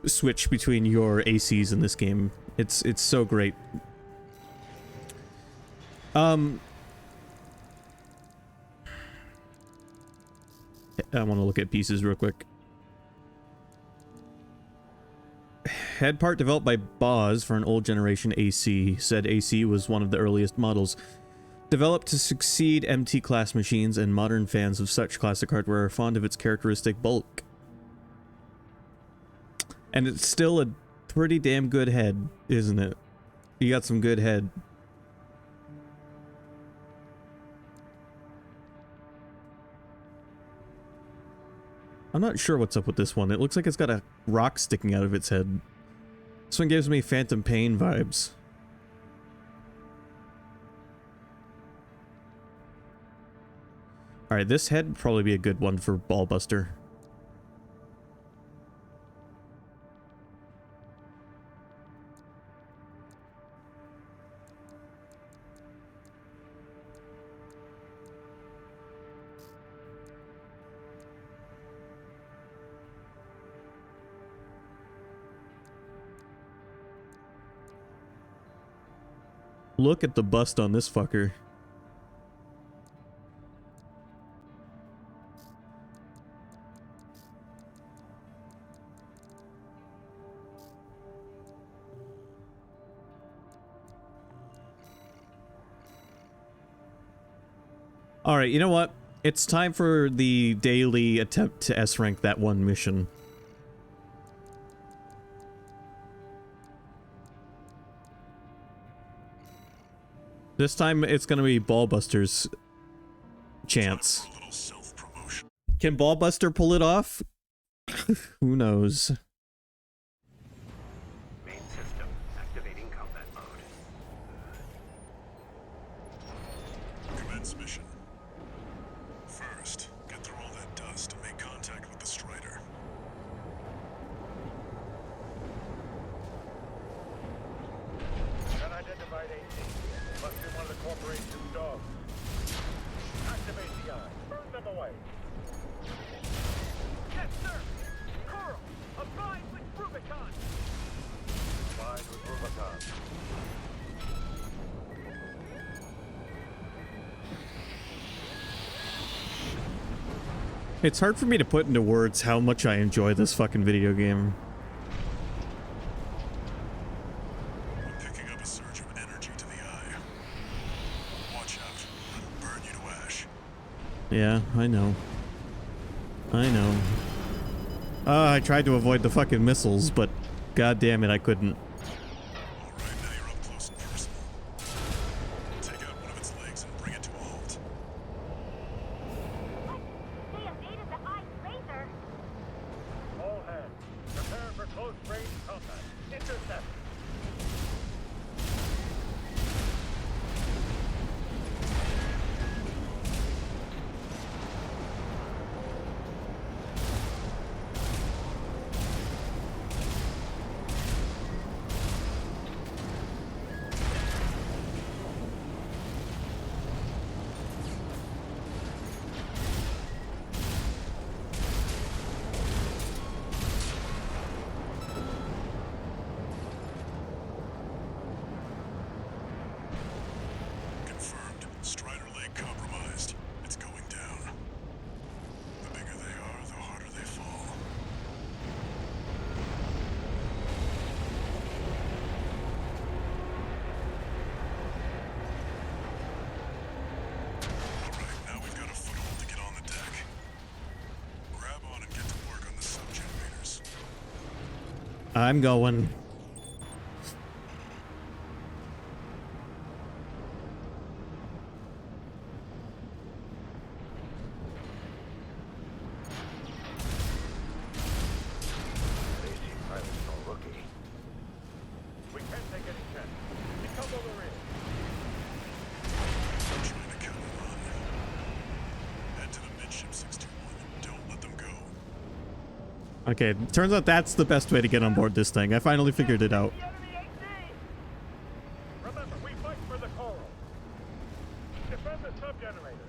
switch between your ACs in this game. It's so great. I want to look at pieces real quick. Head part developed by Boz for an old generation AC. Said AC was one of the earliest models. Developed to succeed MT class machines, and modern fans of such classic hardware are fond of its characteristic bulk. And it's still a pretty damn good head, isn't it? You got some good head. I'm not sure what's up with this one. It looks like it's got a rock sticking out of its head. This one gives me Phantom Pain vibes. Alright, this head would probably be a good one for Ballbuster. Look at the bust on this fucker. Alright, you know what? It's time for the daily attempt to S-rank that one mission. This time it's gonna be Ballbuster's chance. Can Ballbuster pull it off? Who knows? Main system activating combat mode. Commence mission. First, get through all that dust and make contact with the Strider. Unidentified AC. Must be one of the corporation's dogs. Activate the eye. Burn them away. Yes, sir! Coral! Abide with Rubicon! Abide with Rubicon. It's hard for me to put into words how much I enjoy this fucking video game. I'm picking up a surge of energy to the eye. Watch out. It'll burn you to ash. Yeah, I know. I know. I tried to avoid the fucking missiles, but god damn it, I couldn't. Alright, now you're up close and personal. Take out one of its legs and bring it to a halt. They evaded the eye laser. All hands. Prepare for close range combat. Intercept. Confirmed. Strider leg compromised. It's going down. The bigger they are, the harder they fall. Alright, now we've got a foothold to get on the deck. Grab on and get to work on the sub-generators. I'm going. AC pilot's no rookie. We can't take any chance. Become over in. I'm trying to count them on. Head to the midship 621 and don't let them go. Okay, turns out that's the best way to get on board this thing. I finally figured it out. The enemy AC. Remember, we fight for the Coral. Defend the sub-generators.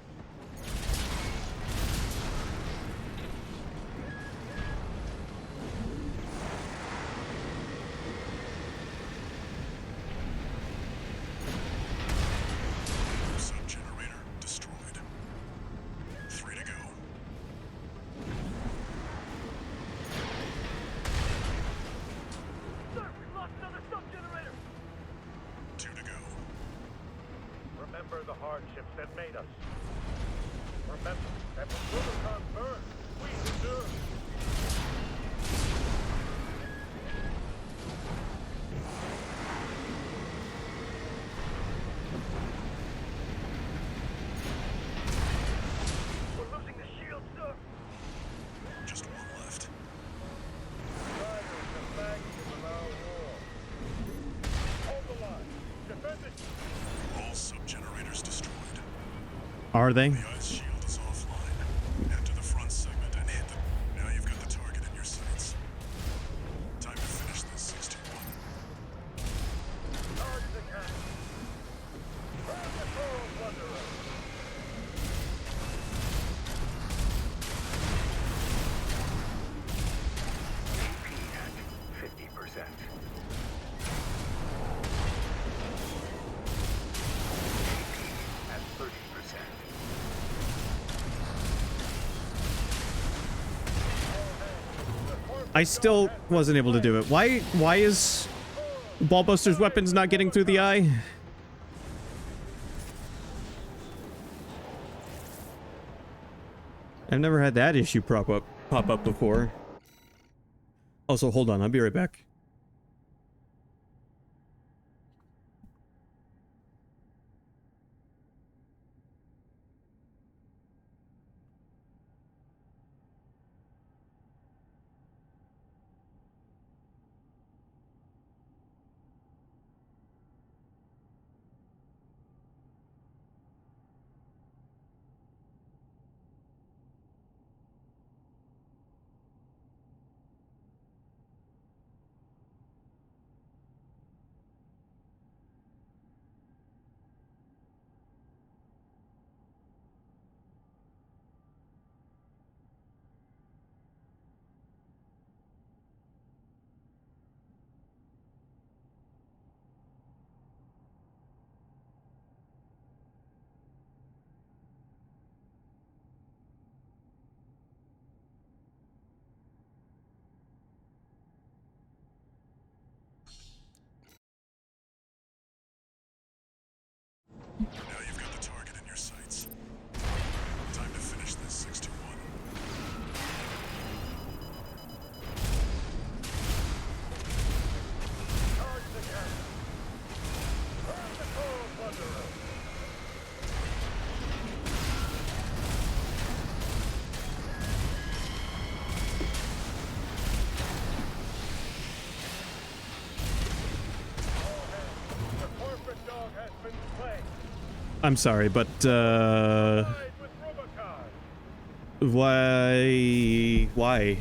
force that made us. Remember that when Rubicon burned, we deserved. We're losing the shield, sir. Just one left. Riders and maggots of our war. Hold the line. Defend it. All sub-generators destroyed. Are they? The ice shield is offline. Head to the front segment and hit them. Now you've got the target in your sights. Time to finish this 621. Target attack. Burn the Coral Plunderer. AP at 50%. AP at 30%. I still wasn't able to do it. Why is Ballbuster's weapons not getting through the eye? I've never had that issue pop up before. Also, hold on, I'll be right back. Now you've got the target in your sights. Time to finish this 621. Target attack. Burn the Coral Plunderer. All hands. The corporate dog has been slain. I'm sorry, but Ride with Rubicon. why?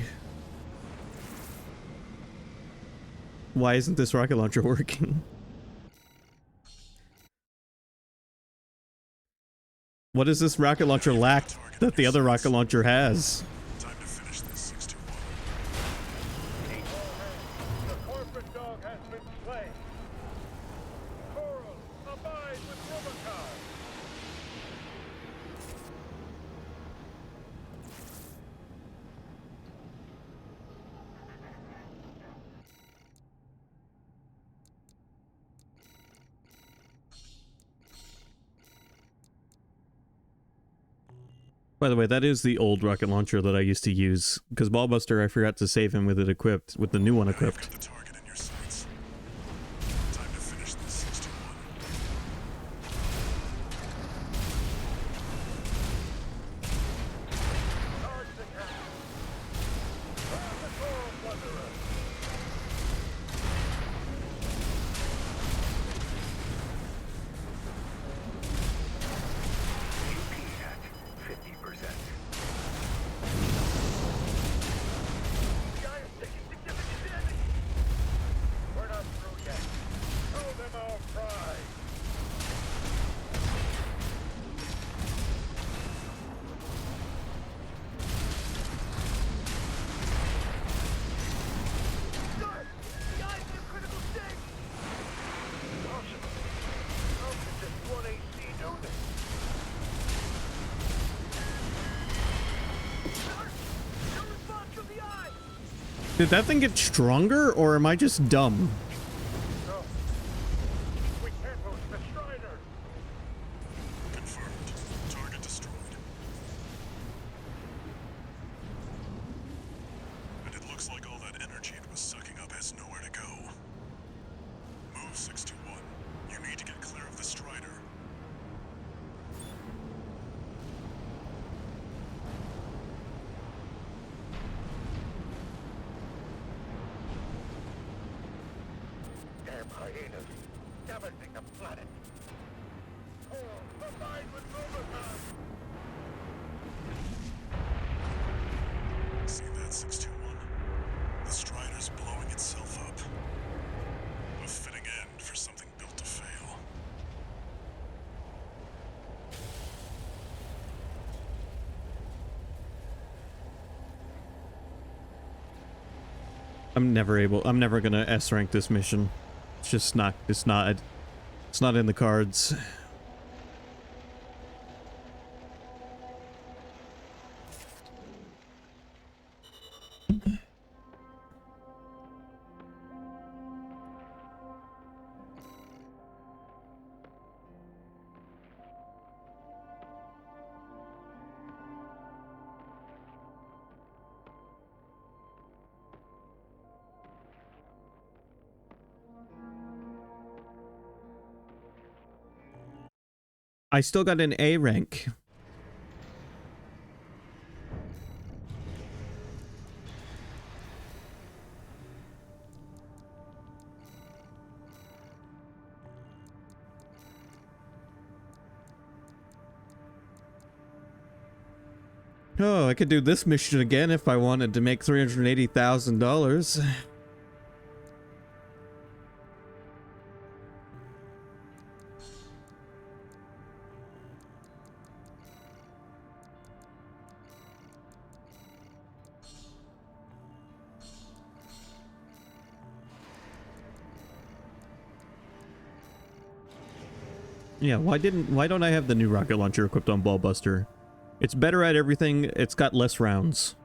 Why isn't this rocket launcher working? What does this rocket launcher lack that the other rocket launcher has? Time to finish this 621. All hands. The corporate dog has been slain. Coral, abide with Rubicon. By the way, that is the old rocket launcher that I used to use, because Ballbuster, I forgot to save him with it equipped, with the new one Now you've equipped. got the target in your sights. Time to finish this 621. Target attack. Burn the Coral Plunderer. AP at 50%. The eye is taking significant damage. We're not through yet. Show them our pride. Sir, the eye's in a critical state. Impossible. How could just one AC do this? Sir, no response from the eye. Did that thing get stronger, or am I just dumb? No. We can't lose the Strider. Confirmed. Them hyenas, damaging the planet. Oh, the mine with Roboton! See that, 621? The Strider's blowing itself up. A fitting end for something built to fail. I'm never gonna S rank this mission. It's just not, it's not in the cards. I still got an A rank. Oh, I could do this mission again if I wanted to make $380,000. Yeah, why don't I have the new rocket launcher equipped on Ballbuster? It's better at everything, it's got less rounds.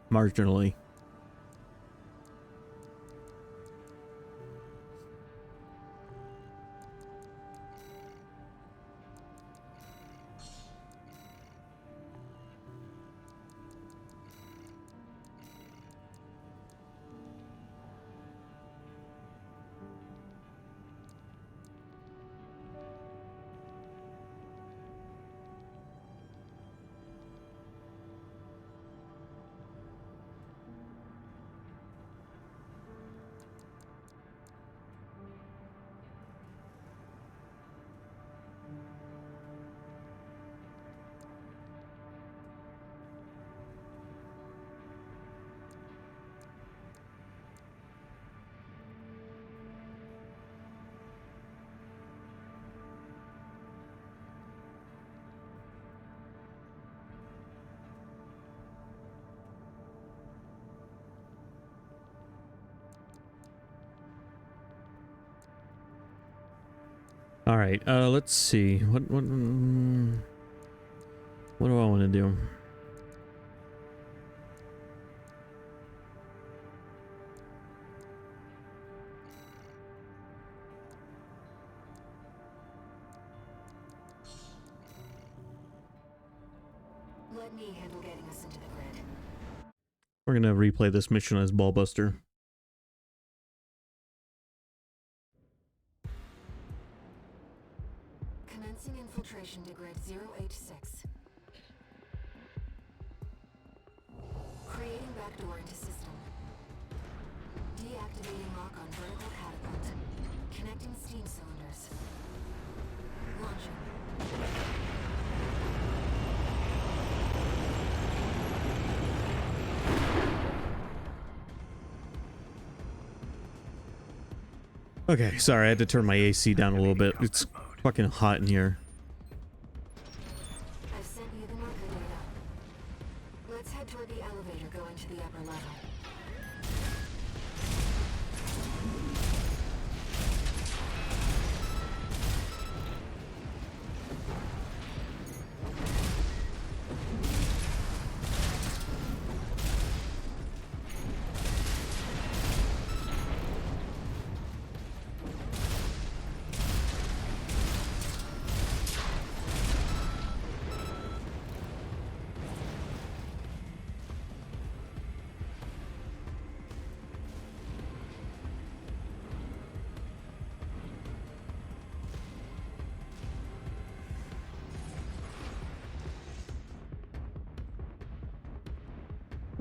Marginally. All right, let's see. What do I want to do? Let me handle getting us into the grid. We're gonna replay this mission as Ballbuster. Commencing infiltration to grid 086. Creating backdoor into system. Deactivating lock on vertical catapult. Connecting steam cylinders. Launching. Okay, sorry, I had to turn my AC down a little bit. It's fucking hot in here. I've sent you the marker data. Let's head toward the elevator going to the upper level.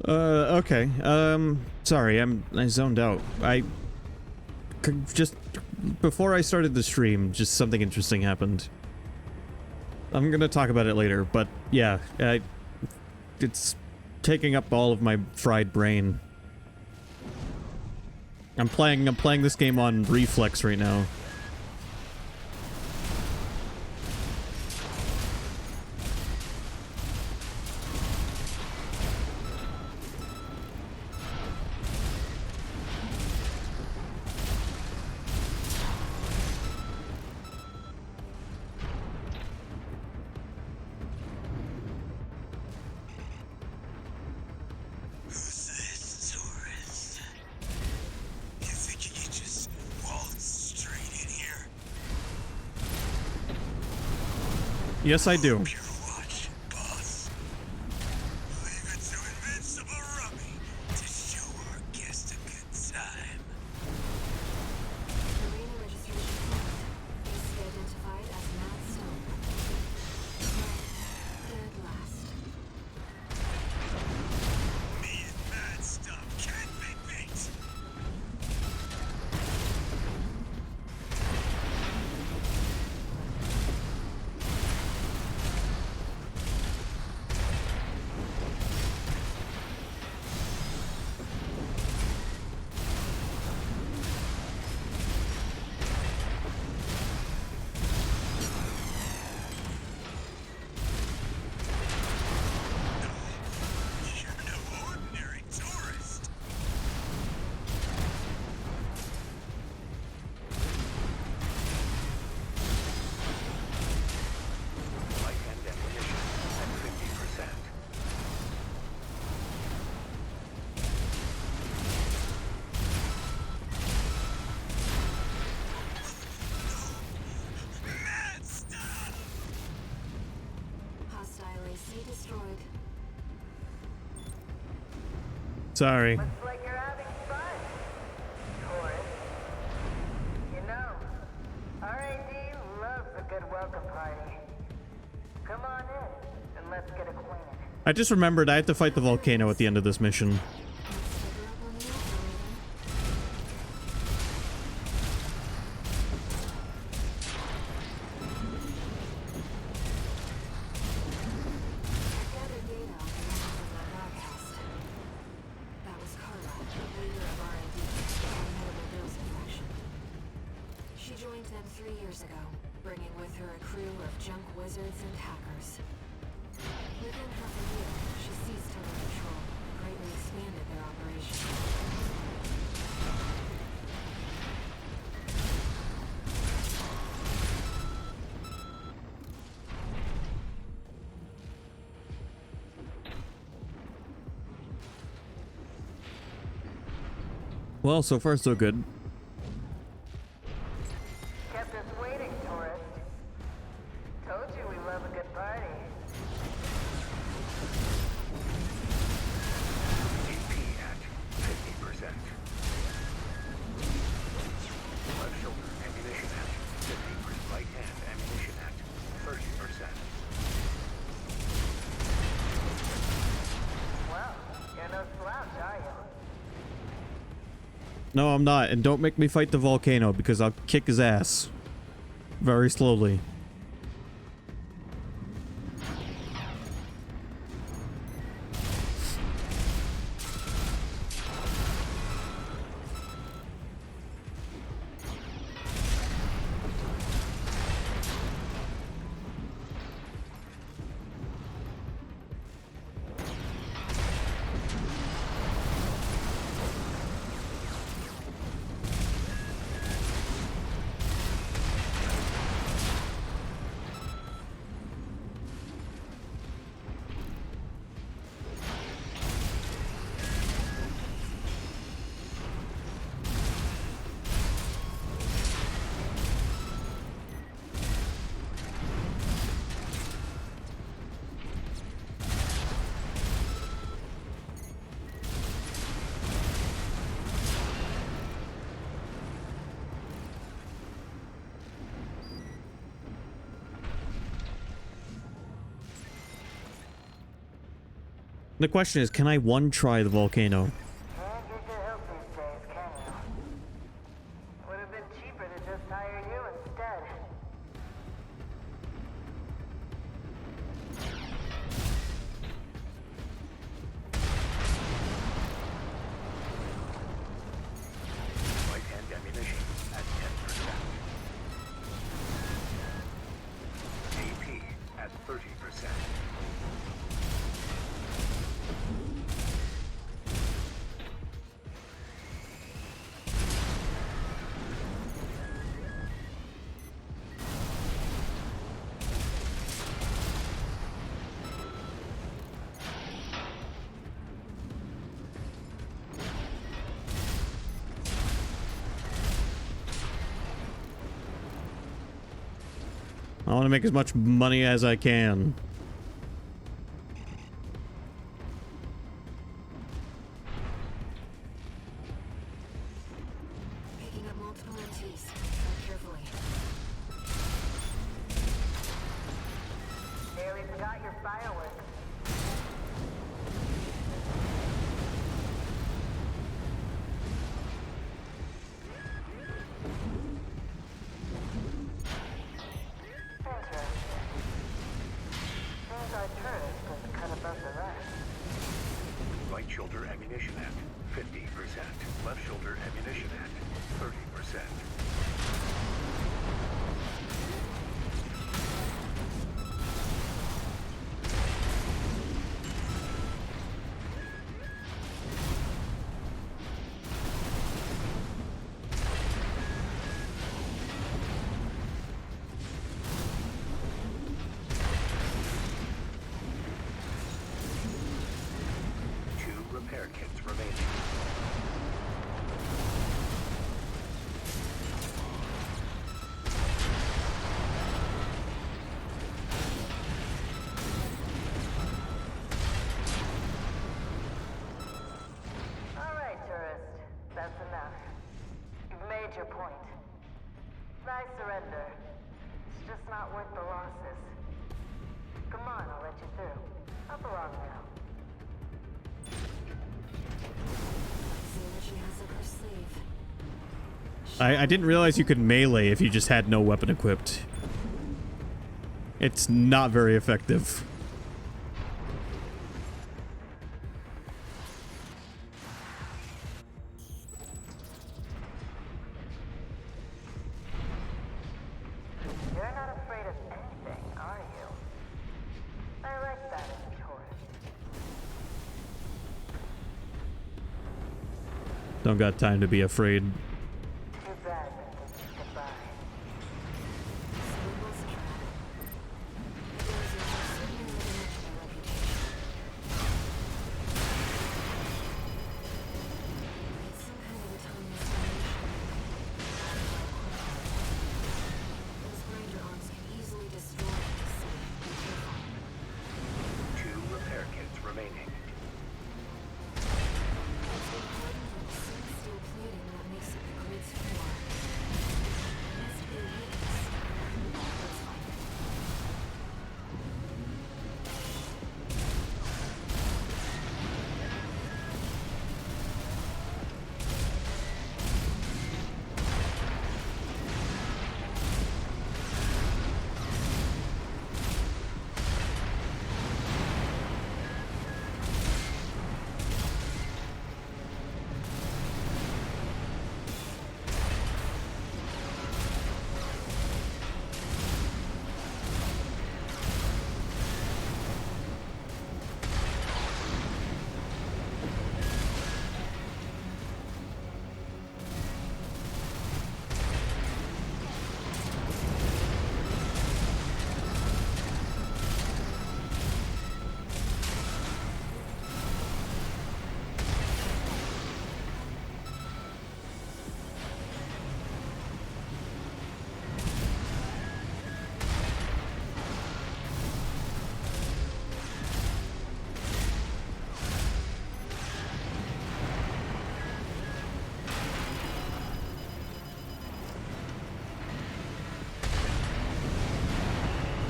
Okay. Sorry, I zoned out. just before I started the stream, just something interesting happened. I'm gonna talk about it later, but yeah, it's taking up all of my fried brain. I'm playing this game on Reflex right now. Who's this tourist? You think you can just waltz straight in here? Yes, I do. Pure watch, boss. Leave it to Invincible Rummy to show our guest a good time. Arena registration formed. AC identified as Matt Stone. Dead last. Me and Mad Stuff can't be beat. You're no ordinary tourist. Light and ammunition at 50%. Mad Stuff! Hostile AC destroyed. Sorry. Looks like you're having fun, tourist. You know, RAD loves a good welcome party. Come on in, and let's get acquainted. I just remembered I have to fight the volcano at the end of this mission. Sticker up on the operator. Gathered data off the members of my broadcast. That was Carla, leader of RID, Unhittable Bills Infection. She joined them 3 years ago, bringing with her a crew of junk wizards and hackers. Within half a year, she seized total control and greatly expanded their operation. Well, so far so good. Kept us waiting, tourist. Told you we love a good party. AP at 50%. Left shoulder ammunition at 50%. Right hand ammunition at 30%. Well, you're no slouch, are you? No, I'm not, and don't make me fight the volcano because I'll kick his ass. Very slowly. The question is, can I one-try the volcano? Can't get your help these days, can you? Put I want to make as much money as I can. Picking up multiple MTs. Tread carefully. Nearly forgot your fireworks. Interesting. Seems our turret was cut above the rest. Right shoulder ammunition at 50%. Left shoulder ammunition at 30%. Two repair kits remaining. All right, tourist. That's enough. You've made your point. Nice surrender. It's just not worth the losses. Come on, I'll let you through. Up along now. See what she has up her sleeve. I didn't realize you could melee if you just had no weapon equipped. It's not very effective. You're not afraid of anything, are you? I like that in a tourist. Don't got time to be afraid. Too bad that this is goodbye. Symbols trap. Those are certainly living up to their reputation. It's some kind of autonomous formation. Those grinder arms can easily destroy the city. Be careful. Two repair kits remaining. It's been hardened with the same steel plating that makes up the grid's floor. It must be a weakness. Let's find it.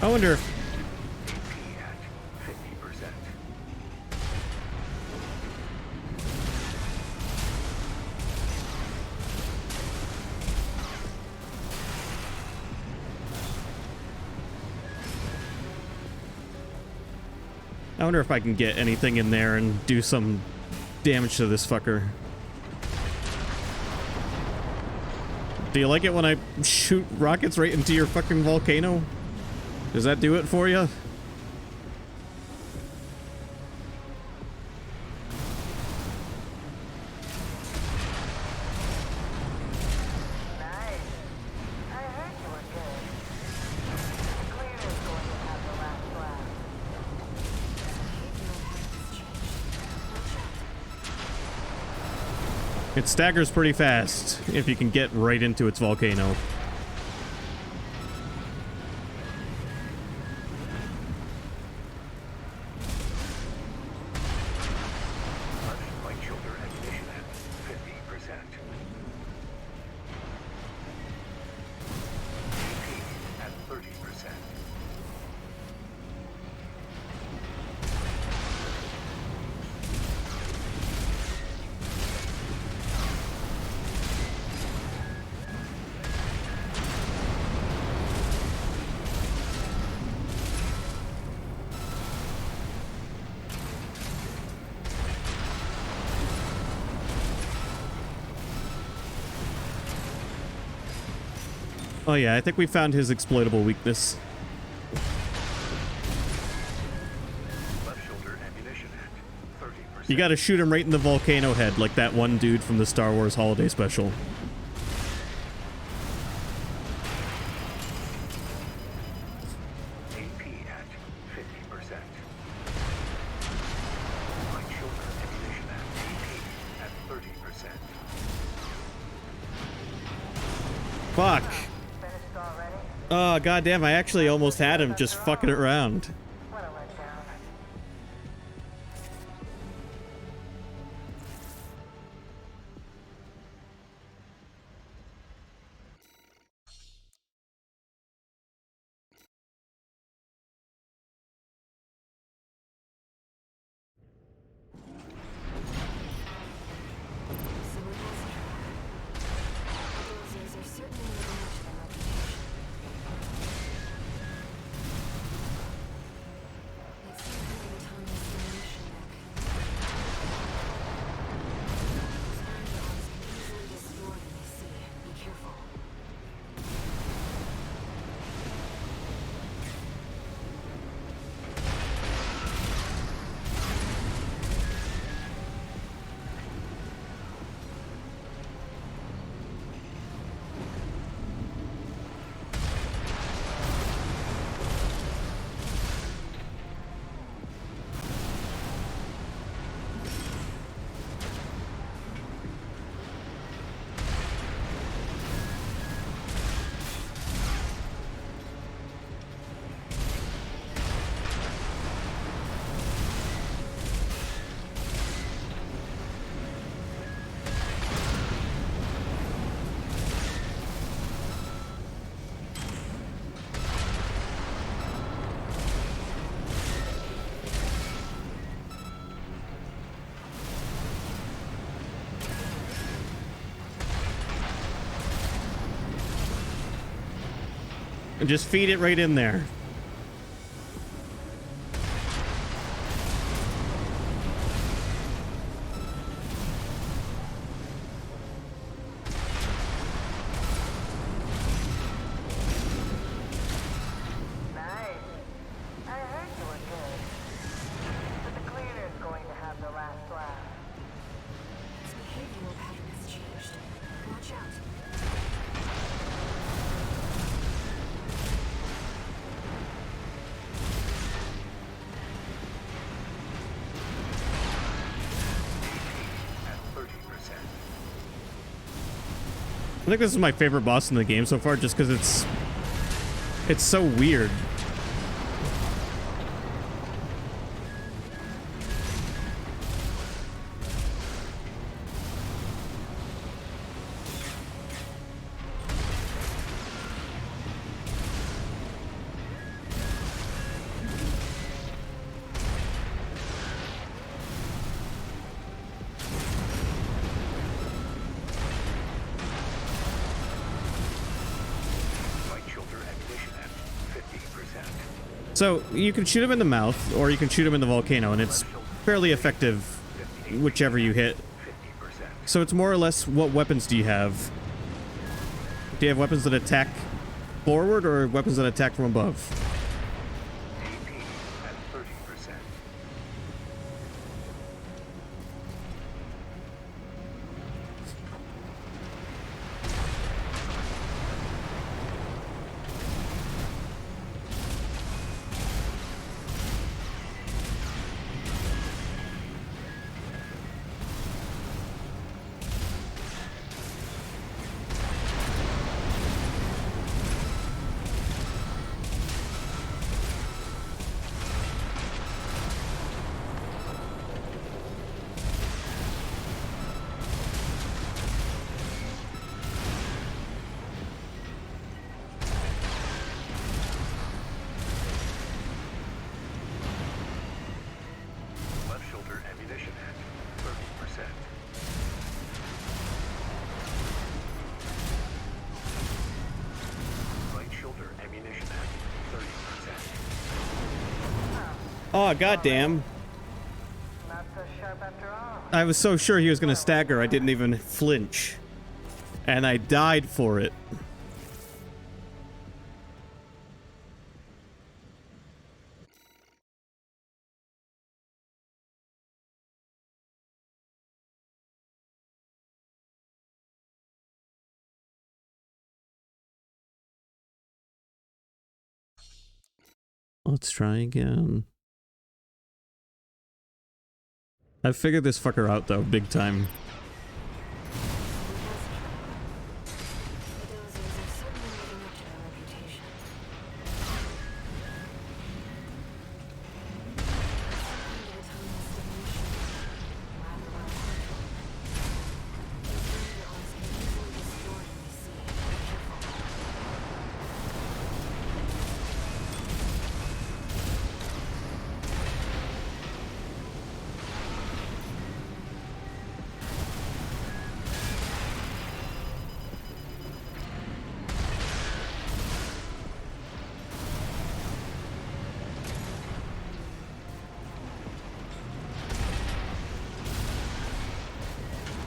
I wonder if AP at 50%. I can get anything in there and do some damage to this fucker. Do you like it when I shoot rockets right into your fucking volcano? Does that do it for you? Nice. I heard you were good. Clear is going to have the last laugh. Behavioral patterns changed. Watch out. It staggers pretty fast if you can get right into its volcano. Oh yeah, I think we found his exploitable weakness. Left shoulder ammunition at 30%. You gotta shoot him right in the volcano head, like that one dude from the Star Wars Holiday Special. AP at 50%. Right shoulder ammunition at AP at 30%. Fuck. Finished already? Oh, goddamn, I actually almost had him just fucking around. What a letdown. So it has a bulldozers are certainly living up to their reputation. It's certainly the autonomous demolition mech. Those iron dogs can easily destroy when they see. Be careful. And just feed it right in there. Nice. I heard you were good. But the cleaner's going to have the last laugh. Its behavioral pattern has changed. Watch out. At 30%. I think this is my favorite boss in the game so far, just because it's so weird. Right shoulder ammunition at 50%. So you can shoot him in the mouth, or you can shoot him in the volcano, and it's fairly effective whichever you hit. 50%. So it's more or less, what weapons do you have? Do you have weapons that attack forward, or weapons that attack from above? AP at 30%. Left shoulder ammunition at 30%. Right shoulder ammunition at 30%. Oh, goddamn. Not so sharp after all. I was so sure he was gonna stagger, I didn't even flinch. And I died for it. Let's try again. I figured this fucker out though, big time. The Dozers are certainly living up to their reputation. Under autonomous demolition. Rather well controlled. These laser arms can easily destroy what they see. Be careful.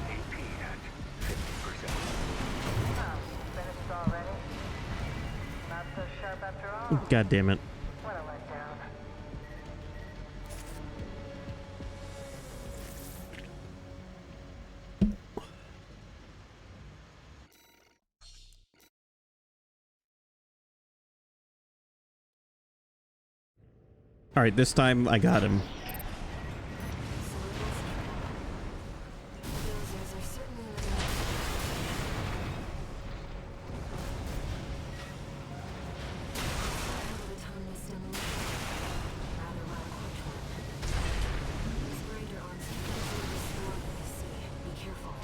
AP at 50%. Oh, finished already? Not so sharp after all. God damn it. What a letdown. Alright, this time I got him. So it was the Dozers are certainly living up to their reputation. Under autonomous demolition. Rather well controlled. These grinder arms can easily destroy what they see. Be careful.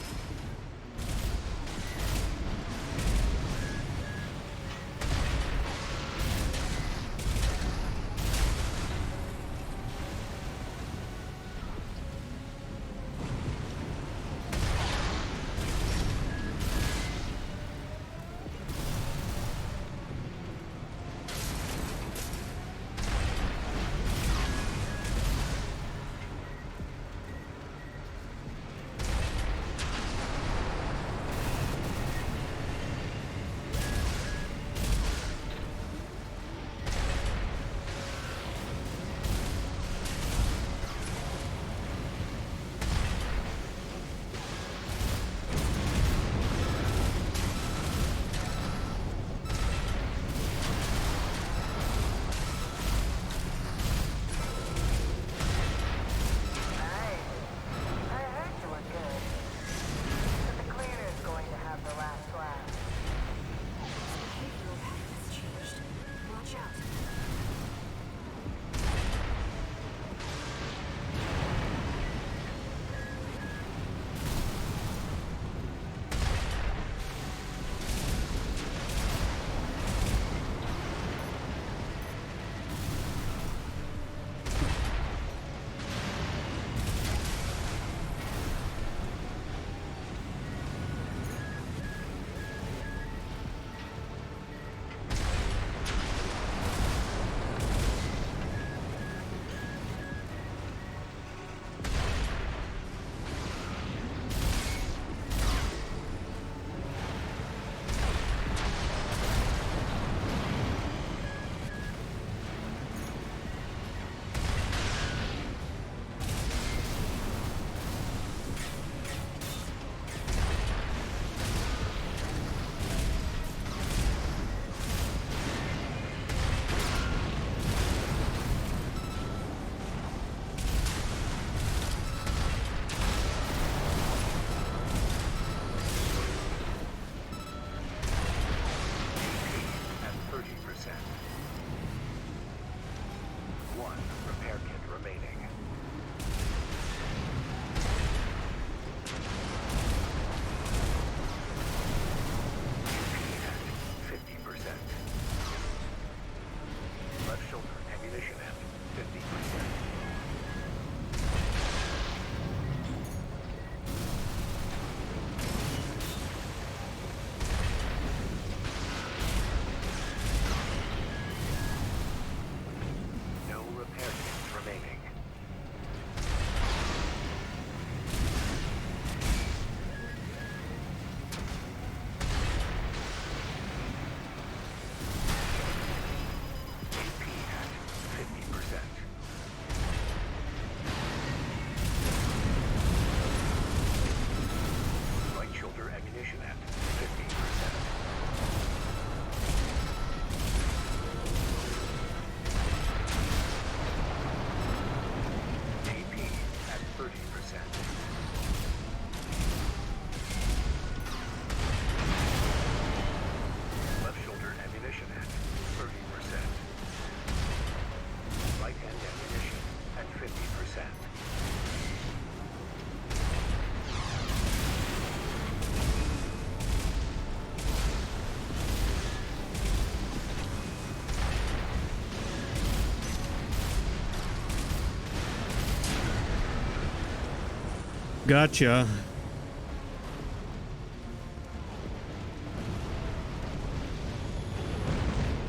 Gotcha.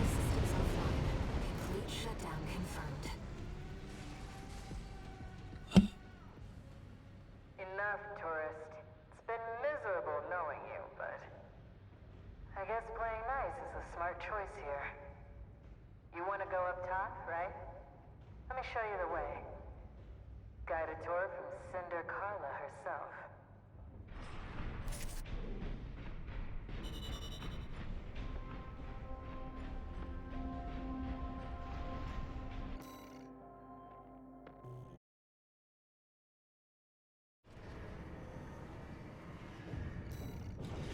Systems offline. Complete shutdown confirmed. Enough, tourist. It's been miserable knowing you, but I guess playing nice is a smart choice here. You want to go up top, right? Let me show you the way. Guided tour from Cinder Carla herself.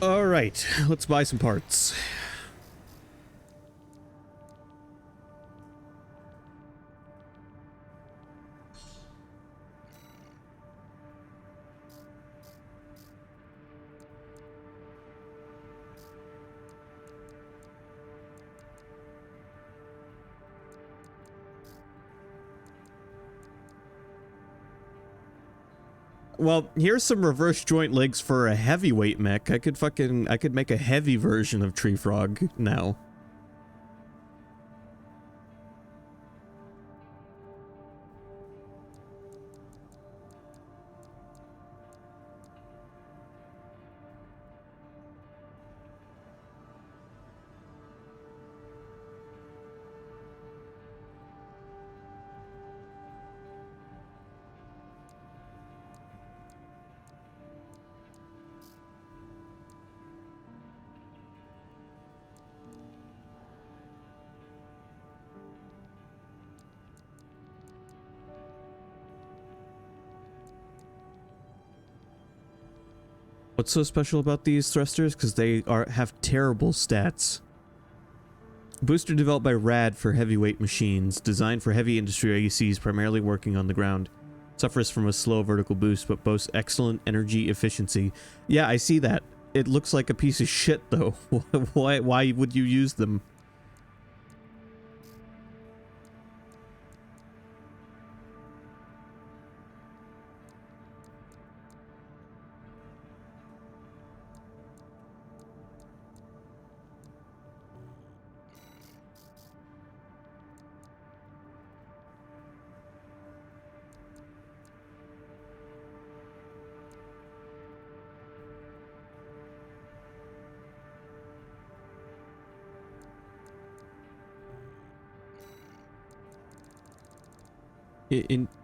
All right, let's buy some parts. Well, here's some reverse joint legs for a heavyweight mech. I could make a heavy version of Tree Frog now. What's so special about these thrusters? Because they have terrible stats. Booster developed by RAD for heavyweight machines, designed for heavy industry ACs primarily working on the ground. Suffers from a slow vertical boost, but boasts excellent energy efficiency. Yeah, I see that. It looks like a piece of shit, though. Why would you use them?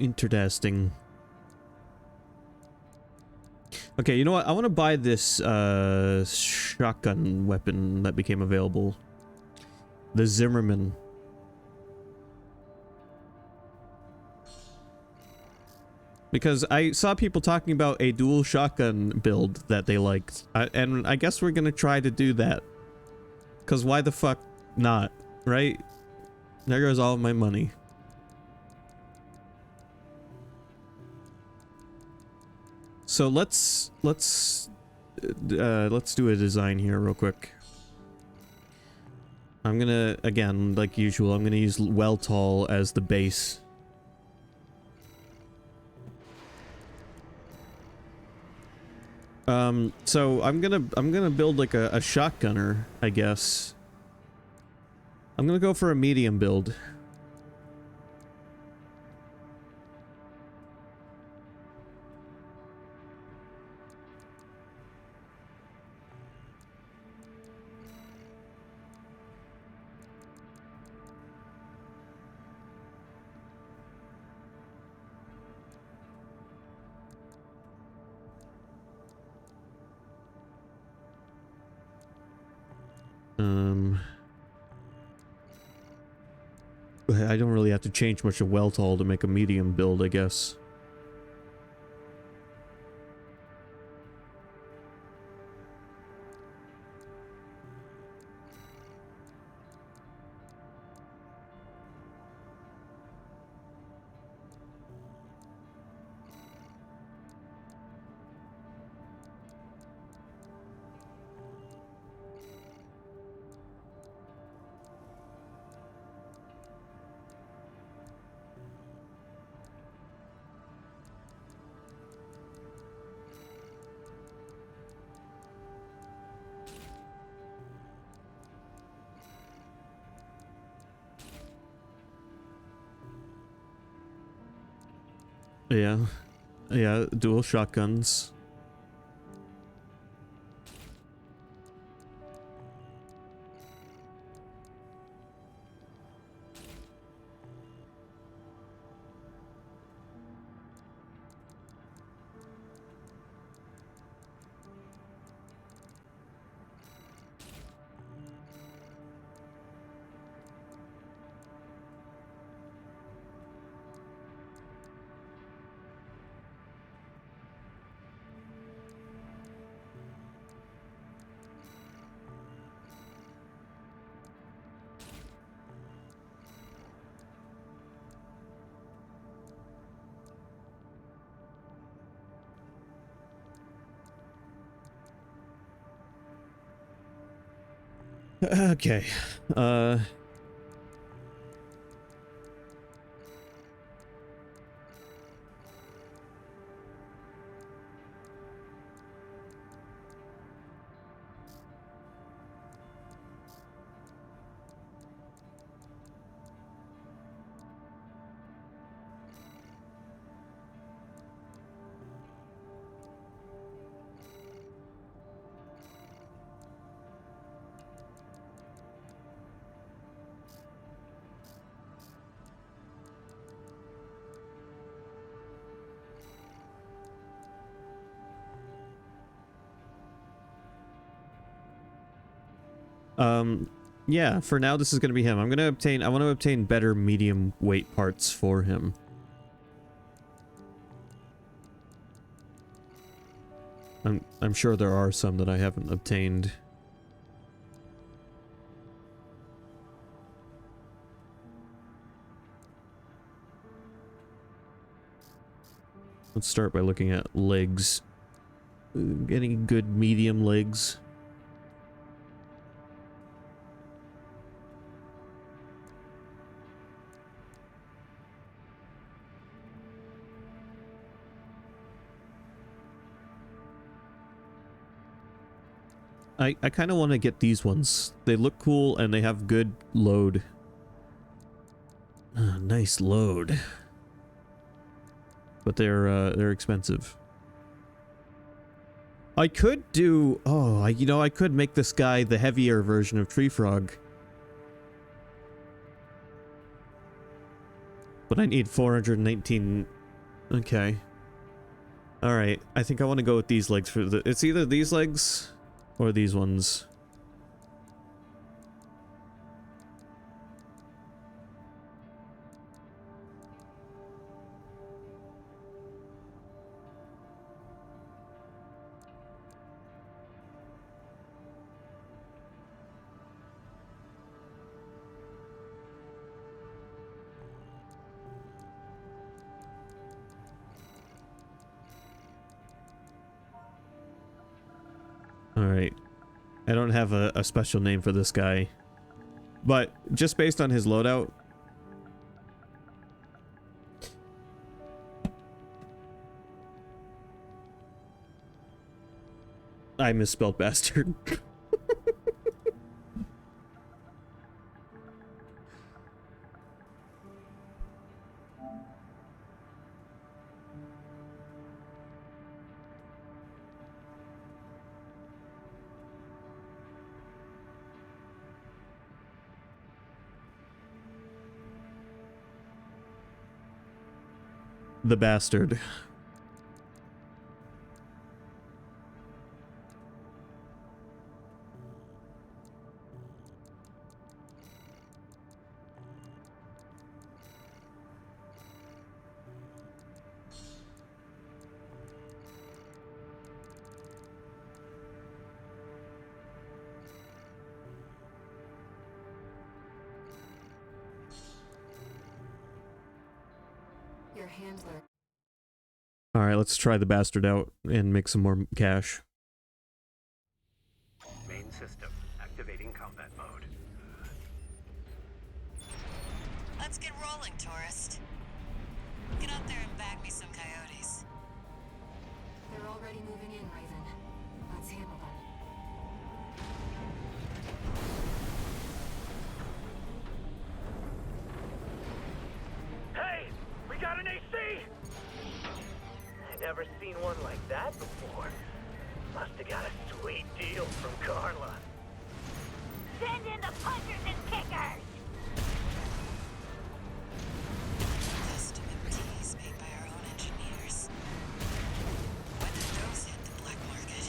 Interesting. Okay, you know what? I want to buy this shotgun weapon that became available. The Zimmerman. Because I saw people talking about a dual shotgun build that they liked. And I guess we're gonna try to do that. Because why the fuck not, right? There goes all of my money. So let's do a design here real quick. I'm gonna, again, like usual, I'm gonna use Weltall as the base. So I'm gonna build like a shotgunner, I guess. I'm gonna go for a medium build. I don't really have to change much of Weltall to make a medium build, I guess. Yeah. Yeah, dual shotguns. Okay. Yeah, for now this is going to be him. I want to obtain better medium weight parts for him. I'm sure there are some that I haven't obtained. Let's start by looking at legs. Any good medium legs? I kind of want to get these ones. They look cool and they have good load. Nice load. But they're expensive. I could do... Oh, I could make this guy the heavier version of Tree Frog. But I need 419... Okay. Alright, I think I want to go with these legs for the... It's either these legs... or these ones. Alright. I don't have a special name for this guy. But just based on his loadout... I misspelled bastard. The bastard. Your handler. Alright, let's try the bastard out and make some more cash. Main system activating combat mode. Let's get rolling, tourist. Get out there and bag me some coyotes. They're already moving in, Raven. Let's handle them. Hey, we got an AC! Never seen one like that before. Must have got a sweet deal from Carla. Send in the punchers and kickers! Custom MTs made by our own engineers. When did those hit the black market?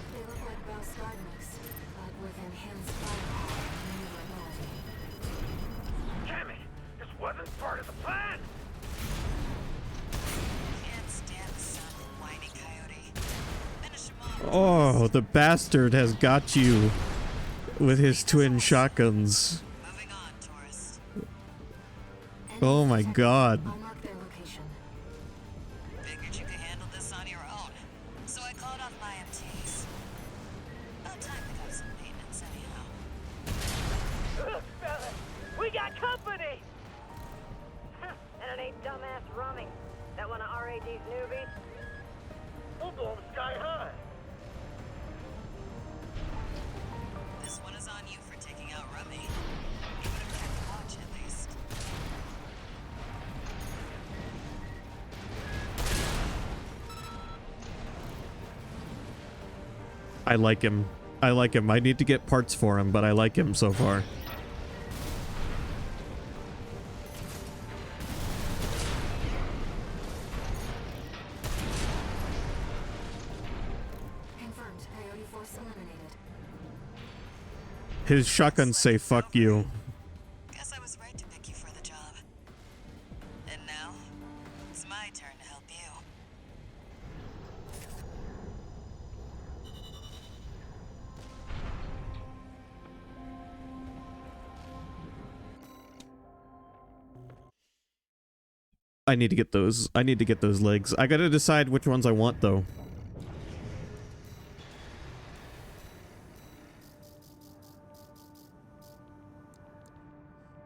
They look like Boscardniks, but with enhanced firepower and newer ability. Damn it! This wasn't part of the plan! Can't stand the sound of whiny coyote. Finish him off. Oh, the bastard has got you with his twin shotguns. Moving on, tourist. Oh my god. I'll mark their location. Figured you could handle this on your own. So I called off my MTs. About time we got some maintenance anyhow. Look, fellas, we got company! And it ain't dumbass Rummy. That one of RAD's newbies. We'll blow them sky high. This one is on you for taking out Rummy. You would have kept watch at least. I like him. I like him. I need to get parts for him, but I like him so far. Confirmed. Coyote force eliminated. His shotguns say fuck you. Guess I was right to pick you for the job. And now, it's my turn to help you. I need to get those. I need to get those legs. I gotta decide which ones I want though.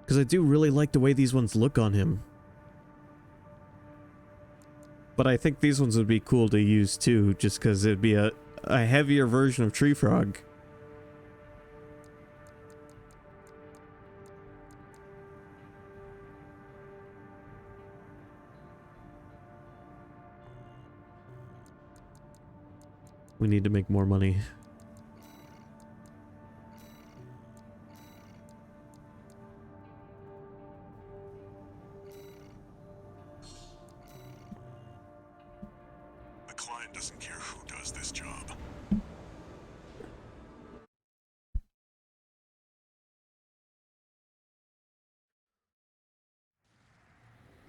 Because I do really like the way these ones look on him. But I think these ones would be cool to use too, just because it'd be a heavier version of Tree Frog. We need to make more money. The client doesn't care who does this job.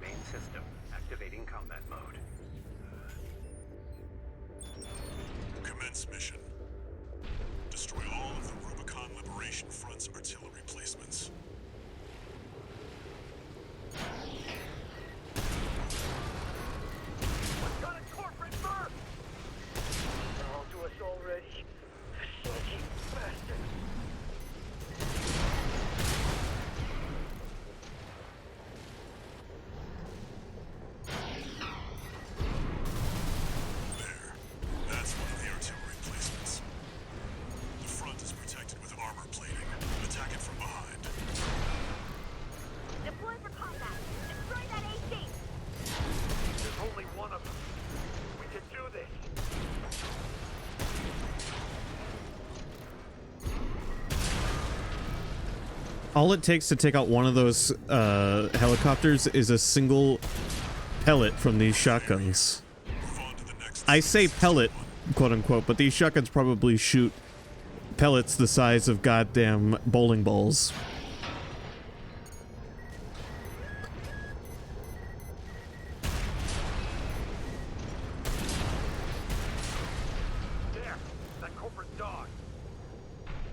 Main system activating combat mode. Commence mission. Destroy all of the Rubicon Liberation Front's artillery placements. What's got a corporate birth? They're all to us already. Sneaky bastard. There. That's one of the artillery placements. The front is protected with armor plating. Attack it from behind. Deploy for combat. Destroy that AC. There's only one of them. We can do this. All it takes to take out one of those helicopters is a single pellet from these shotguns. Move on to the next. I say pellet, quote unquote, but these shotguns probably shoot pellets the size of goddamn bowling balls. There. That corporate dog.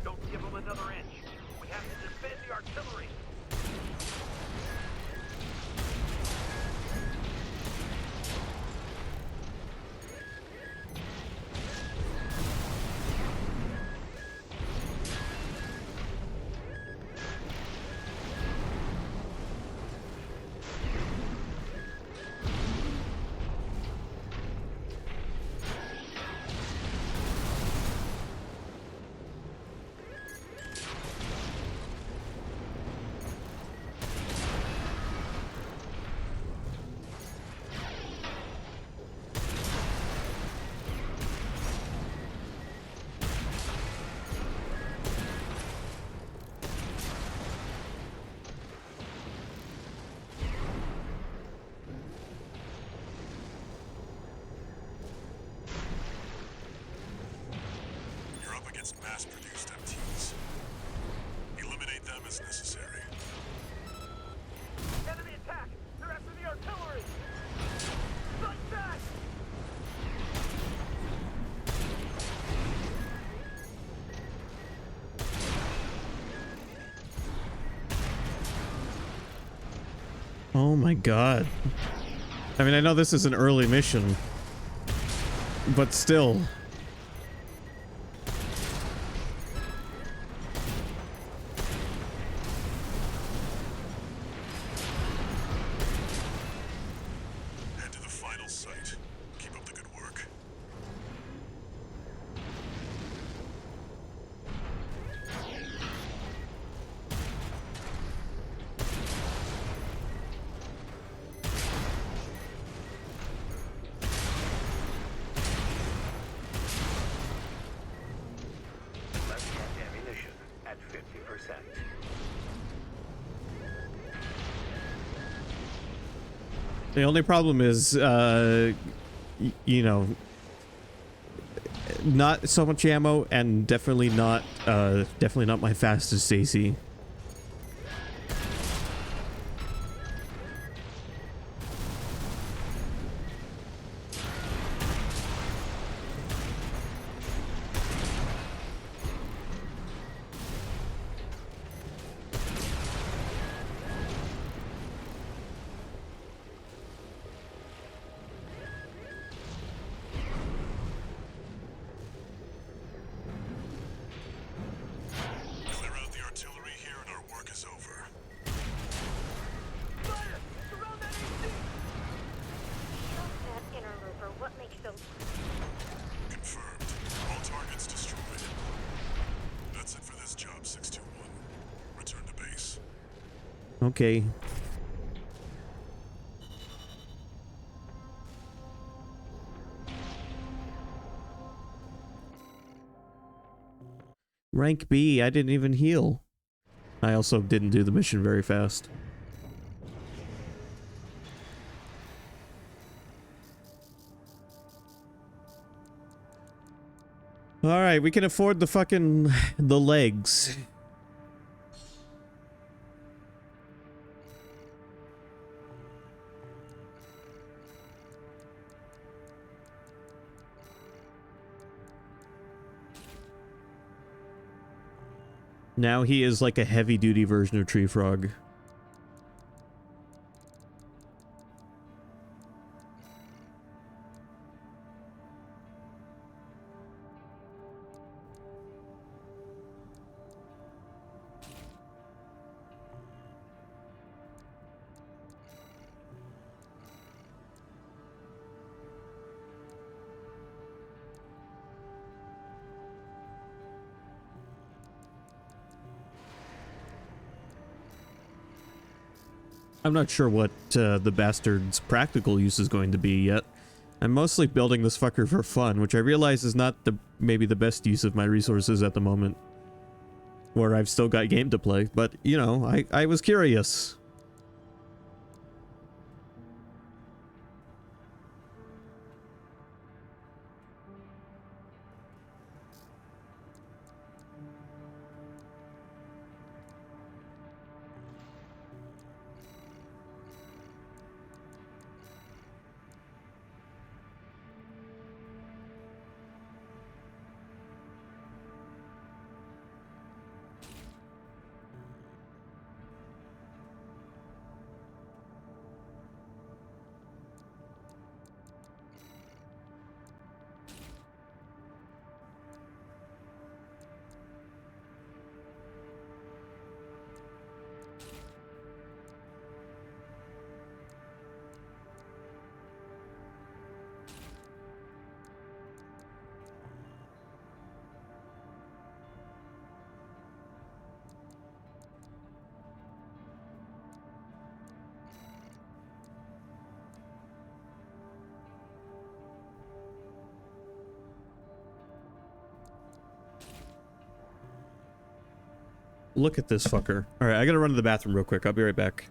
Don't give him another inch. We have to defend the artillery. against mass-produced MTs. Eliminate them as necessary. Enemy attack! They're after the artillery! Fight back! Oh my god. I mean, I know this is an early mission, but still. Head to the final site. Keep up the good work. Left hand ammunition at 50%. The only problem is, you know, not so much ammo, and definitely not my fastest AC. Clear out the artillery here and our work is over. Fire! Surround that AC! Just that inner looper. What makes those... Confirmed. All targets destroyed. That's it for this job, 621. Return to base. Okay. Rank B, I didn't even heal. I also didn't do the mission very fast. Alright, we can afford the fucking... the legs. Now he is like a heavy-duty version of Tree Frog. I'm not sure what the bastard's practical use is going to be yet. I'm mostly building this fucker for fun, which I realize is not maybe the best use of my resources at the moment. Where I've still got game to play, but, you know, I was curious. Look at this fucker. Alright, I gotta run to the bathroom real quick. I'll be right back.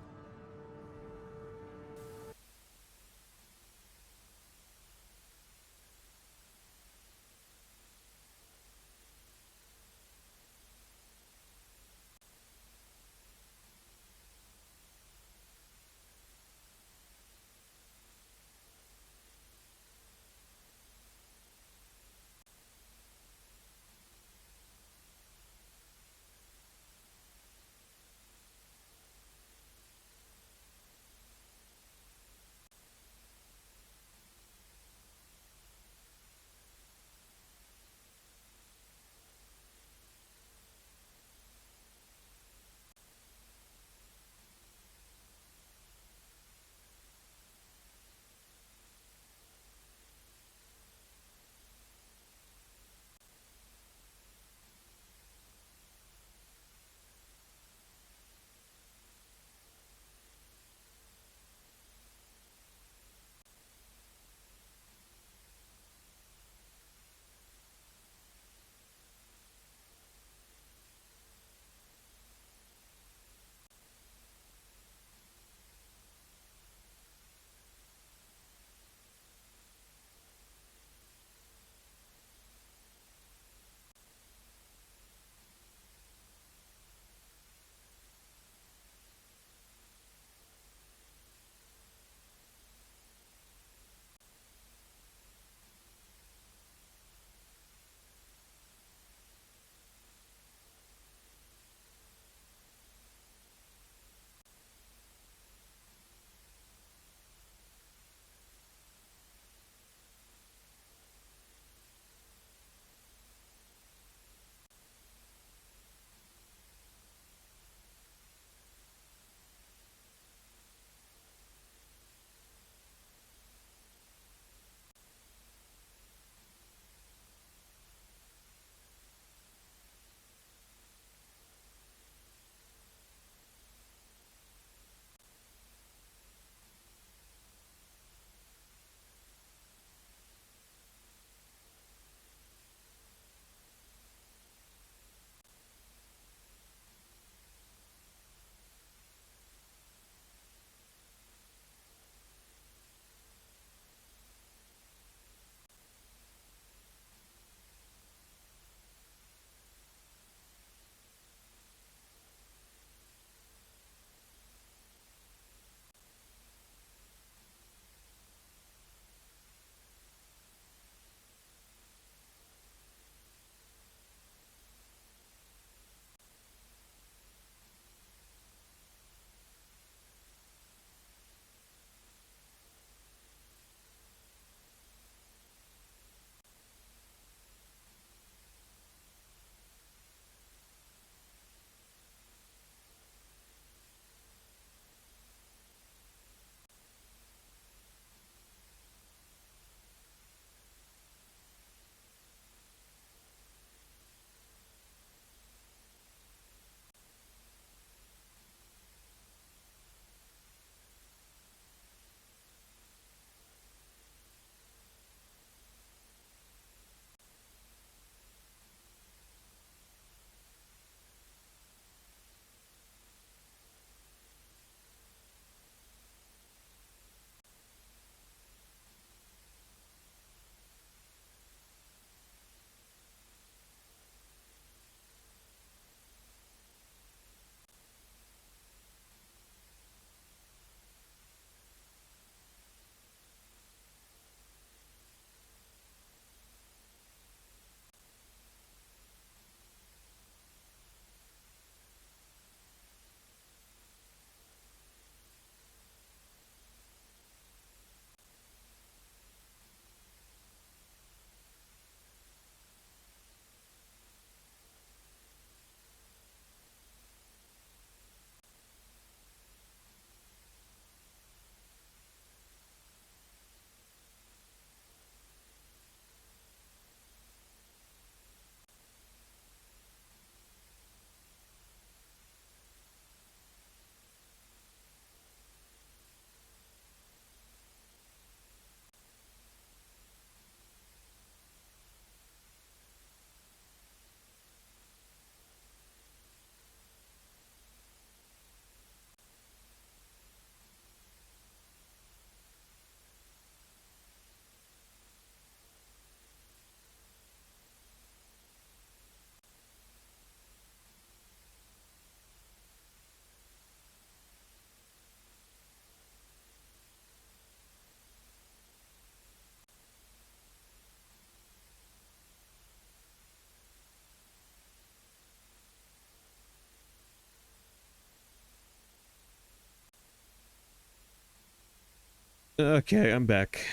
Okay, I'm back.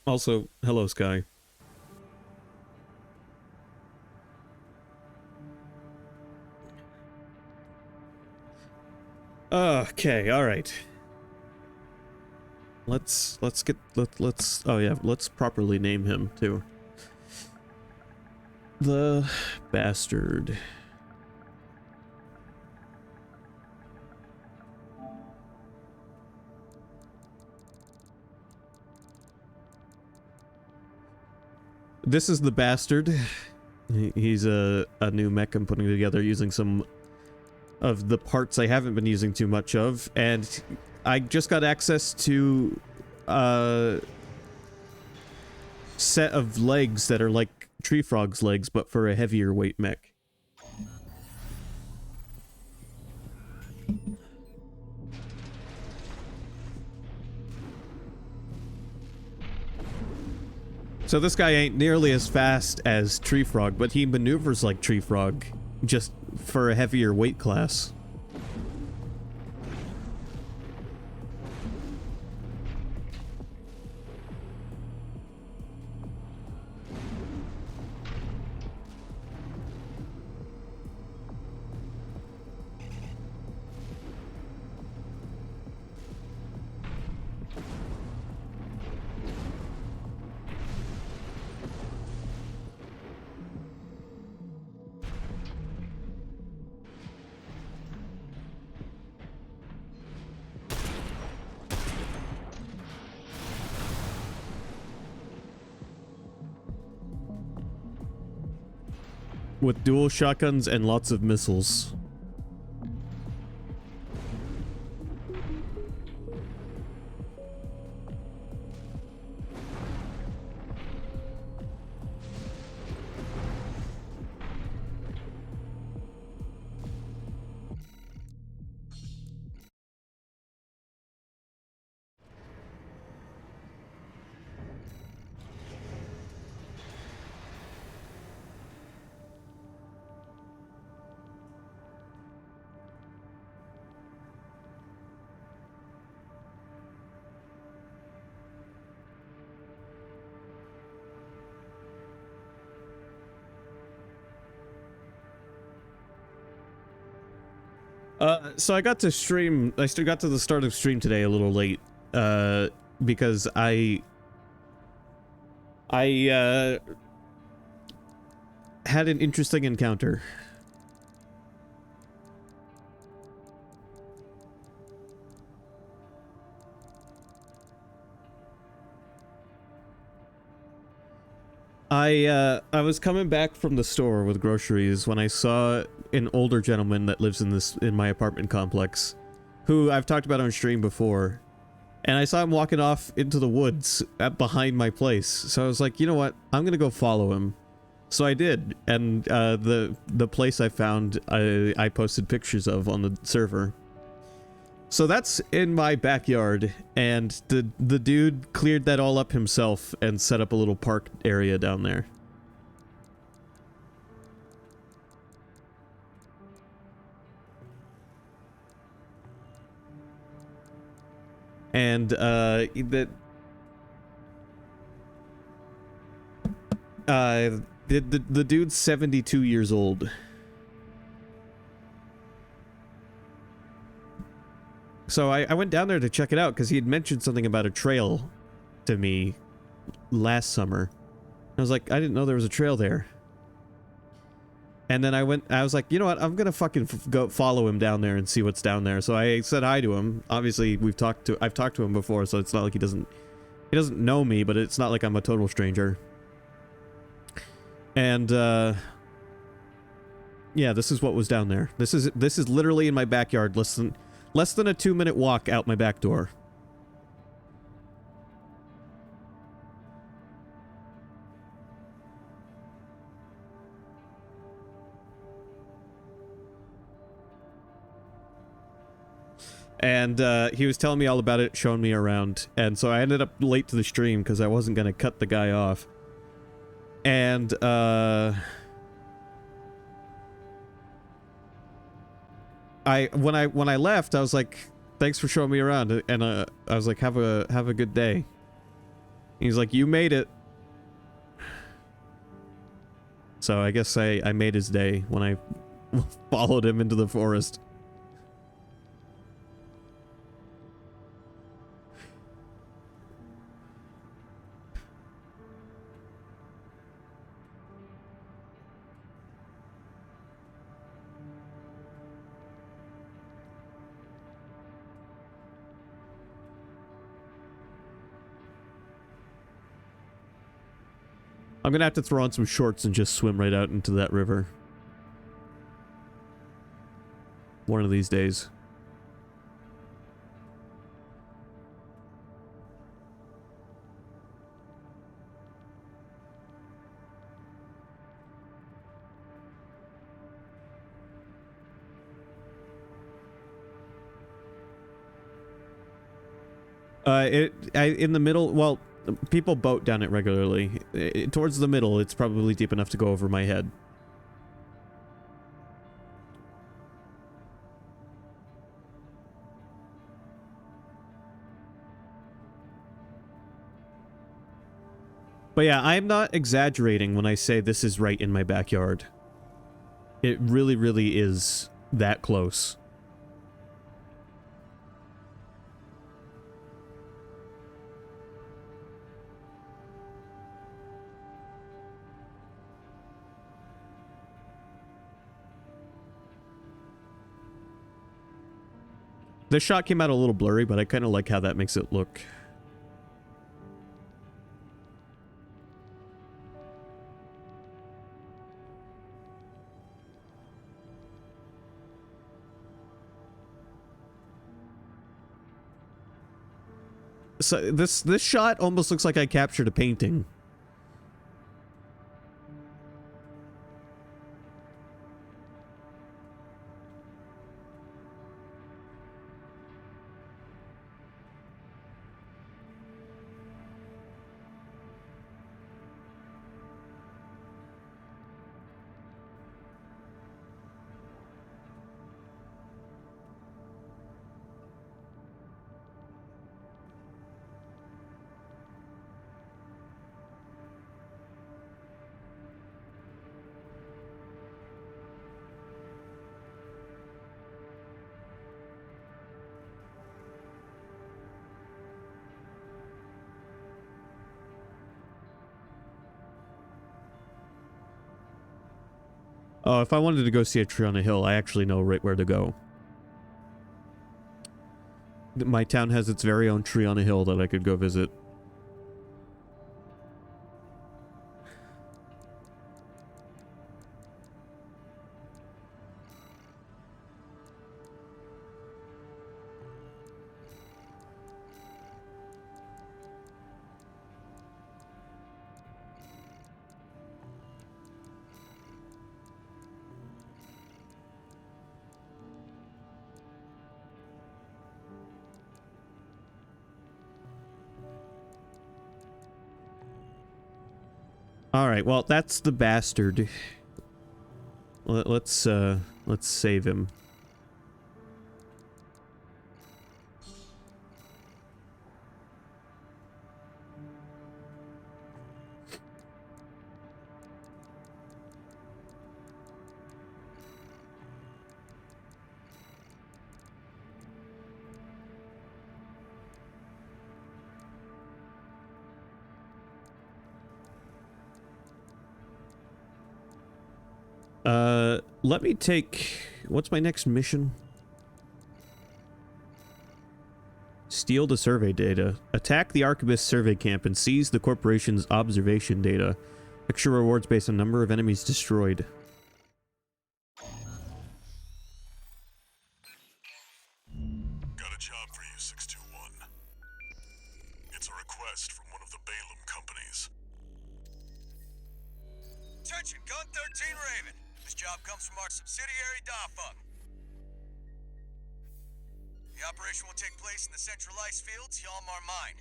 Also, hello, Sky. Okay, all right. Let's oh yeah, let's properly name him too. The bastard. This is the bastard. He's a new mech I'm putting together using some of the parts I haven't been using too much of, and I just got access to a set of legs that are like Tree Frog's legs, but for a heavier weight mech. So this guy ain't nearly as fast as Tree Frog, but he maneuvers like Tree Frog, just for a heavier weight class. With dual shotguns and lots of missiles. So I got to stream, I still got to the start of stream today a little late, because I had an interesting encounter. I was coming back from the store with groceries when I saw an older gentleman that lives in my apartment complex, who I've talked about on stream before, and I saw him walking off into the woods behind my place. So I was like, you know what? I'm gonna go follow him. So I did, and the place I found, I posted pictures of on the server. So that's in my backyard, and the dude cleared that all up himself and set up a little park area down there. And the dude's 72 years old. So I went down there to check it out because he had mentioned something about a trail to me last summer. I was like, I didn't know there was a trail there. And then I was like, you know what? I'm gonna fucking go follow him down there and see what's down there. So I said hi to him. Obviously, I've talked to him before, so it's not like he doesn't know me, but it's not like I'm a total stranger. And yeah, this is what was down there. This is literally in my backyard. Less than a 2-minute walk out my back door. And he was telling me all about it, showing me around. And so I ended up late to the stream because I wasn't going to cut the guy off. And when I left, I was like, thanks for showing me around. And I was like, have a good day. He's like, you made it. So I guess I made his day when I followed him into the forest. I'm gonna have to throw on some shorts and just swim right out into that river. One of these days. In the middle, well, people boat down it regularly. Towards the middle, it's probably deep enough to go over my head. But yeah, I'm not exaggerating when I say this is right in my backyard. It really, really is that close. This shot came out a little blurry, but I kind of like how that makes it look. So this shot almost looks like I captured a painting. Oh, if I wanted to go see a tree on a hill, I actually know right where to go. My town has its very own tree on a hill that I could go visit. Alright, well, that's the bastard. Let's save him. Let me take... What's my next mission? Steal the survey data. Attack the Arquebus survey camp and seize the corporation's observation data. Extra rewards based on number of enemies destroyed. Got a job for you, 621. It's a request from one of the Balaam companies. Attention, Gun 13 Raven. This job comes from our subsidiary, Dafeng. The operation will take place in the central ice fields, Yalmar Mine.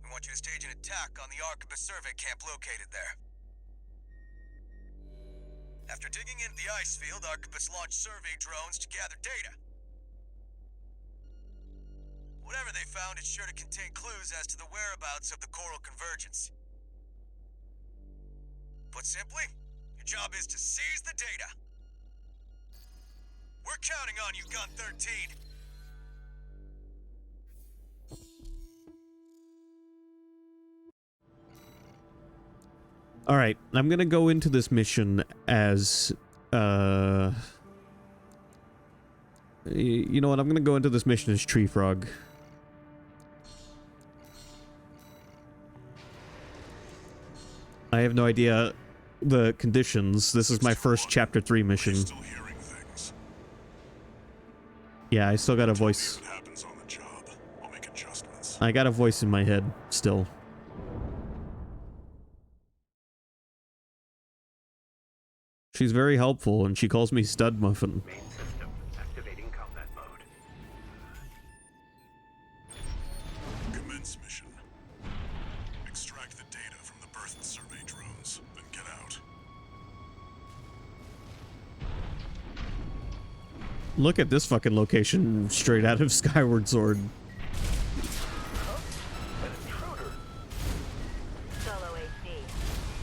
We want you to stage an attack on the Arquebus survey camp located there. After digging into the ice field, Arquebus launched survey drones to gather data. Whatever they found, it's sure to contain clues as to the whereabouts of the Coral Convergence. Put simply, your job is to seize the data. We're counting on you, Gun 13. All right, I'm gonna go into this mission as, you know what? I'm gonna go into this mission as Tree Frog. I have no idea the conditions. This is my first Chapter 3 mission. Still hearing things. Yeah, I still got a voice. If it happens on the job, I'll make adjustments. I got a voice in my head still. She's very helpful, and she calls me Stud Muffin. Main system activating combat mode. Commence mission. Extract the data from the birth survey drones, then get out. Look at this fucking location straight out of Skyward Sword. An intruder. Solo AC.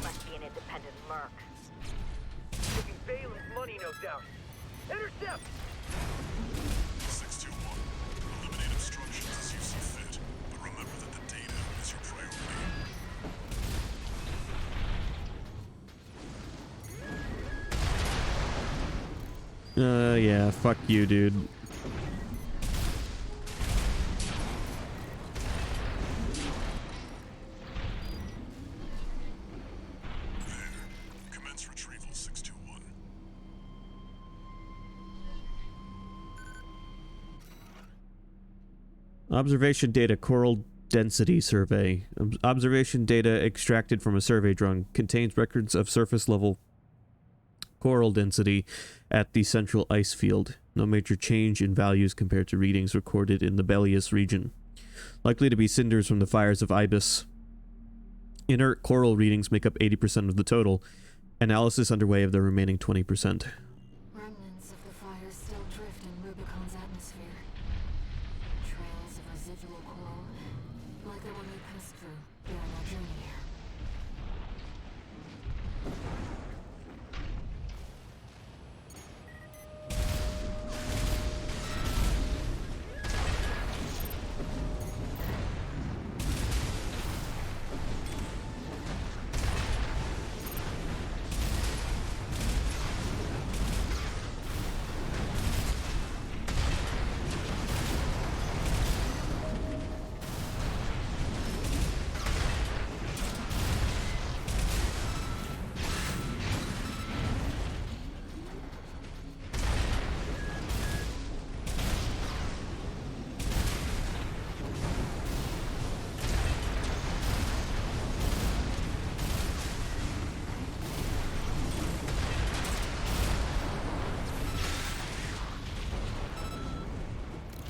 Must be an independent merc. Taking Valen's money, no doubt. Intercept! 621. Eliminate obstructions as you see fit, but remember that the data is your priority. Yeah, fuck you, dude. There. Commence retrieval 621. Observation data Coral Density Survey. Observation data extracted from a survey drone contains records of surface level coral density at the central ice field. No major change in values compared to readings recorded in the Bellius region. Likely to be cinders from the fires of Ibis. Inert coral readings make up 80% of the total. Analysis underway of the remaining 20%. Remnants of the fire still drift in Rubicon's atmosphere. Trails of residual coral, like the one we passed through during our journey here.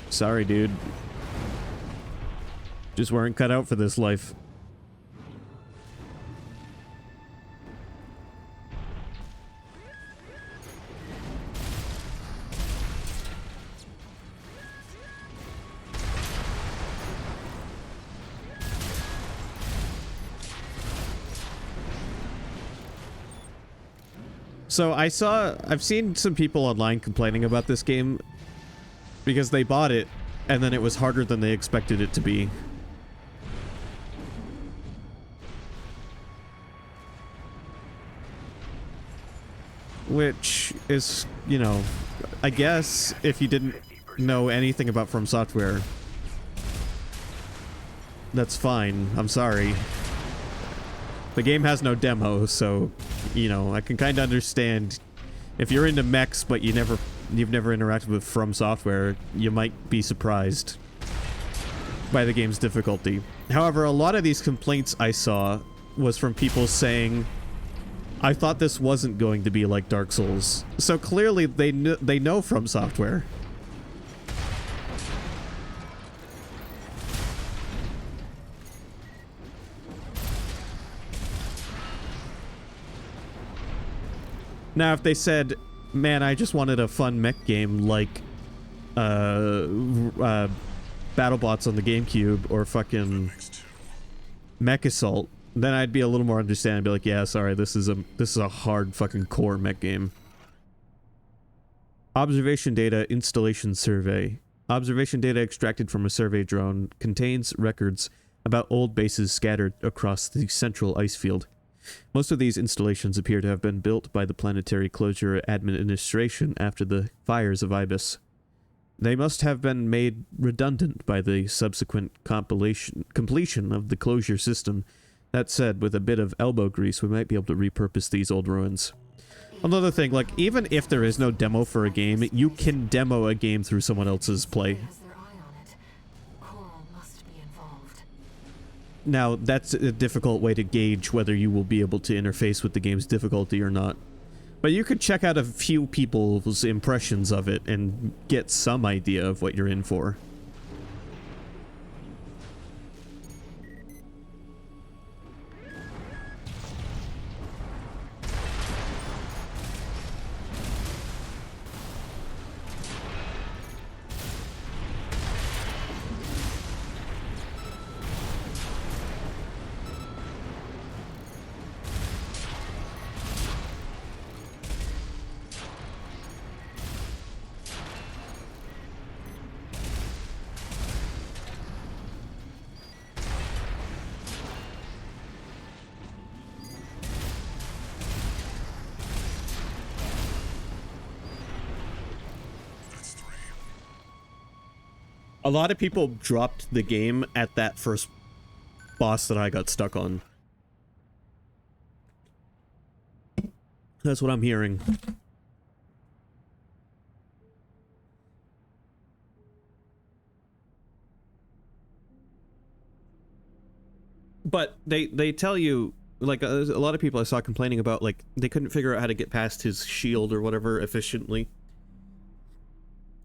Sorry, dude. Just weren't cut out for this life. So I've seen some people online complaining about this game because they bought it and then it was harder than they expected it to be. Which is, you know, I guess if you didn't know anything about From Software, that's fine. I'm sorry. The game has no demo, so, you know, I can kind of understand if you're into mechs but you've never interacted with From Software, you might be surprised by the game's difficulty. However, a lot of these complaints I saw was from people saying, I thought this wasn't going to be like Dark Souls. So clearly they know From Software. Now, if they said, man, I just wanted a fun mech game like BattleBots on the GameCube or fucking Mech Assault, then I'd be a little more understanding. Be like, yeah, sorry, this is a hard fucking core mech game. Observation data installation survey. Observation data extracted from a survey drone contains records about old bases scattered across the central ice field. Most of these installations appear to have been built by the Planetary Closure Administration after the fires of Ibis. They must have been made redundant by the subsequent completion of the closure system. That said, with a bit of elbow grease, we might be able to repurpose these old ruins. Another thing, like, even if there is no demo for a game, you can demo a game through someone else's play. Has their eye on it. Coral must be involved. Now, that's a difficult way to gauge whether you will be able to interface with the game's difficulty or not. But you could check out a few people's impressions of it and get some idea of what you're in for. A lot of people dropped the game at that first boss that I got stuck on. That's what I'm hearing. But they tell you, like, a lot of people I saw complaining about, like, they couldn't figure out how to get past his shield or whatever efficiently.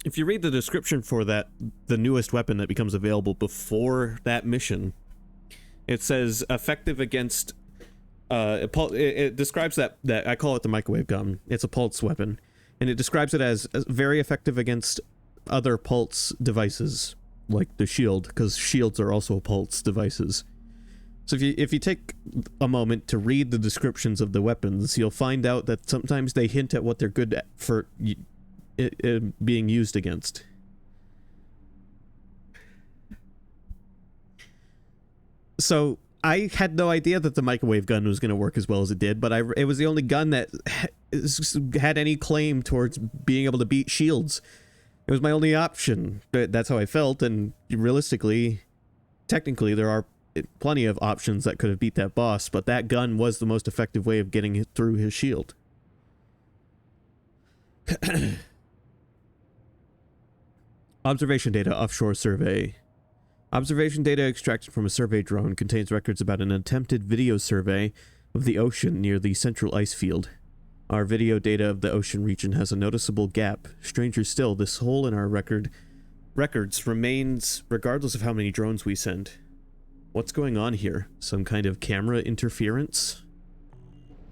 If you read the description for that, the newest weapon that becomes available before that mission, it says effective against, it describes that I call it the microwave gun. It's a pulse weapon, and it describes it as very effective against other pulse devices, like the shield, because shields are also pulse devices. So if you take a moment to read the descriptions of the weapons, you'll find out that sometimes they hint at what they're good at for it being used against. So I had no idea that the microwave gun was going to work as well as it did, but it was the only gun that had any claim towards being able to beat shields. It was my only option. That's how I felt, and realistically, technically, there are plenty of options that could have beat that boss, but that gun was the most effective way of getting through his shield. Observation data offshore survey. Observation data extracted from a survey drone contains records about an attempted video survey of the ocean near the central ice field. Our video data of the ocean region has a noticeable gap. Stranger still, this hole in our records remains regardless of how many drones we send. What's going on here? Some kind of camera interference?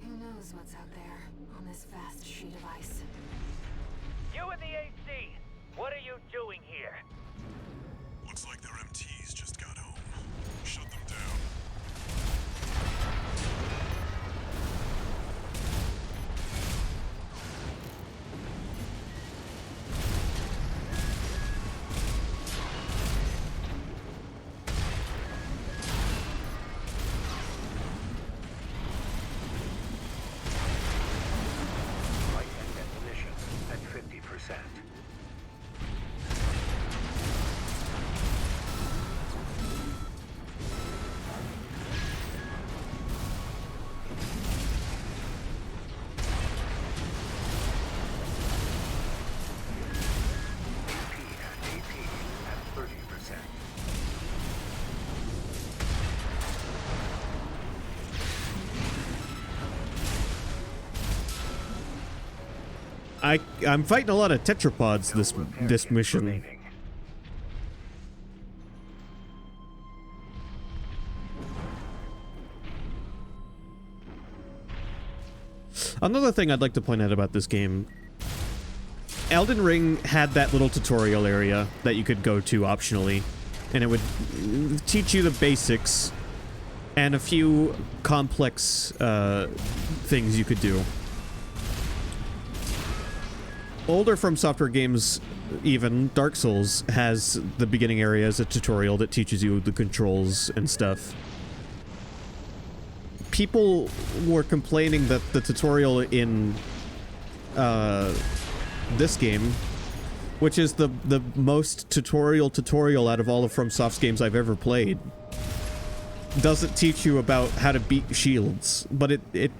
Who knows what's out there on this vast sheet of ice? You and the AC, what are you doing here? Looks like their MTs just got home. Shut them down. Light and ammunition at 50%. AP at 30%. I'm fighting a lot of tetrapods No this repair kits mission. remaining. Another thing I'd like to point out about this game, Elden Ring had that little tutorial area that you could go to optionally, and it would teach you the basics and a few complex things you could do. Older From Software games, even Dark Souls, has the beginning area as a tutorial that teaches you the controls and stuff. People were complaining that the tutorial in this game, which is the most tutorial out of all of FromSoft's games I've ever played, doesn't teach you about how to beat shields, but it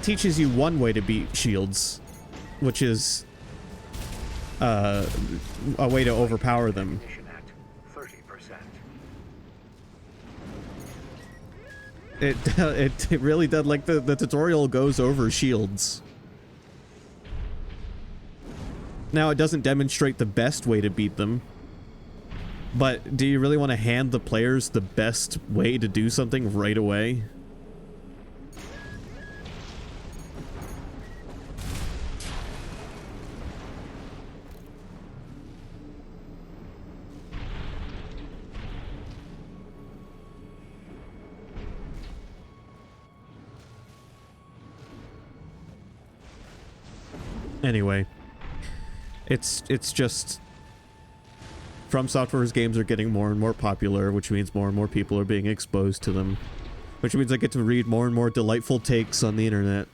teaches you one way to beat shields, which is a way to overpower them. Ammunition at 30%. It really does, like, the tutorial goes over shields. Now, it doesn't demonstrate the best way to beat them, but do you really want to hand the players the best way to do something right away? Anyway, it's just From Software's games are getting more and more popular, which means more and more people are being exposed to them, which means I get to read more and more delightful takes on the internet.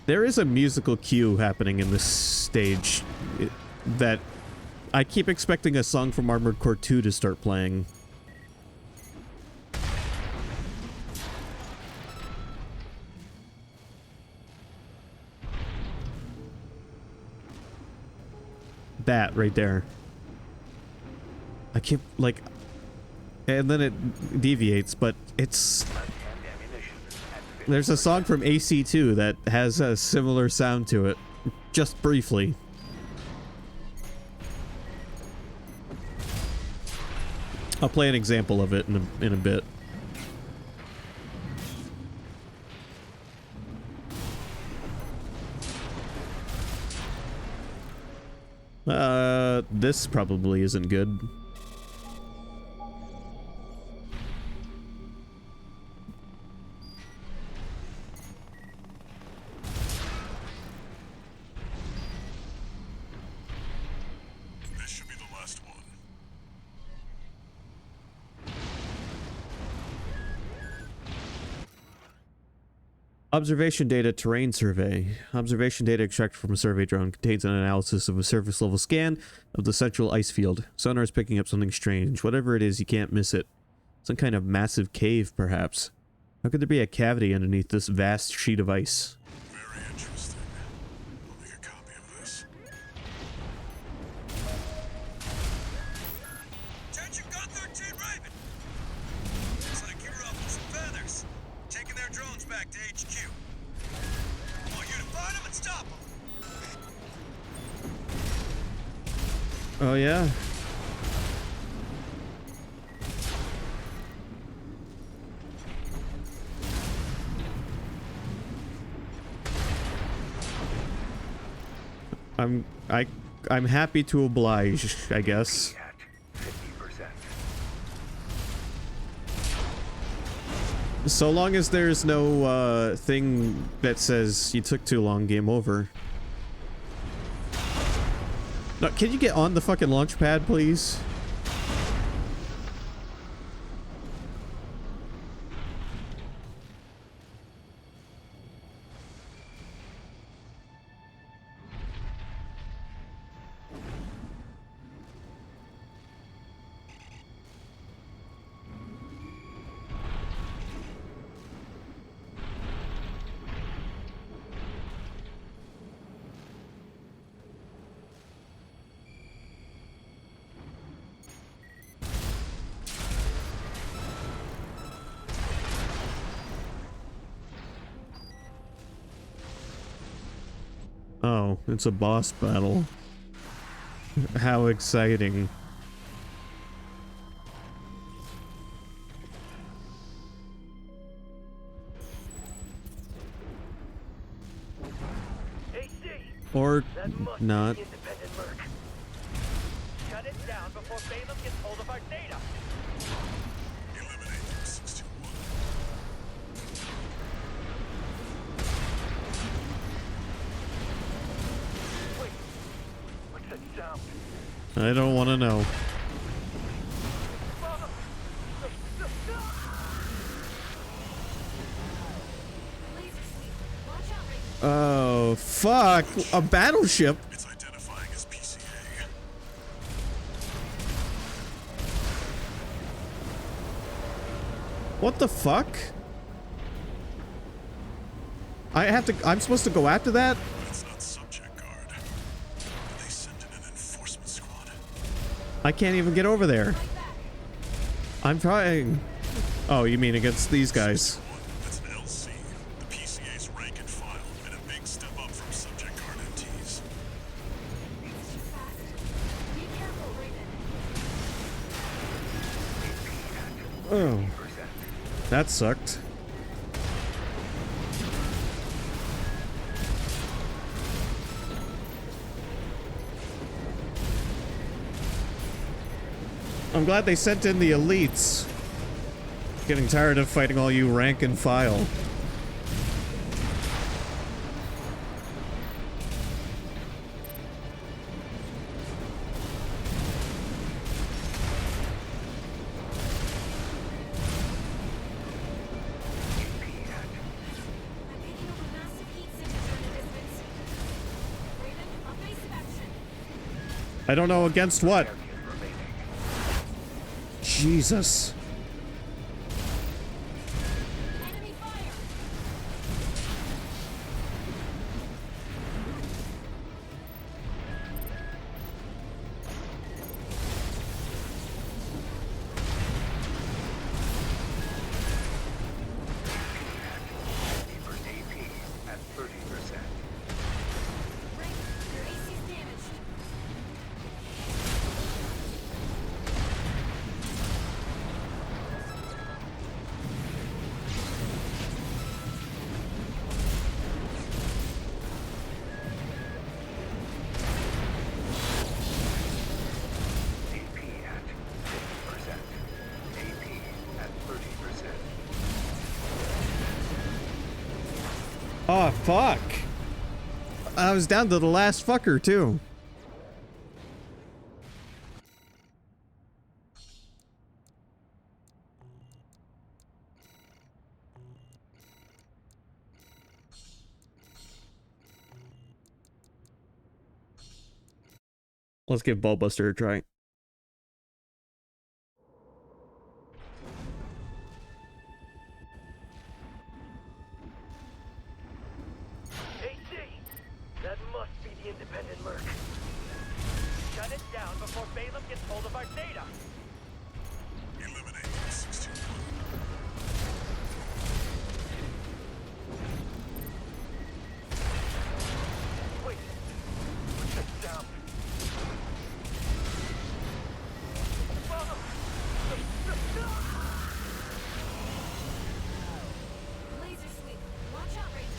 There is a musical cue happening in this stage that I keep expecting a song from Armored Core 2 to start playing. That right there. I keep, like, and then it deviates, but it's... There's a song from AC2 that has a similar sound to it, just briefly. I'll play an example of it in a bit. This probably isn't good. This should be the last one. Observation data terrain survey. Observation data extracted from a survey drone contains an analysis of a surface level scan of the central ice field. Sonar is picking up something strange. Whatever it is, you can't miss it. Some kind of massive cave, perhaps. How could there be a cavity underneath this vast sheet of ice? Very interesting. I'll make a copy of this. Attention, Gun 13 Raven! Looks like you ruffled some feathers. Taking their drones back to HQ. I want you to find them and stop them. Oh, yeah? I'm happy to oblige, I guess. At 50%. So long as there's no thing that says you took too long, game over. No, can you get on the fucking launch pad, please? Oh, it's a boss battle. How exciting. Or That must not. be the independent Merc. Shut it down before Balaam gets hold of our data. Eliminate them, 621. Wait, what's that sound? I don't want to know. Laser sweep. Watch out, Raven. Oh, fuck. A battleship? It's identifying as PCA. What the fuck? I'm supposed to go after that? It's not subject guard. They sent in an enforcement squad. I can't even get over there. I'm trying. Oh, you mean against these guys? That's an LC. The PCA's rank and file, and a big step up from subject guard MTs. It's too fast. Be careful, Raven. Oh. That sucked. I'm glad they sent in the elites. Getting tired of fighting all you rank and file. I'm picking up a massive heat signature in the distance. Raven, evasive action. I don't know against what. Target remaining. Jesus. Enemy fire. For AP at 30%. Raven, your AC's damaged. AP at 50%. AP at 30%. Oh, fuck. I was down to the last fucker, too. Let's give Ballbuster a try. AC! That must be the independent Merc. Shut it down before Balaam gets hold of our data. Eliminate them, 621. Wait, what's that sound? Laser sweep. Watch out, Raven.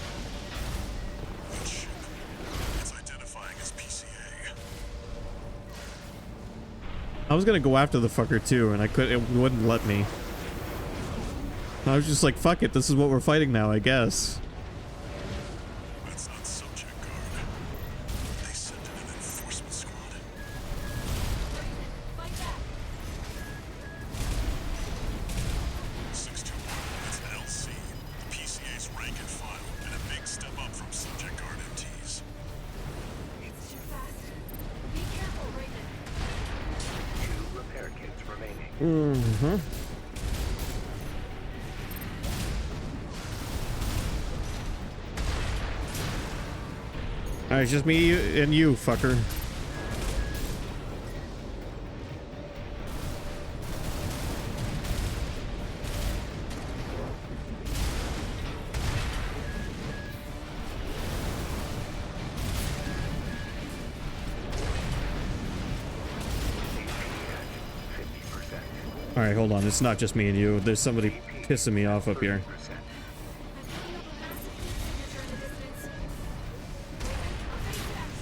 That ship. It's identifying as PCA. I was gonna go after the fucker, too, and it wouldn't let me. I was just like, fuck it, this is what we're fighting now, I guess. That's not subject guard. They sent in an enforcement squad. Raven, fight back. 621. That's an LC. The PCA's rank and file, and a big step up from subject guard MTs. It's too fast. Be careful, Raven. 2 repair kits remaining. Mm-hmm. Alright, it's just me and you, fucker. Alright, hold on. It's not just me and you. There's somebody pissing me off up here. I'm picking up a massive heat signature in the distance. Raven, evasive action.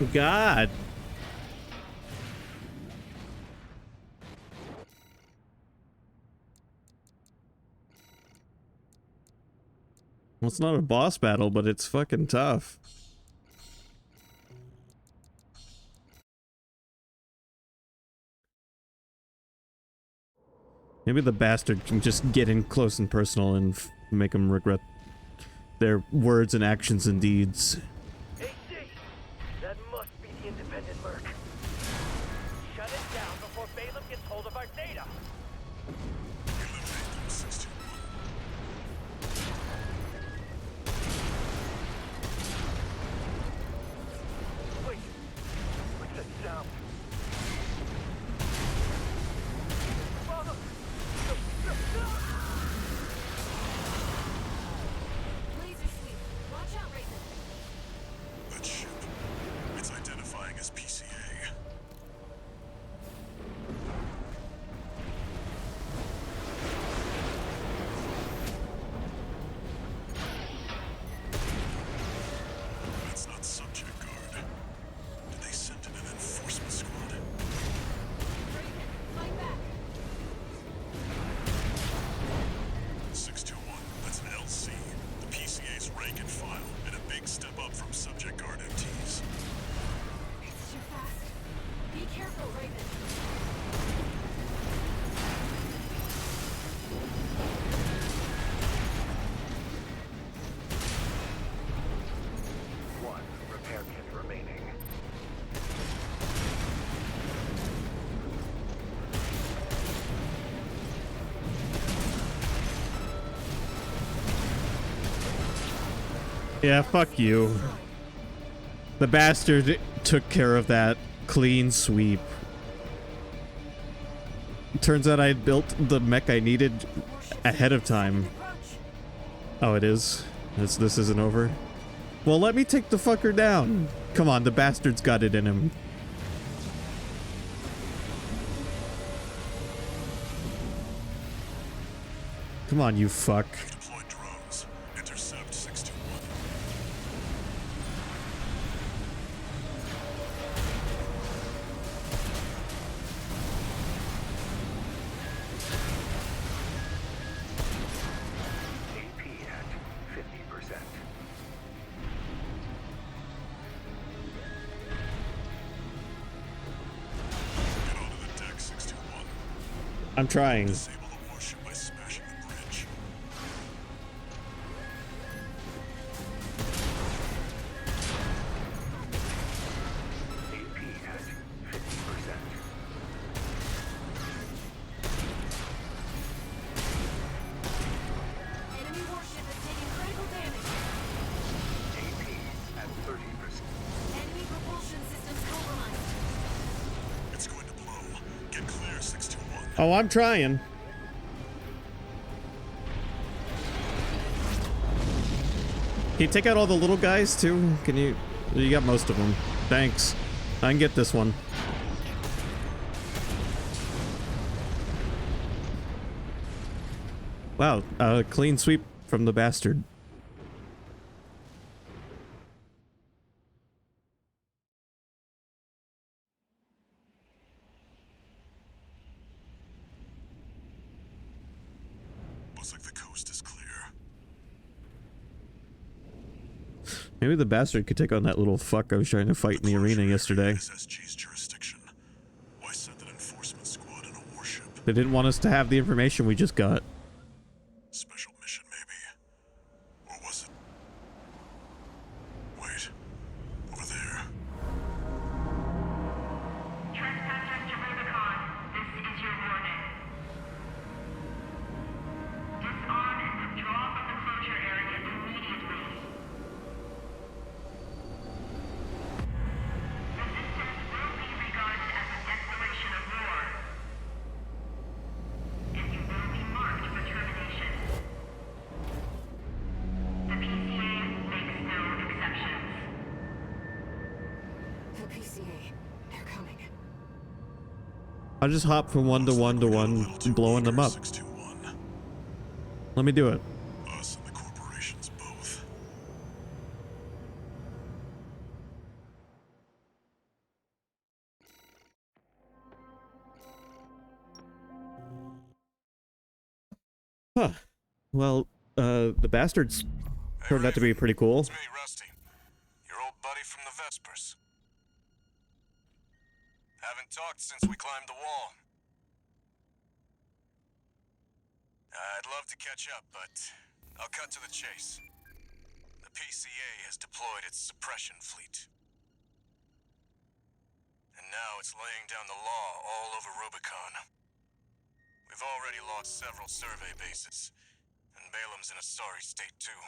God. Well, it's not a boss battle, but it's fucking tough. Maybe the bastard can just get in close and personal and make them regret their words and actions and deeds. AC! That must be the independent Merc. Shut it down before Balaam gets hold of our data! Eliminate them, 621. Wait! What's that sound? Father! Laser sweep. Watch out, Raven. That ship. It's identifying as PCA. That's not subject guard. Did they send in an enforcement squad? Raven, fight back. 621. That's an LC. The PCA's rank and file, and a big step up from subject guard MTs. It's too fast. Be careful, Raven. One repair kit remaining. Yeah, fuck you. The bastard took care of that clean sweep. Turns out I had built the mech I needed ahead of time. Oh, it is? This isn't over? Well, let me take the fucker down. Come on, the bastard's got it in him. Come on, you fuck. Deployed drones. Intercept 621. AP at 50%. Get onto the deck, 621. I'm trying. Disable the warship by smashing the bridge. AP at 50%. Enemy warship is taking critical damage. AP at 30%. Enemy propulsion systems compromised. It's going to blow. Get clear, 621. Oh, I'm trying. Can you take out all the little guys too? Can you? You got most of them. Thanks. I can get this one. Wow, clean sweep from the bastard. Looks like the coast is clear. Maybe the bastard could take on that little fuck I was trying to fight in the arena yesterday. SSG's jurisdiction. Why send an enforcement squad in a warship? They didn't want us to have the information we just got. Special mission, maybe. Or was it? Wait. Over there. Trespassers to Rubicon, this is your warning. Disarm and withdraw from the closure area immediately. Resistance will be regarded as a declaration of war. And you will be marked for termination. The PCA makes no exceptions. The PCA. They're coming. I'll just hop from one to one to one, blowing them up. 621. Let me do it. Us and the corporations both. Huh. Well, the bastards Hey, turned out to be Raven. pretty cool. It's me, Rusty. Your old buddy from the Vespers. Haven't talked since we climbed the wall. I'd love to catch up, but I'll cut to the chase. The PCA has deployed its suppression fleet. And now it's laying down the law all over Rubicon. We've already lost several survey bases, and Balam's in a sorry state too.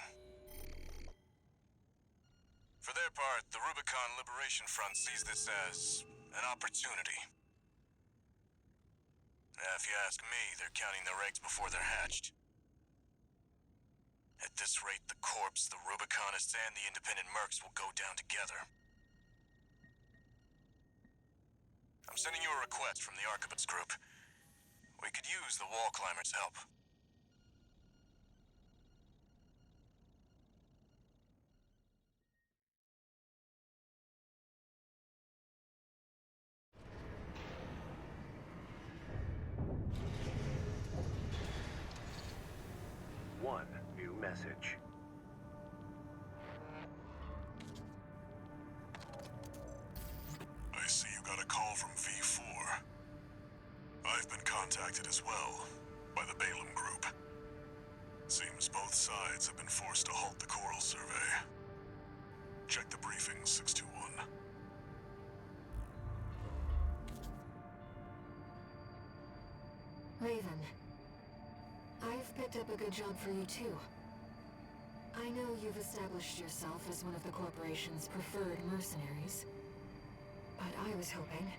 For their part, the Rubicon Liberation Front sees this as an opportunity. If you ask me, they're counting their eggs before they're hatched. At this rate, the Corps, the Rubiconists, and the independent mercs will go down together. I'm sending you a request from the Arquebus group. We could use the wall climbers' help. One new message. I see you got a call from V4. I've been contacted as well, by the Balam group. Seems both sides have been forced to halt the Coral survey. Check the briefing, 621. Raven, I've picked up a good job for you too. I know you've established yourself as one of the corporation's preferred mercenaries, but I was hoping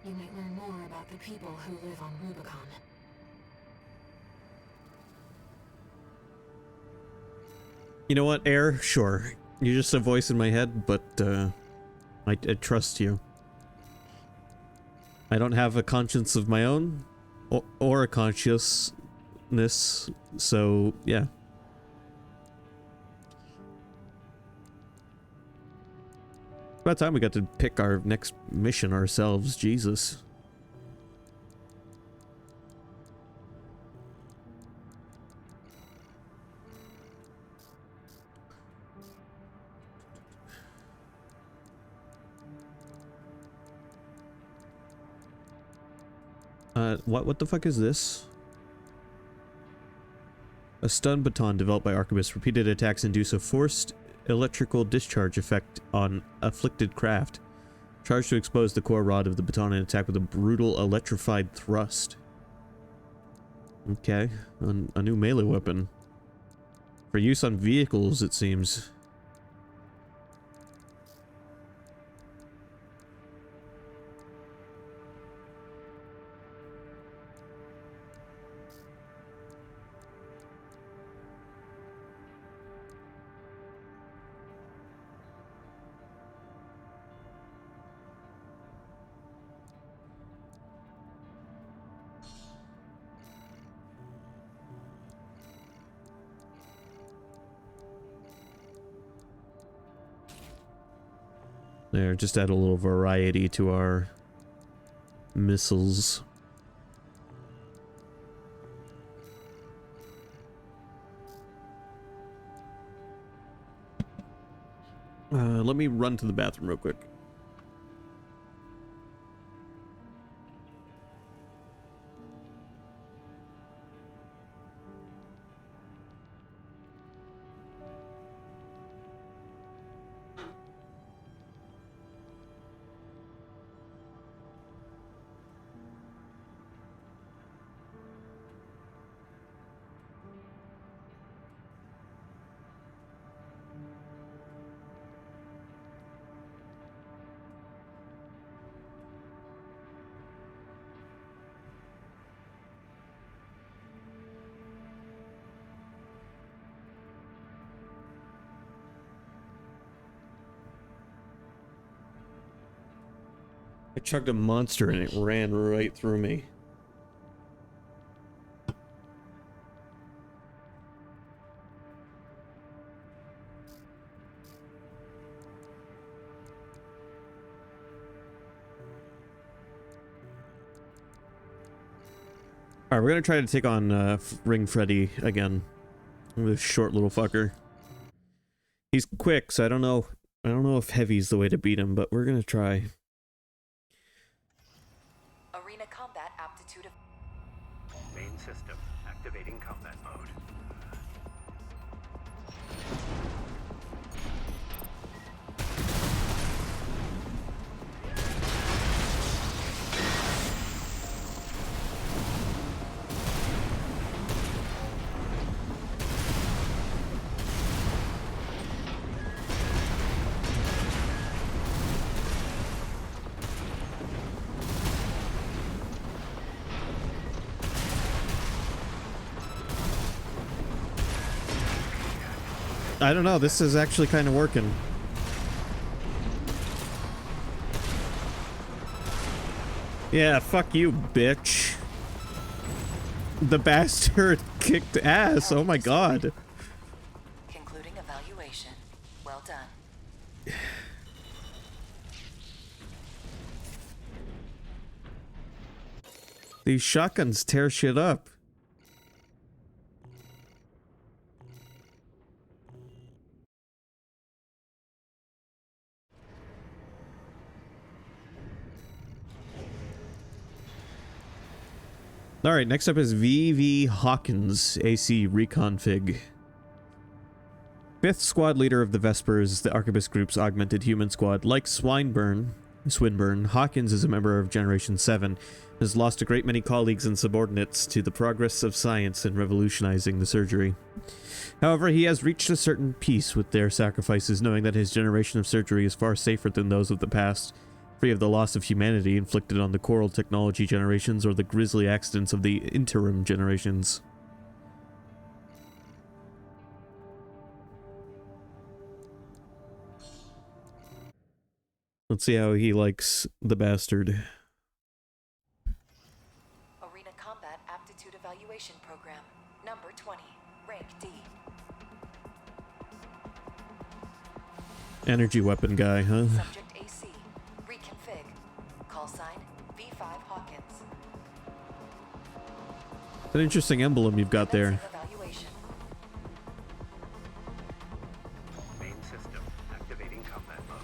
you might learn more about the people who live on Rubicon. You know what, Air? Sure. You're just a voice in my head, but I trust you. I don't have a conscience of my own, or a consciousness, so yeah. About time we got to pick our next mission ourselves, Jesus. What the fuck is this? A stun baton developed by Arquebus. Repeated attacks induce a forced electrical discharge effect on afflicted craft. Charged to expose the core rod of the baton and attack with a brutal electrified thrust. Okay, a new melee weapon. For use on vehicles, it seems. There, just add a little variety to our missiles. Let me run to the bathroom real quick. I chugged a monster and it ran right through me. Alright, we're gonna try to take on Ring Freddy again. This short little fucker. He's quick, so I don't know if heavy's the way to beat him, but we're gonna try. Arena combat aptitude of Main system activating combat mode. I don't know, this is actually kind of working. Yeah, fuck you, bitch. The bastard kicked ass, oh my god. concluding evaluation. Well done. These shotguns tear shit up. Alright, next up is V.V. Hawkins, AC Reconfig. 5th squad leader of the Vespers, the Arquebus Group's augmented human squad. Like Swinburne, Hawkins is a member of Generation 7, has lost a great many colleagues and subordinates to the progress of science in revolutionizing the surgery. However, he has reached a certain peace with their sacrifices, knowing that his generation of surgery is far safer than those of the past, free of the loss of humanity inflicted on the Coral Technology generations or the grisly accidents of the interim generations. Let's see how he likes the bastard. Arena combat aptitude evaluation program. Number 20. Rank D. Energy weapon guy, huh? Subject AC. Reconfig. Call sign V5 Hawkins. An interesting emblem you've got there. Evaluation. Main system activating combat mode.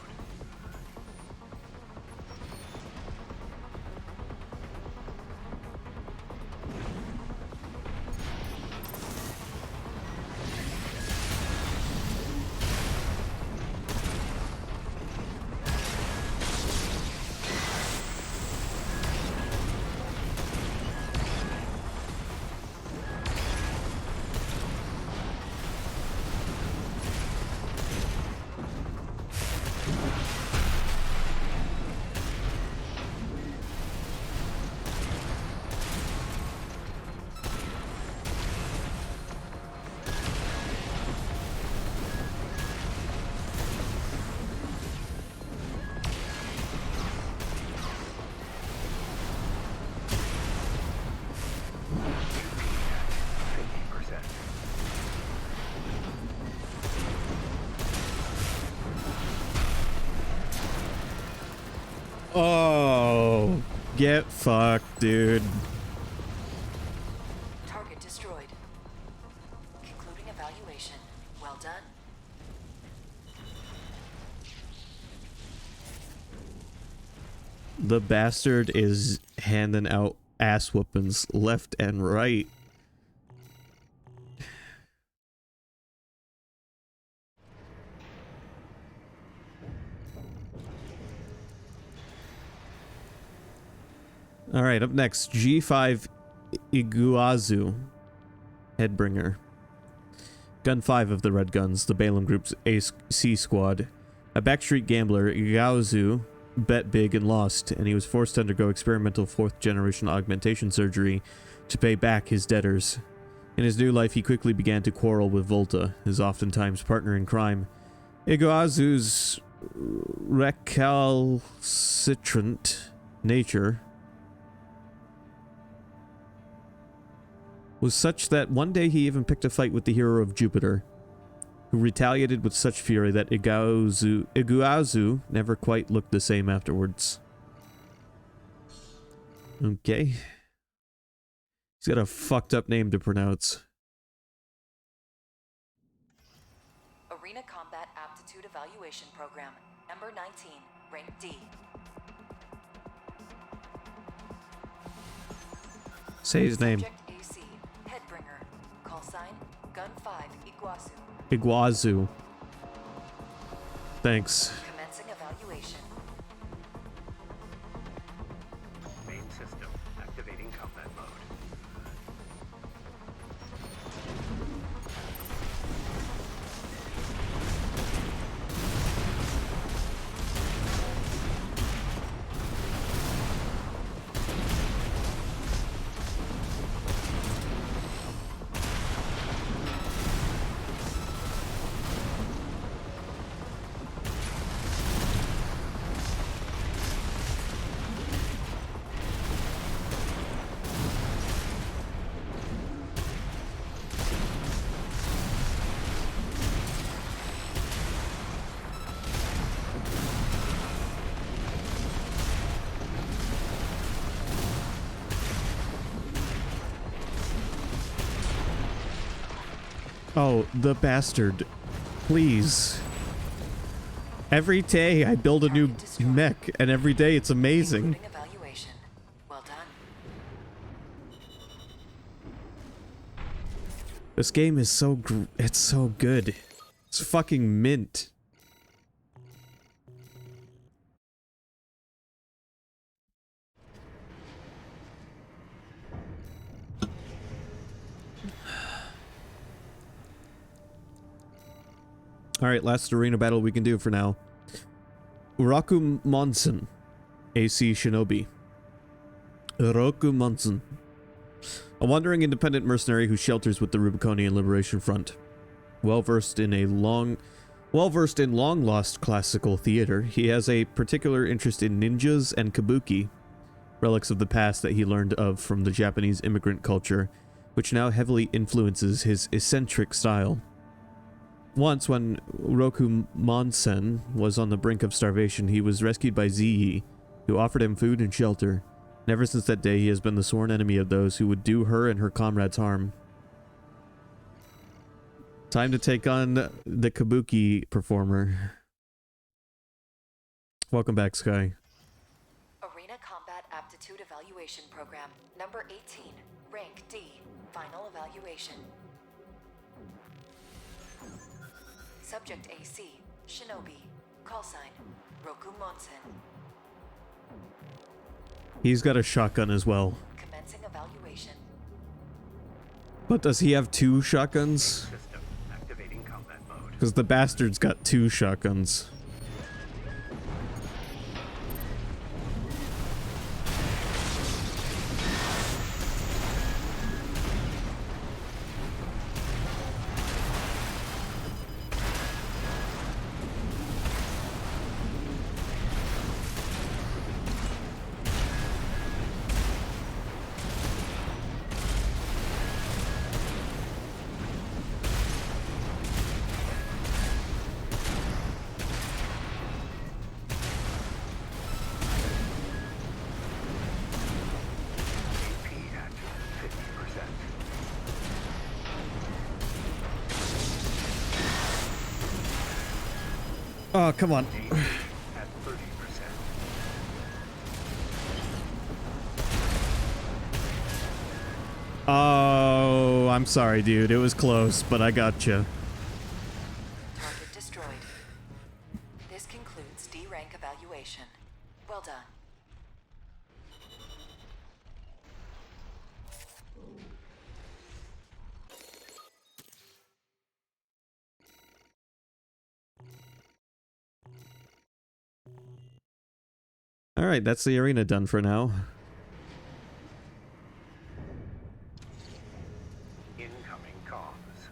Oh, get fucked, dude. Target destroyed. Concluding evaluation. Well done. The bastard is handing out ass whoopings left and right. Alright, up next, G5 Iguazu, Headbringer. Gun 5 of the Red Guns, the Balaam Group's AC squad. A backstreet gambler, Iguazu bet big and lost, and he was forced to undergo experimental 4th generation augmentation surgery to pay back his debtors. In his new life, he quickly began to quarrel with Volta, his oftentimes partner in crime. Iguazu's recalcitrant nature was such that one day he even picked a fight with the hero of Jupiter, who retaliated with such fury that Iguazu never quite looked the same afterwards. Okay. He's got a fucked up name to pronounce. Arena Combat Aptitude Evaluation Program, number 19, rank D. Say his name. Subject AC, Headbringer. Call sign, Gun 5, Iguazu. Iguazu. Thanks. Commencing evaluation. Main system activating combat mode. Oh, the bastard. Please. Every day I build a new mech, and every day it's amazing. Including evaluation. Well done. This game is it's so good. It's fucking mint. Alright, last arena battle we can do for now. Uraku Monson, AC Shinobi. Uraku Monson. A wandering independent mercenary who shelters with the Rubiconian Liberation Front. Well-versed in long-lost classical theater, he has a particular interest in ninjas and kabuki, relics of the past that he learned of from the Japanese immigrant culture, which now heavily influences his eccentric style. Once, when Roku Monsen was on the brink of starvation, he was rescued by Ziyi, who offered him food and shelter. And ever since that day, he has been the sworn enemy of those who would do her and her comrades harm. Time to take on the kabuki performer. Welcome back, Sky. Arena Combat Aptitude Evaluation Program, number 18, rank D, final evaluation. Subject AC, Shinobi. Call sign, Roku Monsen. He's got a shotgun as well. Commencing evaluation. But does he have two shotguns? System activating combat mode. Because the bastard's got two shotguns. Oh, come on. At 30%. Oh, I'm sorry, dude. It was close, but I gotcha. Target destroyed. This concludes D rank evaluation. Well done. Alright, that's the arena done for now. Incoming comms.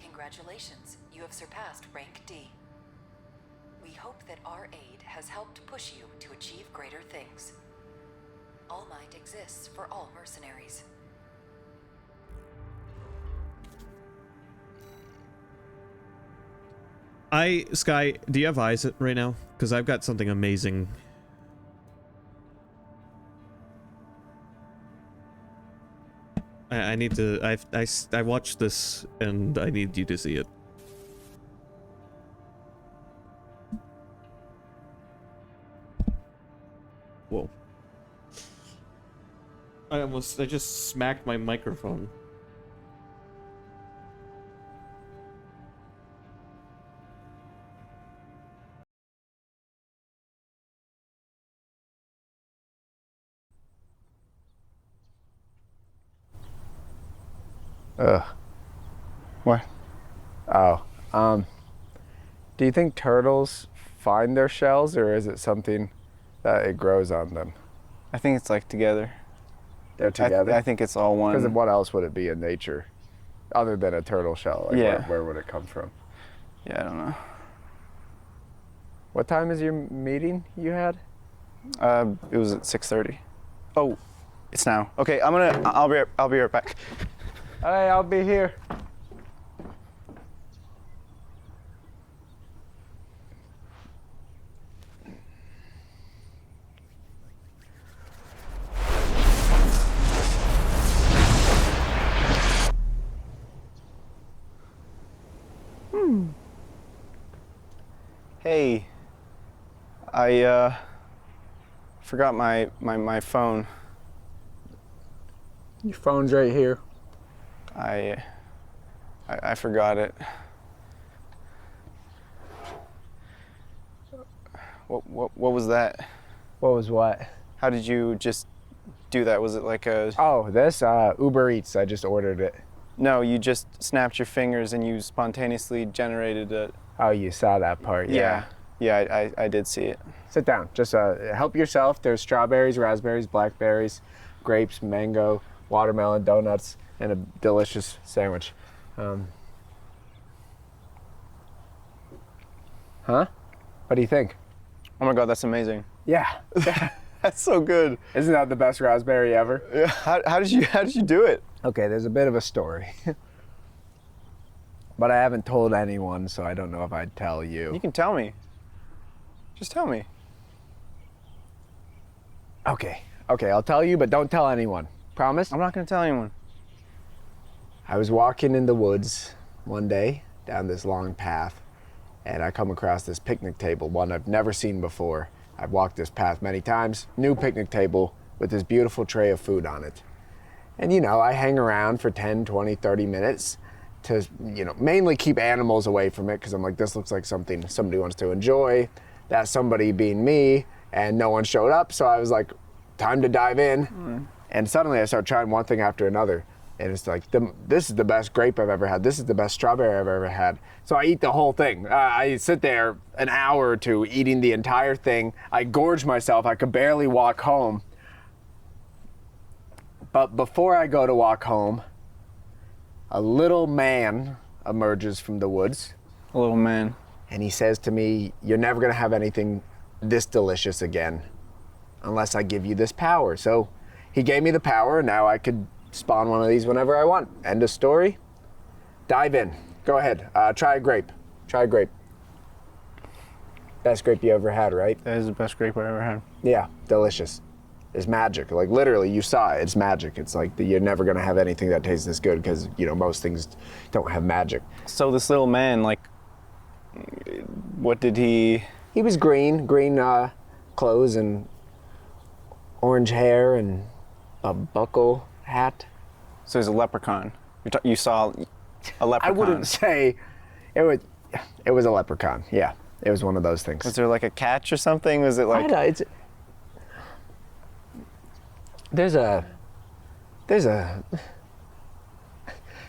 Congratulations, you have surpassed rank D. We hope that our aid has helped push you to achieve greater things. All Might exists for all mercenaries. Sky, do you have eyes right now? Because I've got something amazing I need to. I watched this, and I need you to see it. Whoa. I just smacked my microphone. Ugh. What? Oh. Do you think turtles find their shells, or is it something that it grows on them? I think it's like together. They're together? I think it's all one. Because what else would it be in nature other than a turtle shell? Like Yeah. where would it come from? Yeah, I don't know. What time is your meeting you had? It was at 6:30. Oh, it's now. Okay, I'll be right back. Hey, I'll be here. Hey, I forgot my phone. Your phone's right here. I forgot it. What was that? What was what? How did you just do that? Was it like a... Oh, this Uber Eats. I just ordered it. No, you just snapped your fingers and you spontaneously generated it. Oh, you saw that part, yeah. Yeah, I did see it. Sit down. Just help yourself. There's strawberries, raspberries, blackberries, grapes, mango, watermelon, donuts, and a delicious sandwich. Huh? What do you think? Oh my God, that's amazing. Yeah. That's so good. Isn't that the best raspberry ever? Yeah. How did you do it? Okay, there's a bit of a story. But I haven't told anyone, so I don't know if I'd tell you. You can tell me. Just tell me. Okay, I'll tell you, but don't tell anyone. Promise? I'm not gonna tell anyone. I was walking in the woods one day down this long path, and I come across this picnic table, one I've never seen before. I've walked this path many times, new picnic table with this beautiful tray of food on it. And you know, I hang around for 10, 20, 30 minutes to, you know, mainly keep animals away from it because I'm like, this looks like something somebody wants to enjoy. That somebody being me, and no one showed up, so I was like, time to dive in. And suddenly I start trying one thing after another. And it's like, this is the best grape I've ever had. This is the best strawberry I've ever had. So I eat the whole thing. I sit there an hour or two eating the entire thing. I gorge myself. I could barely walk home. But before I go to walk home, a little man emerges from the woods. A little man. And he says to me, you're never gonna have anything this delicious again unless I give you this power. So he gave me the power, and now I could spawn one of these whenever I want. End of story. Dive in. Go ahead. Try a grape. Try a grape. Best grape you ever had, right? That is the best grape I ever had. Yeah, delicious. It's magic. Like literally, you saw it. It's magic. It's like you're never gonna have anything that tastes this good because, you know, most things don't have magic. So this little man, like, what did he... He was green clothes and orange hair and a buckle hat. So he's a leprechaun. You saw a leprechaun. I wouldn't say it was a leprechaun. Yeah, it was one of those things. Was there like a catch or something? Was it like... I don't know,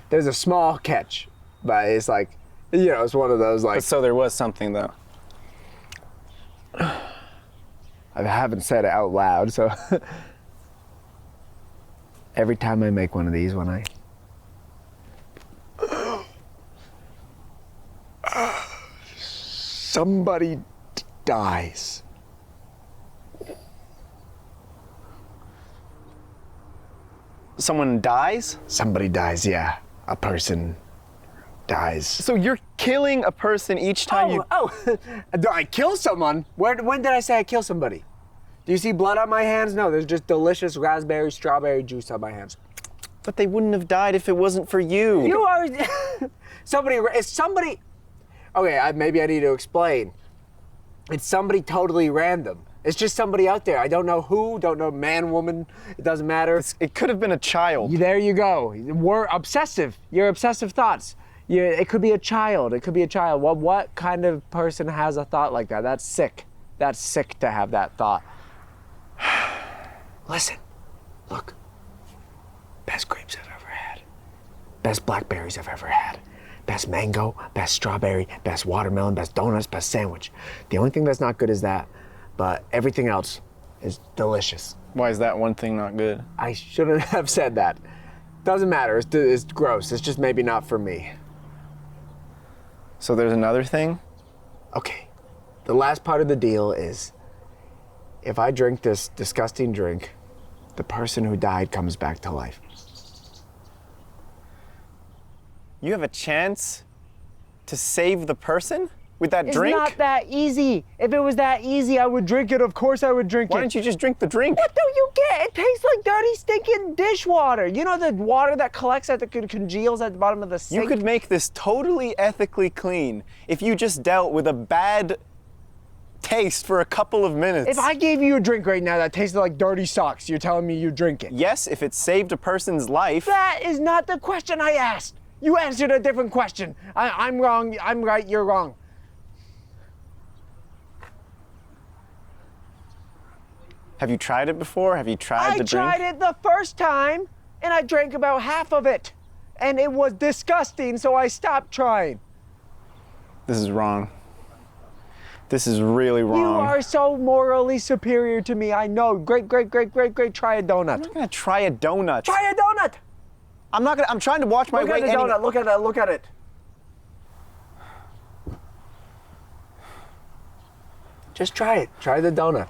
there's a small catch, but it's like, you know, it's one of those like... But so there was something though. I haven't said it out loud, so every time I make one of these, when somebody dies. Someone dies? Somebody dies, yeah. A person dies. So you're killing a person each time you... Oh, do I kill someone? When did I say I kill somebody? Do you see blood on my hands? No, there's just delicious raspberry, strawberry juice on my hands. But they wouldn't have died if it wasn't for you. You are somebody. Okay, maybe I need to explain. It's somebody totally random. It's just somebody out there. I don't know who. Don't know man, woman. It doesn't matter. It could have been a child. There you go. We're obsessive. Your obsessive thoughts. It could be a child. It could be a child. Well, what kind of person has a thought like that? That's sick. That's sick to have that thought. Listen, look. Best grapes I've ever had. Best blackberries I've ever had. Best mango, best strawberry, best watermelon, best donuts, best sandwich. The only thing that's not good is that, but everything else is delicious. Why is that one thing not good? I shouldn't have said that. Doesn't matter. It's gross. It's just maybe not for me. So there's another thing? Okay. The last part of the deal is, if I drink this disgusting drink, the person who died comes back to life. You have a chance to save the person with that drink? It's not that easy. If it was that easy, I would drink it. Of course I would drink it. Why don't you just drink the drink? What do you get? It tastes like dirty, stinking dishwater. You know the water that collects at the congeals at the bottom of the sink? You could make this totally ethically clean if you just dealt with a bad taste for a couple of minutes. If I gave you a drink right now that tasted like dirty socks, you're telling me you drink it? Yes, if it saved a person's life. That is not the question I asked. You answered a different question. I'm wrong, I'm right, you're wrong. Have you tried it before? Have you tried the drink? I tried it the first time, and I drank about half of it. And it was disgusting, so I stopped trying. This is wrong. This is really wrong. You are so morally superior to me, I know. Great, try a donut. I'm not gonna try a donut. Try a donut! I'm trying to watch my weight. Look at the donut, look at it. Just try it, try the donut.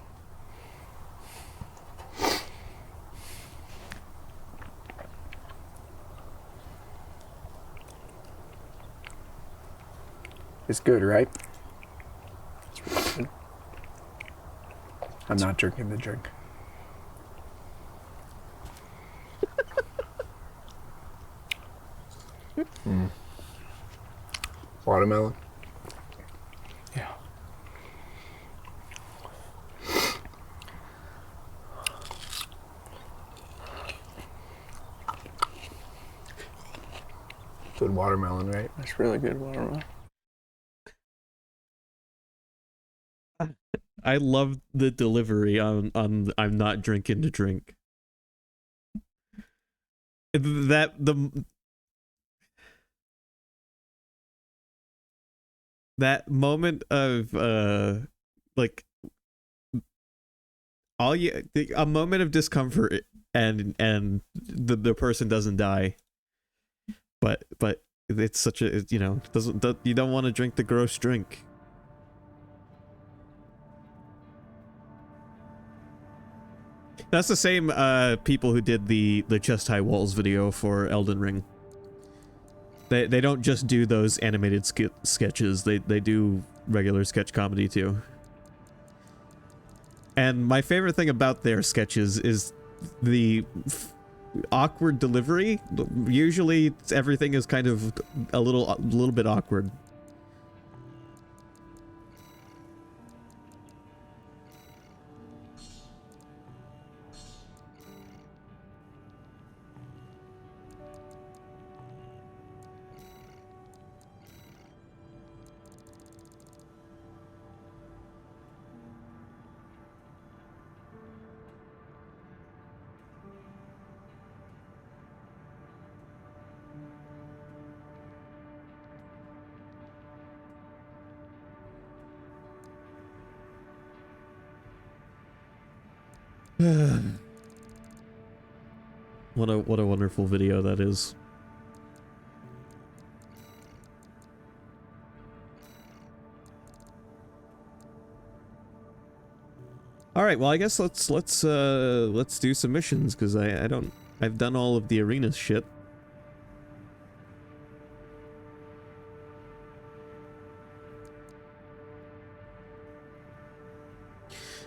It's good, right? It's really good. I'm not drinking the drink. Watermelon? Yeah. Good watermelon, right? That's really good watermelon. I love the delivery on I'm not drinking to drink. That moment of like a moment of discomfort and the person doesn't die, but it's such a, you know, you don't want to drink the gross drink. That's the same people who did the chest high walls video for Elden Ring. They don't just do those animated sketches, they do regular sketch comedy too. And my favorite thing about their sketches is the awkward delivery. Usually everything is kind of a little bit awkward. What a wonderful video that is. All right, well, I guess let's do some missions, because I've done all of the arena shit.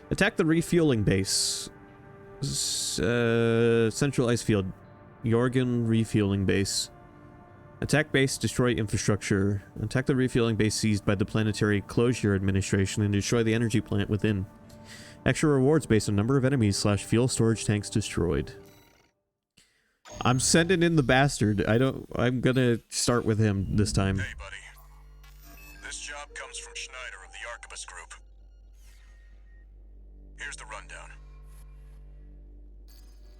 Attack the refueling base. Central ice field. Jorgen refueling base. Attack base, destroy infrastructure. Attack the refueling base seized by the Planetary Closure Administration and destroy the energy plant within. Extra rewards based on number of enemies / fuel storage tanks destroyed. I'm sending in the bastard. I'm gonna start with him this time. Hey, buddy. This job comes from Schneider of the Arquebus Group. Here's the rundown.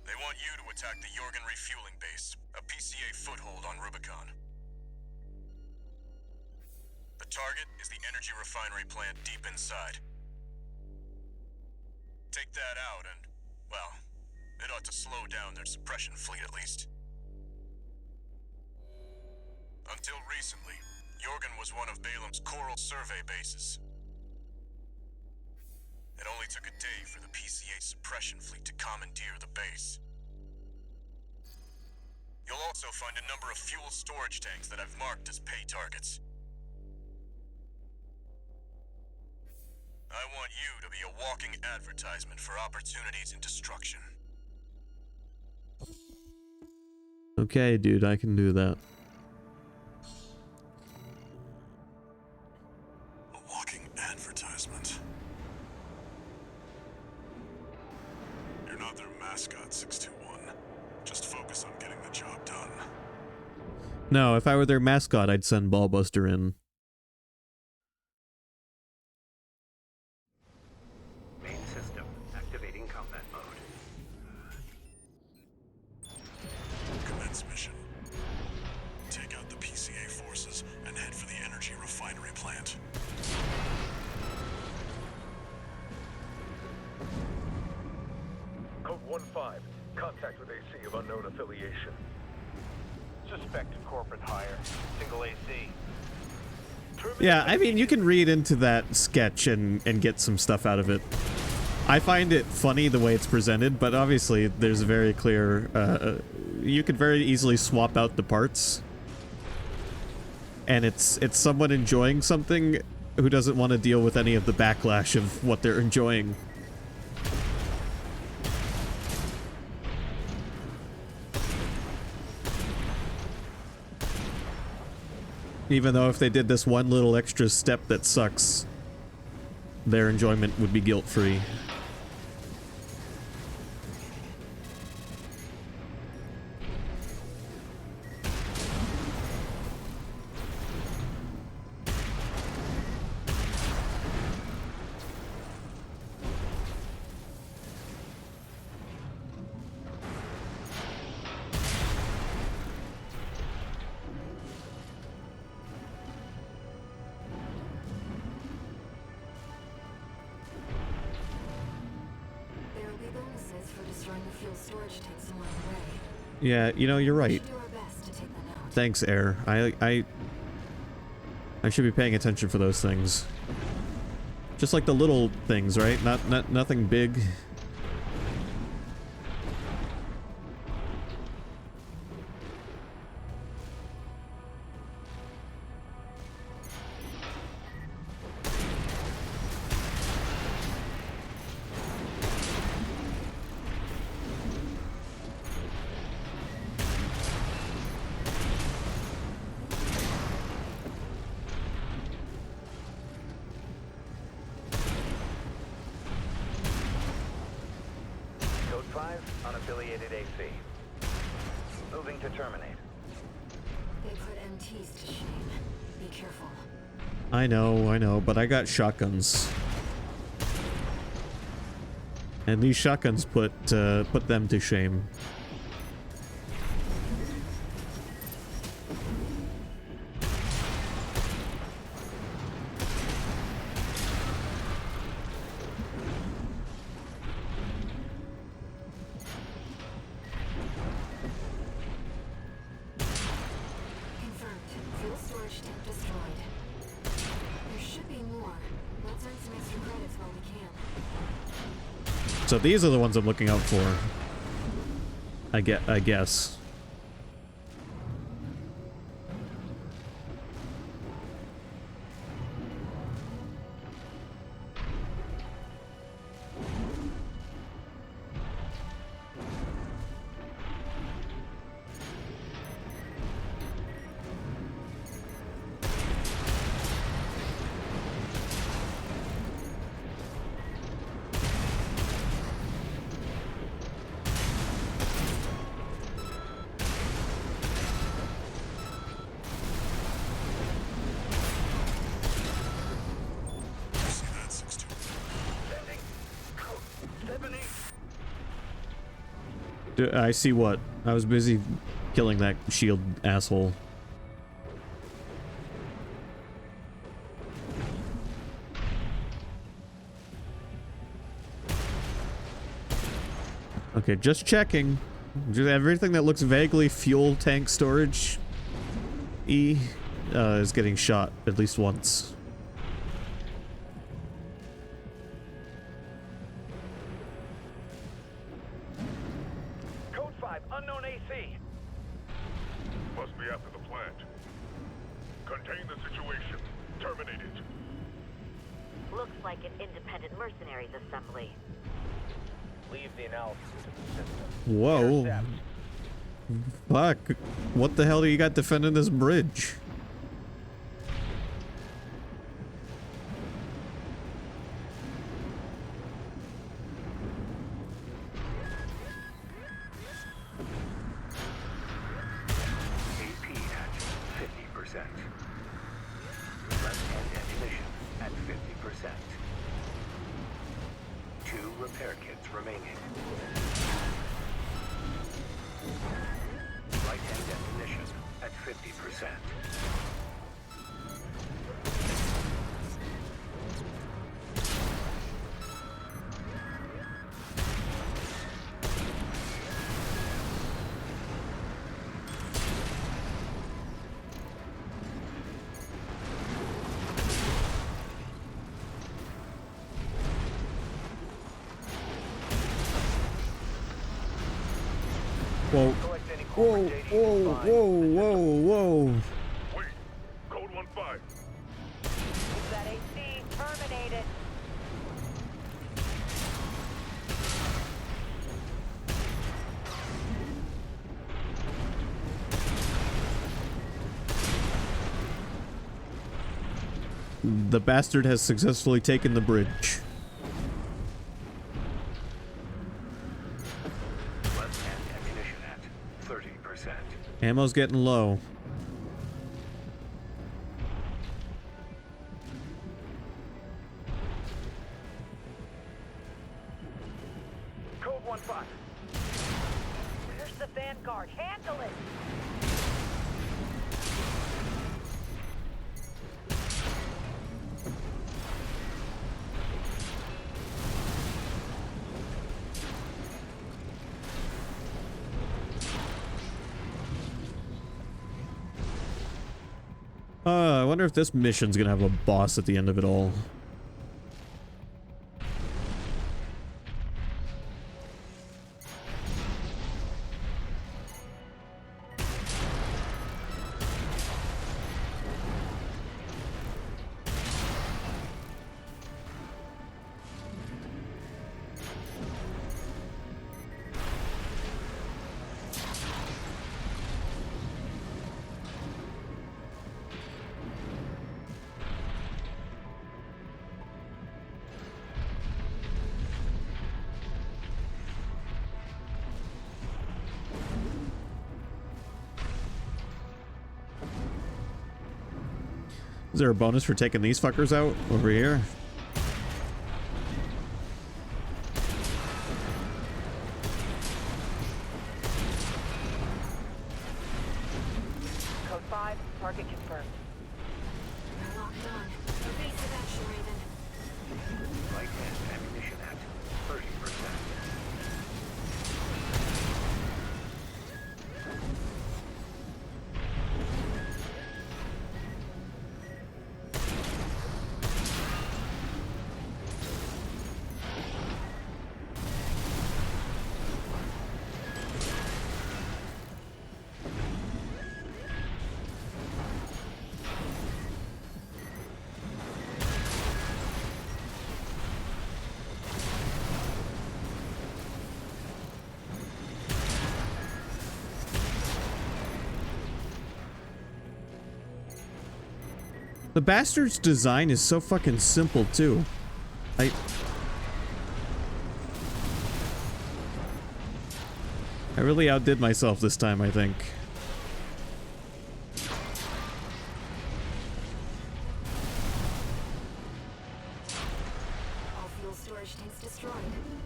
They want you to attack the Jorgen refueling base, a PCA foothold on Rubicon. The target is the energy refinery plant deep inside. Take that out and, well, it ought to slow down their suppression fleet at least. Until recently, Jorgen was one of Balam's Coral survey bases. It only took a day for the PCA suppression fleet to commandeer the base. You'll also find a number of fuel storage tanks that I've marked as pay targets. I want you to be a walking advertisement for opportunities in destruction. Okay, dude, I can do that. A walking advertisement. You're not their mascot, 621. Just focus on getting the job done. No, if I were their mascot, I'd send Ballbuster in. Main system activating combat mode. Commence mission. Take out the PCA forces and head for the energy refinery plant. Code 1-5. Contact with AC of unknown affiliation. Suspected corporate hire. Single AC. Yeah, I mean, you can read into that sketch and get some stuff out of it. I find it funny the way it's presented, but obviously there's a very clear... you could very easily swap out the parts. And it's someone enjoying something who doesn't want to deal with any of the backlash of what they're enjoying. Even though if they did this one little extra step that sucks, their enjoyment would be guilt-free. There will be bonuses for destroying the fuel storage tanks along the way. Yeah, you know, you're We right. should do our best to take them out. Thanks, Air. I should be paying attention for those things. Just like the little things, right? Nothing big. Code 5, unaffiliated AC. Moving to terminate. They put MTs to shame. Be careful. I know, but I got shotguns. And these shotguns put them to shame. Confirmed. Fuel storage tank destroyed. There should be more. Let's earn some extra credits while we can. So these are the ones I'm looking out for. I guess. I see what. I was busy killing that shield asshole. Okay, just checking. Just everything that looks vaguely fuel tank storage is getting shot at least once. Code 5, unknown AC. Must be after the plant. Contain the situation. Terminate it. Looks like an independent mercenaries assembly. Leave the analysis to the system. Whoa. Intercept. Fuck. What the hell do you got defending this bridge? AP at 50%. Left-hand ammunition at 50%. 2 repair kits remaining. Right-hand ammunition at 50%. Whoa. Collect any Whoa, corporate data you whoa, find. whoa, whoa, whoa. Wait. Code 1-5. Is that AC terminated? The bastard has successfully taken the bridge. Left-hand ammunition at 30%. Ammo's getting low. Code 1-5. Where's the Vanguard? Handle it! I wonder if this mission's gonna have a boss at the end of it all. Is there a bonus for taking these fuckers out over here? Code 5, target confirmed. We're locked on. Evasive action, Raven. Right-hand ammunition at 30%. The bastard's design is so fucking simple too. I really outdid myself this time, I think. All fuel storage tanks destroyed.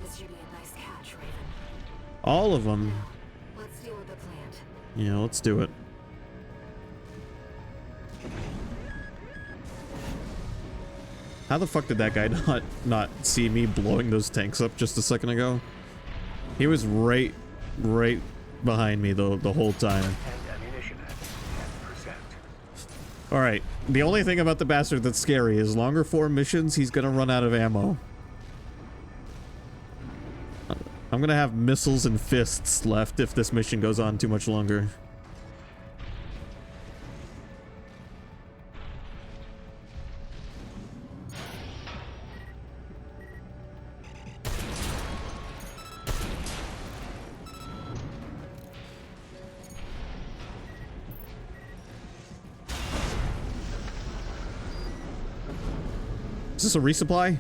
This should be a nice catch, Raven. All of them. Let's deal with the plant. Yeah, let's do it. How the fuck did that guy not see me blowing those tanks up just a second ago? He was right behind me the whole time. And ammunition at 10%. Alright, the only thing about the bastard that's scary is longer form missions, he's gonna run out of ammo. I'm gonna have missiles and fists left if this mission goes on too much longer. Is this a resupply?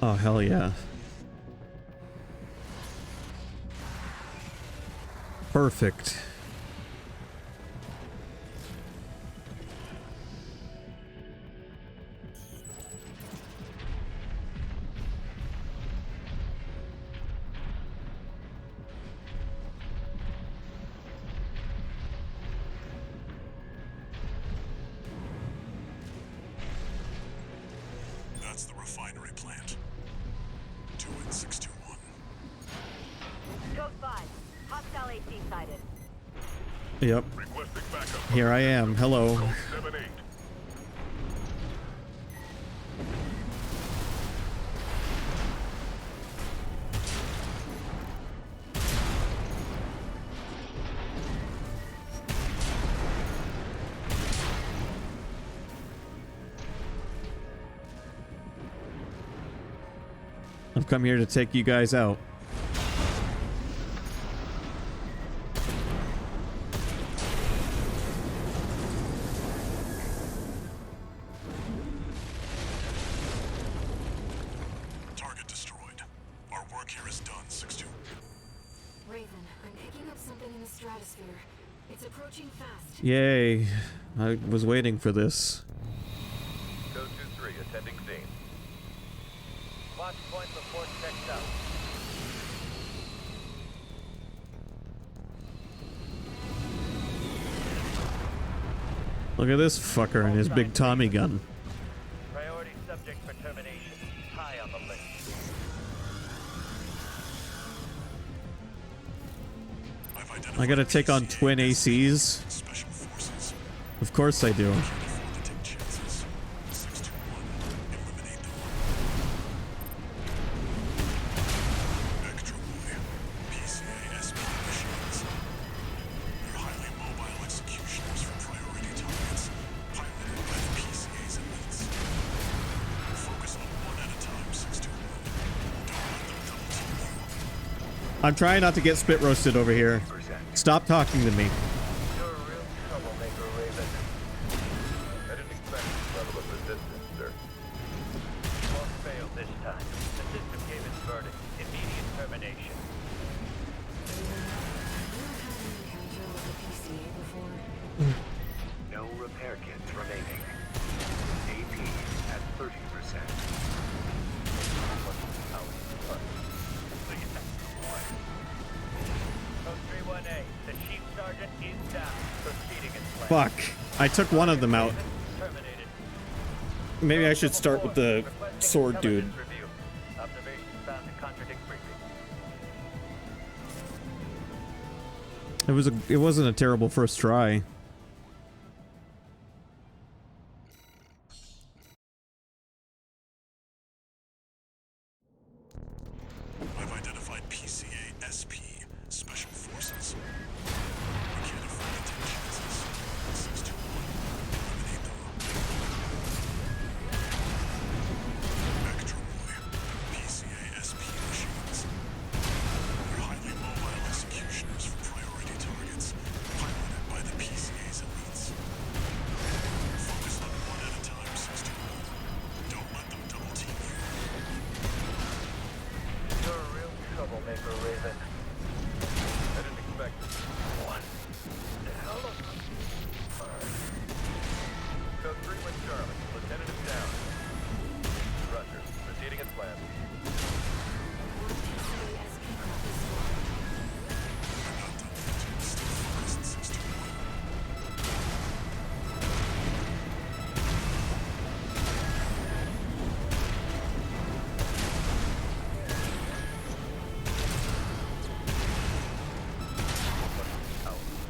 Oh, hell yeah. Perfect. That's the refinery plant. 2N621. Code 5. Hostile AC sighted. Yep. Requesting backup. Here I am. Hello. 78. I've come here to take you guys out. Target destroyed. Our work here is done, 6-2. Raven, I'm picking up something in the stratosphere. It's approaching fast. Yay. I was waiting for this. Code 2-3, attending scene. Watch point before checked out. Look at this fucker and his big Tommy gun. Priority subject for termination. High on the list. I gotta take on twin ACs? Special forces. Of course I do. Can't afford to take chances. 621. Eliminate them. Extra Boy. PCA SP machines. They're highly mobile executioners for priority targets, piloted by the PCA's elites. Focus on one at a time, 621. Don't let them double team you. I'm trying not to get spit roasted over here. Stop talking to me. You're a real troublemaker, Raven. I didn't expect this level of resistance, sir. You won't fail this time. The system gave its verdict. Immediate termination. You ever had an encounter with the PCA before? No repair kits remaining. AP at 30%. Code 3-1A. The chief sergeant is down. Proceeding in plan. Fuck. I took one of them out. Terminated. Maybe I should start with the sword dude. Intelligence review. Observations found to contradict briefing. It wasn't a terrible first try. I've identified PCA SP, Special Forces. We can't afford to take chances. 621. Eliminate them. Extra Boy. PCA SP machines. They're highly mobile executioners for priority targets, piloted by the PCA's elites. Focus on one at a time, 621. Don't let them double team you. You're a real troublemaker, Raven. I didn't expect this. What the hell? Code 3 with Charlie. Lieutenant is down. Roger. Proceeding plan.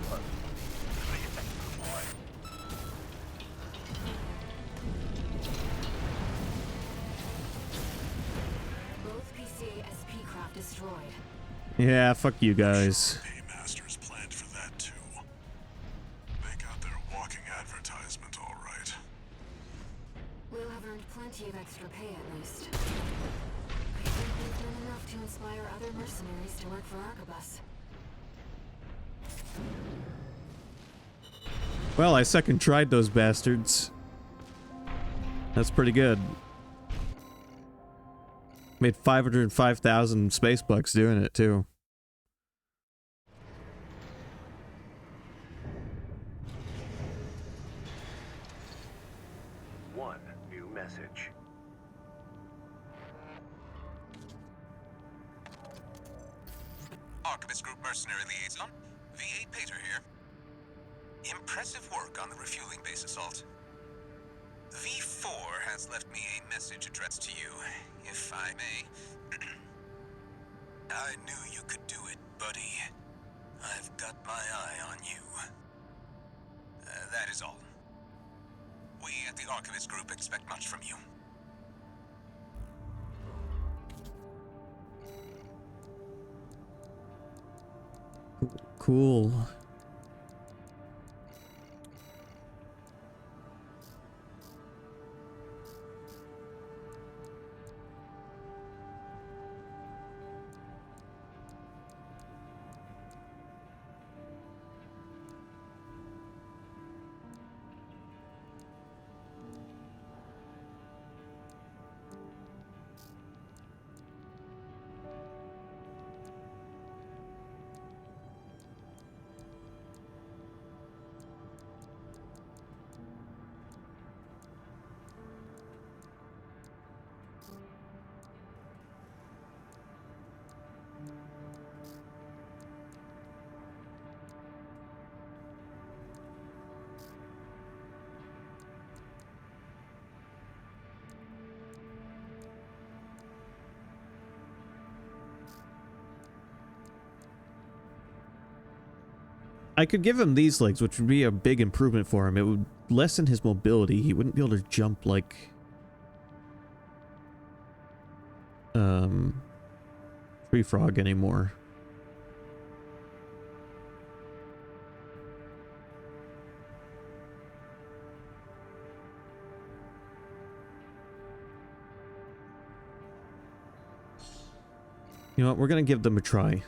One PCASP craft destroyed. Both PCASP craft destroyed. Yeah, fuck you guys. Paymasters planned for that too. They got their walking advertisement all right. We'll have earned plenty of extra pay at least. I think we've done enough to inspire other mercenaries to work for Arquebus. Well, I second tried those bastards. That's pretty good. Made 505,000 space bucks doing it too. One new message. Arquebus Group Mercenary Liaison, V8 Pater here. Impressive work on the refueling base assault. V4 has left me a message addressed to you, if I may. I knew you could do it, buddy. I've got my eye on you. That is all. We at the Arquebus Group expect much from you. Cool. I could give him these legs, which would be a big improvement for him. It would lessen his mobility. He wouldn't be able to jump like Free Frog anymore. You know what? We're gonna give them a try.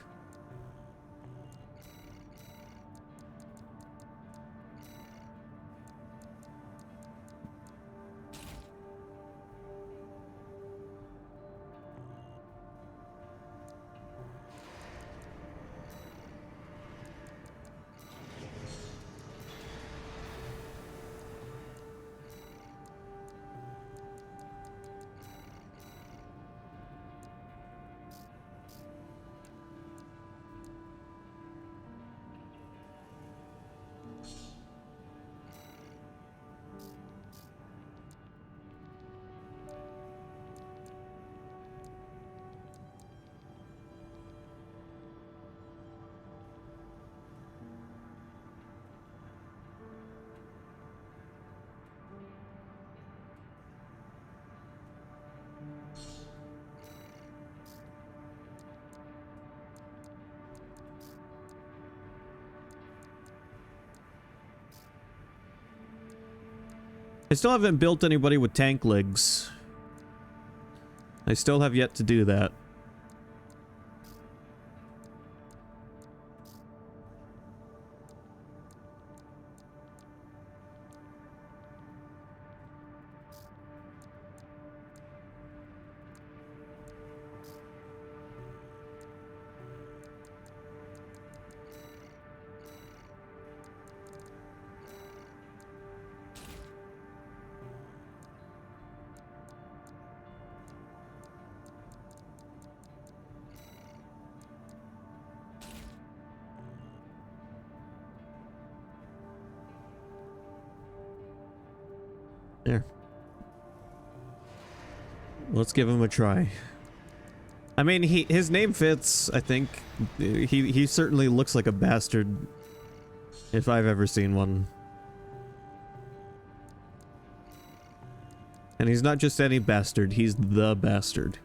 I still haven't built anybody with tank legs. I still have yet to do that. There. Let's give him a try. I mean, his name fits, I think. He certainly looks like a bastard, if I've ever seen one. And he's not just any bastard, he's the bastard.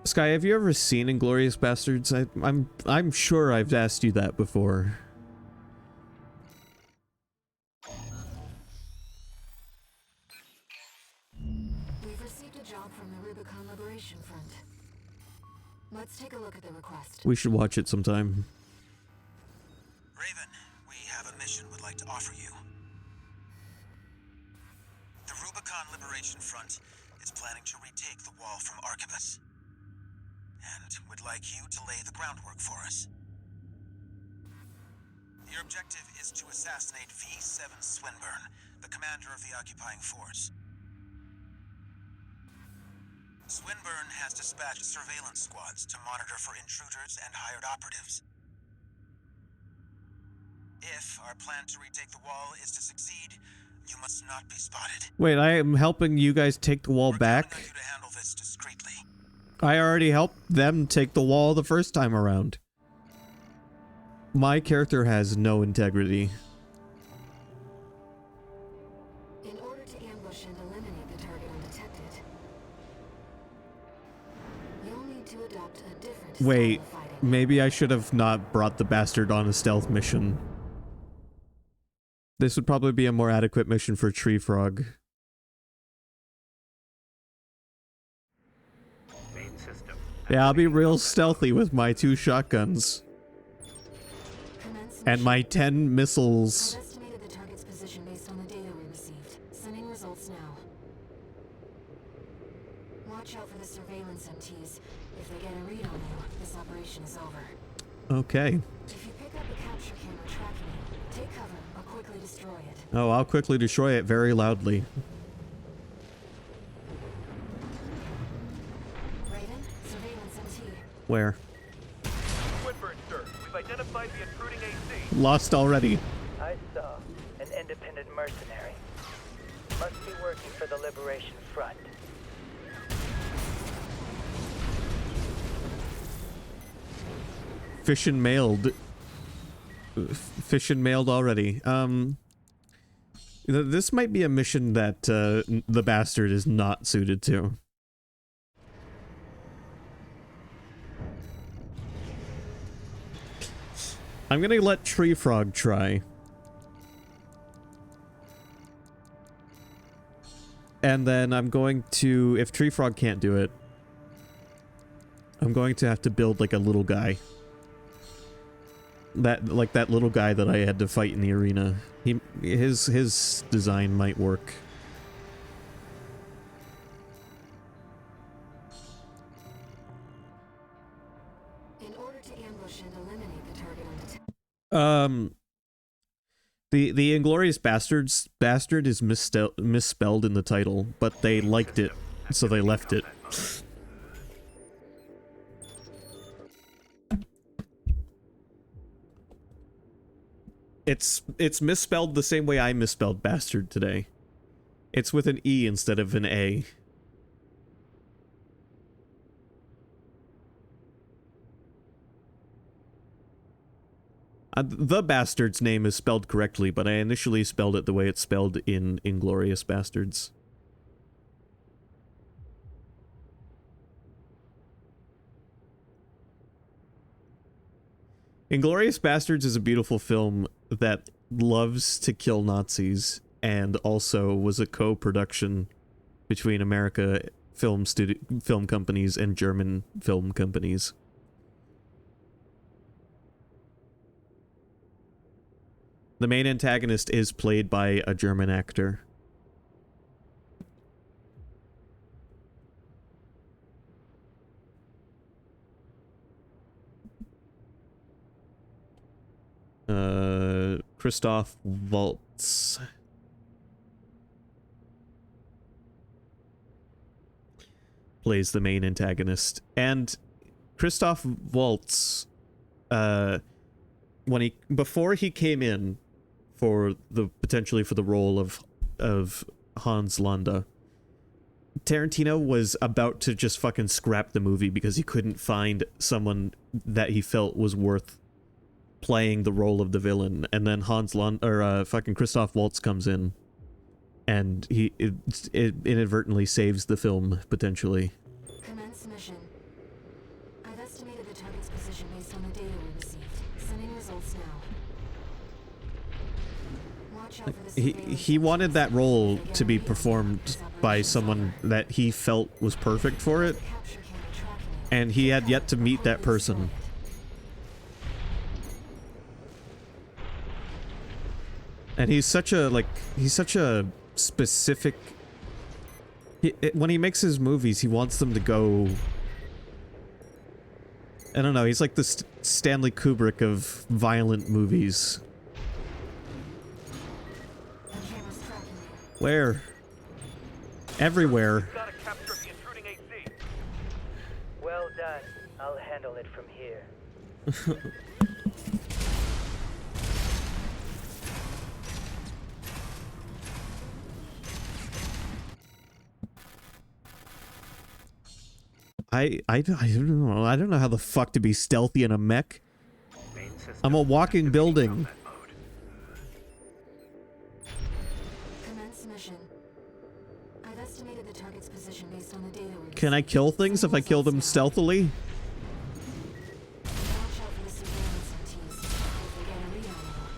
Sky, have you ever seen Inglourious Bastards? I'm sure I've asked you that before. We've received a job from the Rubicon Liberation Front. Let's take a look at the request. We should watch it sometime. Raven, we have a mission we'd like to offer you. The Rubicon Liberation Front is planning to retake the wall from Archibus. And would like you to lay the groundwork for us. Your objective is to assassinate V7 Swinburne, the commander of the occupying force. Swinburne has dispatched surveillance squads to monitor for intruders and hired operatives. If our plan to retake the wall is to succeed, you must not be spotted. Wait, I am helping you guys take the wall back? We're counting on you to handle this discreetly. I already helped them take the wall the first time around. My character has no integrity. In order to ambush and eliminate the target undetected, you'll need to adopt a different Wait, style of fighting. maybe I should have not brought the bastard on a stealth mission. This would probably be a more adequate mission for Tree Frog. Main system. Yeah, I'll be real stealthy with my 2 shotguns. Commence And my mission. 10 missiles. I've estimated the target's position based on the data we received. Sending results now. Watch out for the surveillance MTs. If they get a read on you, this operation is over. Okay. If you pick up a capture camera tracking you, take cover or quickly destroy it. Oh, I'll quickly destroy it very loudly. Raven, surveillance MT. Where? Swinburne, sir. We've identified the intruding AC. Lost already. I saw an independent mercenary. Must be working for the Liberation Front. Fish and mailed. Fish and mailed already. This might be a mission that the bastard is not suited to. I'm gonna let Tree Frog try. And then I'm going to, if Tree Frog can't do it, I'm going to have to build like a little guy. That little guy that I had to fight in the arena. His design might work. In order to ambush and eliminate the target undetected. The Inglourious Bastard is misspelled in the title, but they liked it, so they left it. It's misspelled the same way I misspelled bastard today. It's with an E instead of an A. The bastard's name is spelled correctly, but I initially spelled it the way it's spelled in Inglourious Bastards. Inglourious Bastards is a beautiful film that loves to kill Nazis and also was a co-production between America film companies and German film companies. The main antagonist is played by a German actor. Christoph Waltz. plays the main antagonist, and Christoph Waltz, before he came in for potentially for the role of Hans Landa, Tarantino was about to just fucking scrap the movie because he couldn't find someone that he felt was worth playing the role of the villain. And then fucking Christoph Waltz comes in, and it inadvertently saves the film potentially. Commence mission. I've estimated the target's position based on the data we received. Sending results now. Watch out for the He wanted that role to be performed by someone that he felt was perfect for it, and he had yet to meet that person. And he's such a specific... when he makes his movies, he wants them to go... I don't know, he's like the Stanley Kubrick of violent movies. Where? Everywhere. Gotta capture the intruding AC. Well done. I'll handle it from here. I don't know how the fuck to be stealthy in a mech. I'm a walking building. Commence mission. I've estimated the target's position based on the data we Can I kill things if I kill them stealthily? Watch out for the surveillance MTs. If they get a read on you,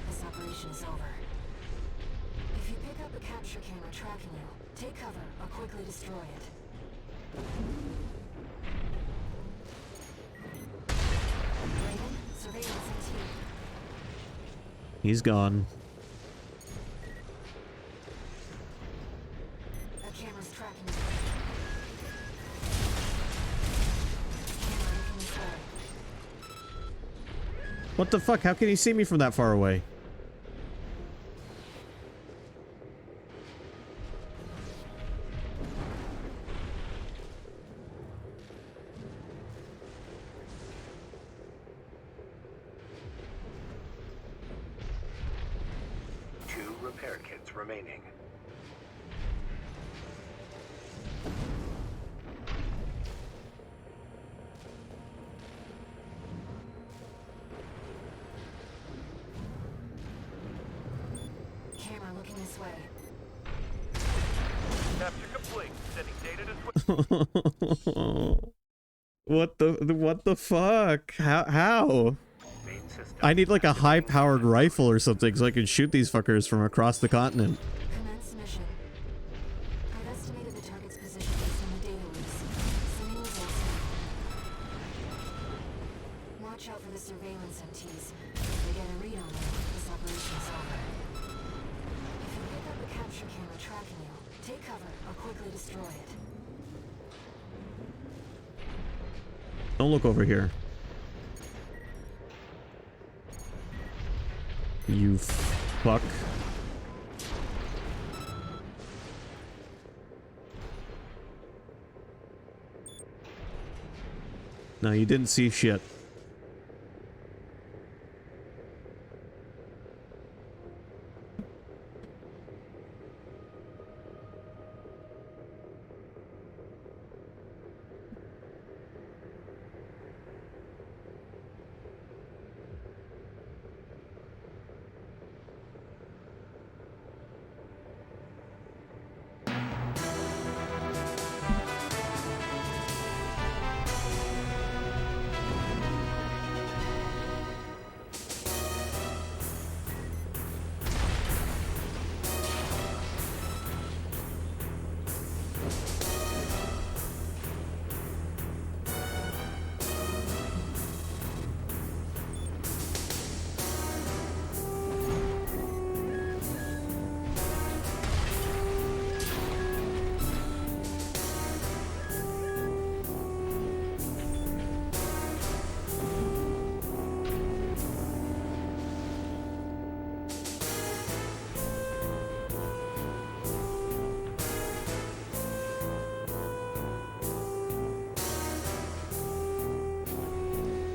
this operation is over. If you pick up a capture camera tracking you, take cover or quickly destroy it. Raven, surveillance MT. He's gone. A camera's tracking you. Camera looking this way. What the fuck? How can he see me from that far away? Two repair kits remaining. Camera looking this way. Capture complete. Sending data to What the fuck? How? Main system. I need like a high-powered rifle or something so I can shoot these fuckers from across the continent. Commence mission. I've estimated the target's position based on the data we received. Sending results now. Watch out for the surveillance MTs. If they get a read on you, this operation is over. If you pick up a capture camera tracking you, take cover or quickly destroy it. Don't look over here. You fuck. No, you didn't see shit.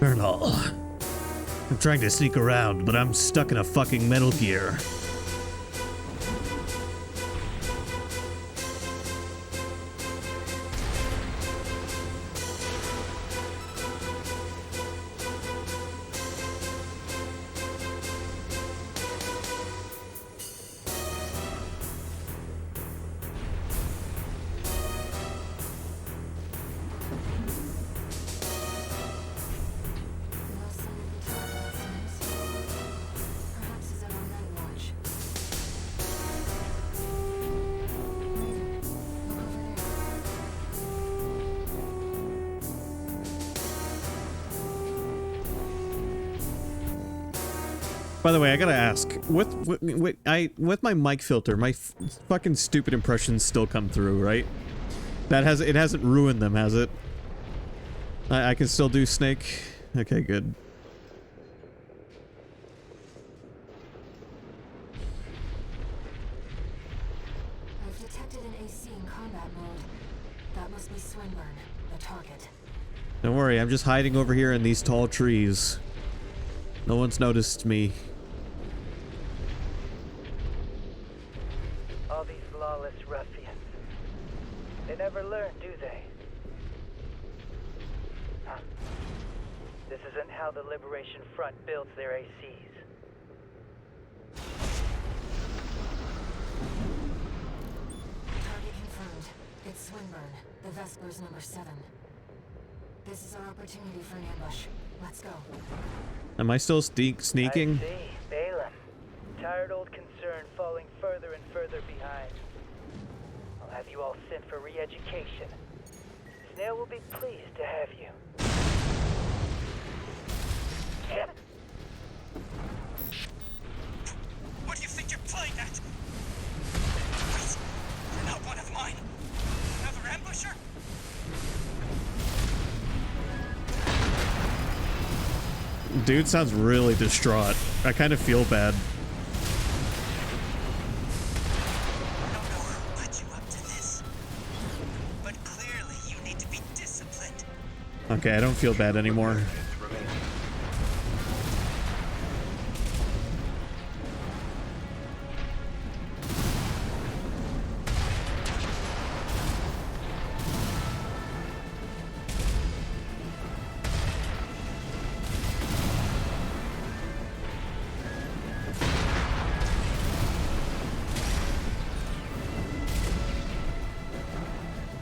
Colonel, I'm trying to sneak around, but I'm stuck in a fucking Metal Gear. By the way, I gotta ask, with my mic filter, my fucking stupid impressions still come through, right? It hasn't ruined them, has it? I can still do Snake? Okay, good. I've detected an AC in combat mode. That must be Swinburne, the target. Don't worry, I'm just hiding over here in these tall trees. No one's noticed me. All these lawless ruffians. They never learn, do they? Huh. This isn't how the Liberation Front builds their ACs. Target confirmed. It's Swinburne, the Vespers number 7. This is our opportunity for an ambush. Let's go. Am I still sneaking? I see. Balaam. Tired old concern falling further and further behind. I'll have you all sent for re-education. Snail will be pleased to have you. Damn it. What do you think you're playing at? Wait, you're not one of mine. Another ambusher? Dude sounds really distraught. I kind of feel bad. I don't know who led you up to this, but clearly you need to be disciplined. Okay, I don't feel bad anymore.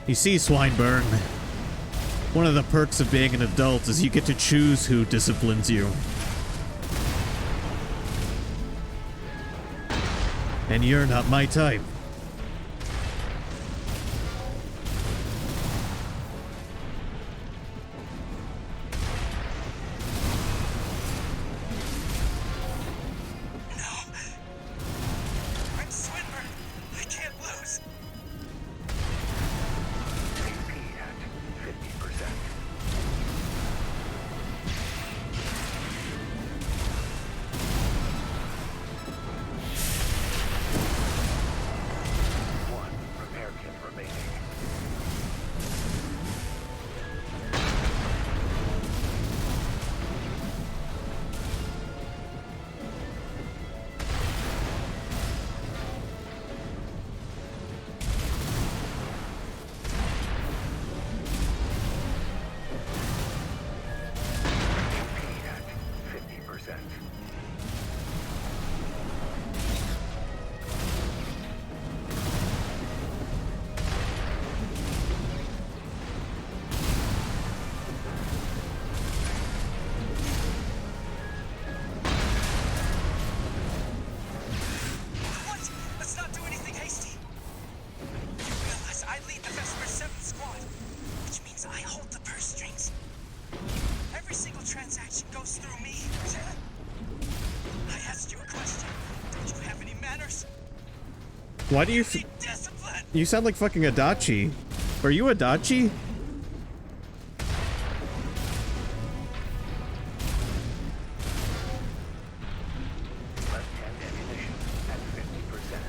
You see, Swinburne, one of the perks of being an adult is you get to choose who disciplines you. And you're not my type. I'm Swinburne. I can't lose. AP at 50%. One repair kit remaining. AP at 50%. What? Let's not do anything hasty. You realize I lead the Vesper 7 squad, which means I hold the purse strings. Every single transaction goes through me. I asked you a question. Don't you have any manners? Why do you... Need discipline. You sound like fucking Adachi. Are you Adachi? Left-hand ammunition at 50%.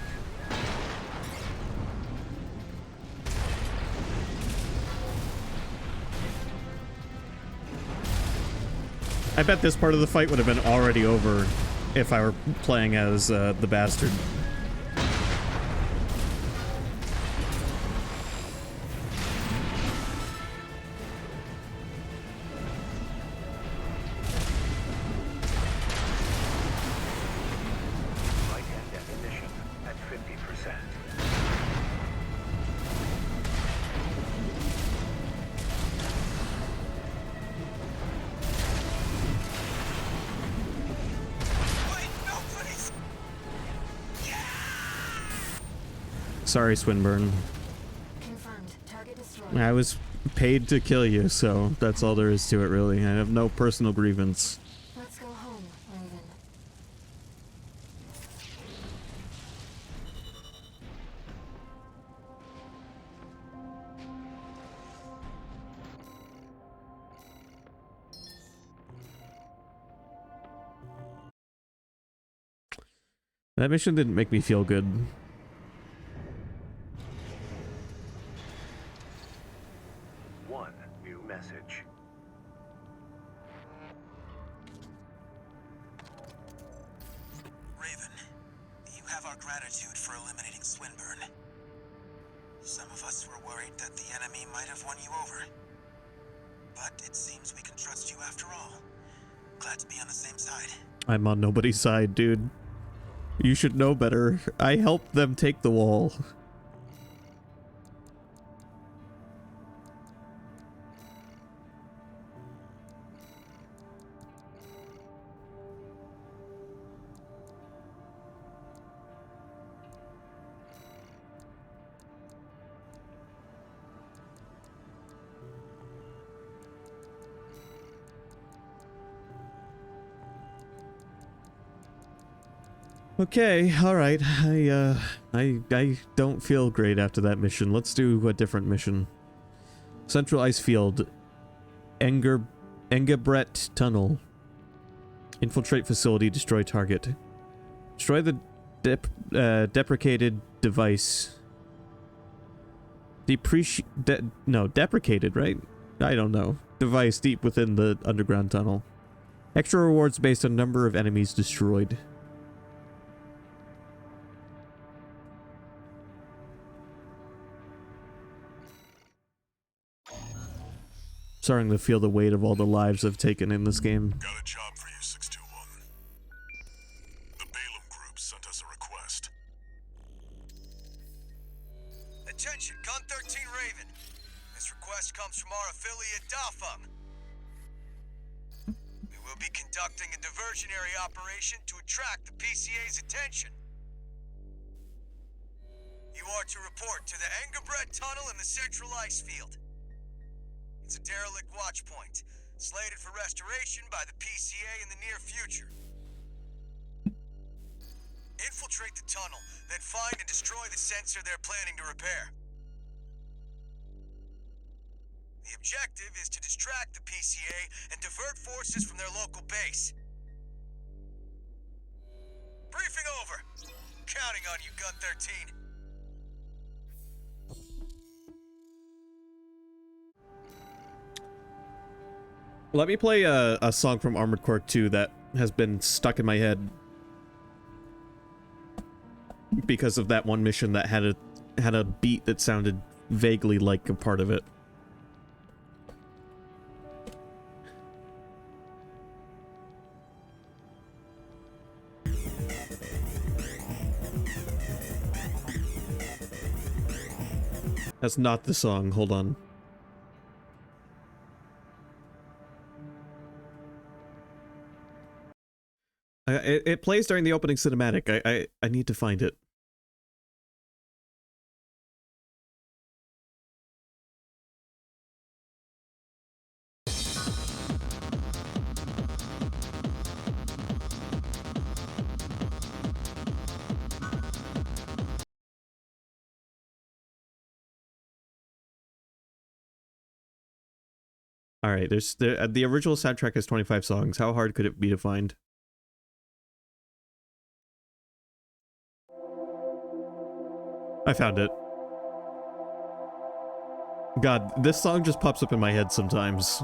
I bet this part of the fight would have been already over if I were playing as the bastard. Light and ammunition at 50%. Sorry, Swinburne. Confirmed. Target destroyed. I was paid to kill you, so that's all there is to it, really. I have no personal grievance. Let's go home, Raven. That mission didn't make me feel good. One new message. Raven, you have our gratitude for eliminating Swinburne. Some of us were worried that the enemy might have won you over. But it seems we can trust you after all. Glad to be on the same side. I'm on nobody's side, dude. You should know better. I helped them take the wall. Okay, all right. I don't feel great after that mission. Let's do a different mission. Central Ice Field, Engebret Tunnel. Infiltrate facility, destroy target. Destroy the deprecated device. Deprecated, right? I don't know. Device deep within the underground tunnel. Extra rewards based on number of enemies destroyed. Starting to feel the weight of all the lives I've taken in this game. Got a job for you, 621. The Balaam Group sent us a request. Attention, Gun 13 Raven. This request comes from our affiliate Dafeng. We will be conducting a diversionary operation to attract the PCA's attention. You are to report to the Engebret Tunnel in the Central Ice Field. It's a derelict watch point, slated for restoration by the PCA in the near future. Infiltrate the tunnel, then find and destroy the sensor they're planning to repair. The objective is to distract the PCA and divert forces from their local base. Briefing over. Counting on you, Gun 13. Let me play a song from Armored Core 2 that has been stuck in my head because of that one mission that had a beat that sounded vaguely like a part of it. That's not the song. Hold on. It plays during the opening cinematic. I need to find it. All right, the original soundtrack has 25 songs. How hard could it be to find? I found it. God, this song just pops up in my head sometimes.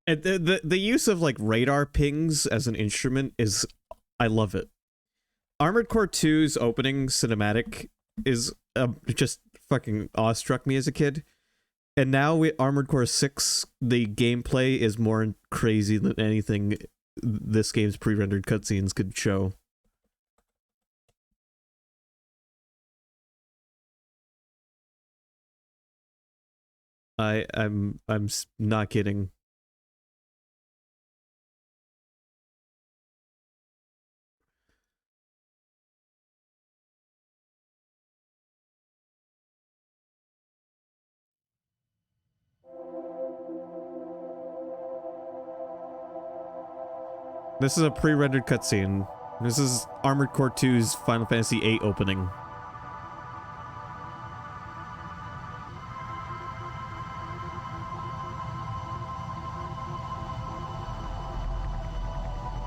And the use of like radar pings as an instrument is, I love it. Armored Core 2's opening cinematic is just fucking awestruck me as a kid. And now with Armored Core 6, the gameplay is more crazy than anything this game's pre-rendered cutscenes could show. I'm not kidding. This is a pre-rendered cutscene. This is Armored Core 2's Final Fantasy VIII opening.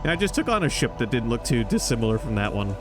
I just took on a ship that didn't look too dissimilar from that one.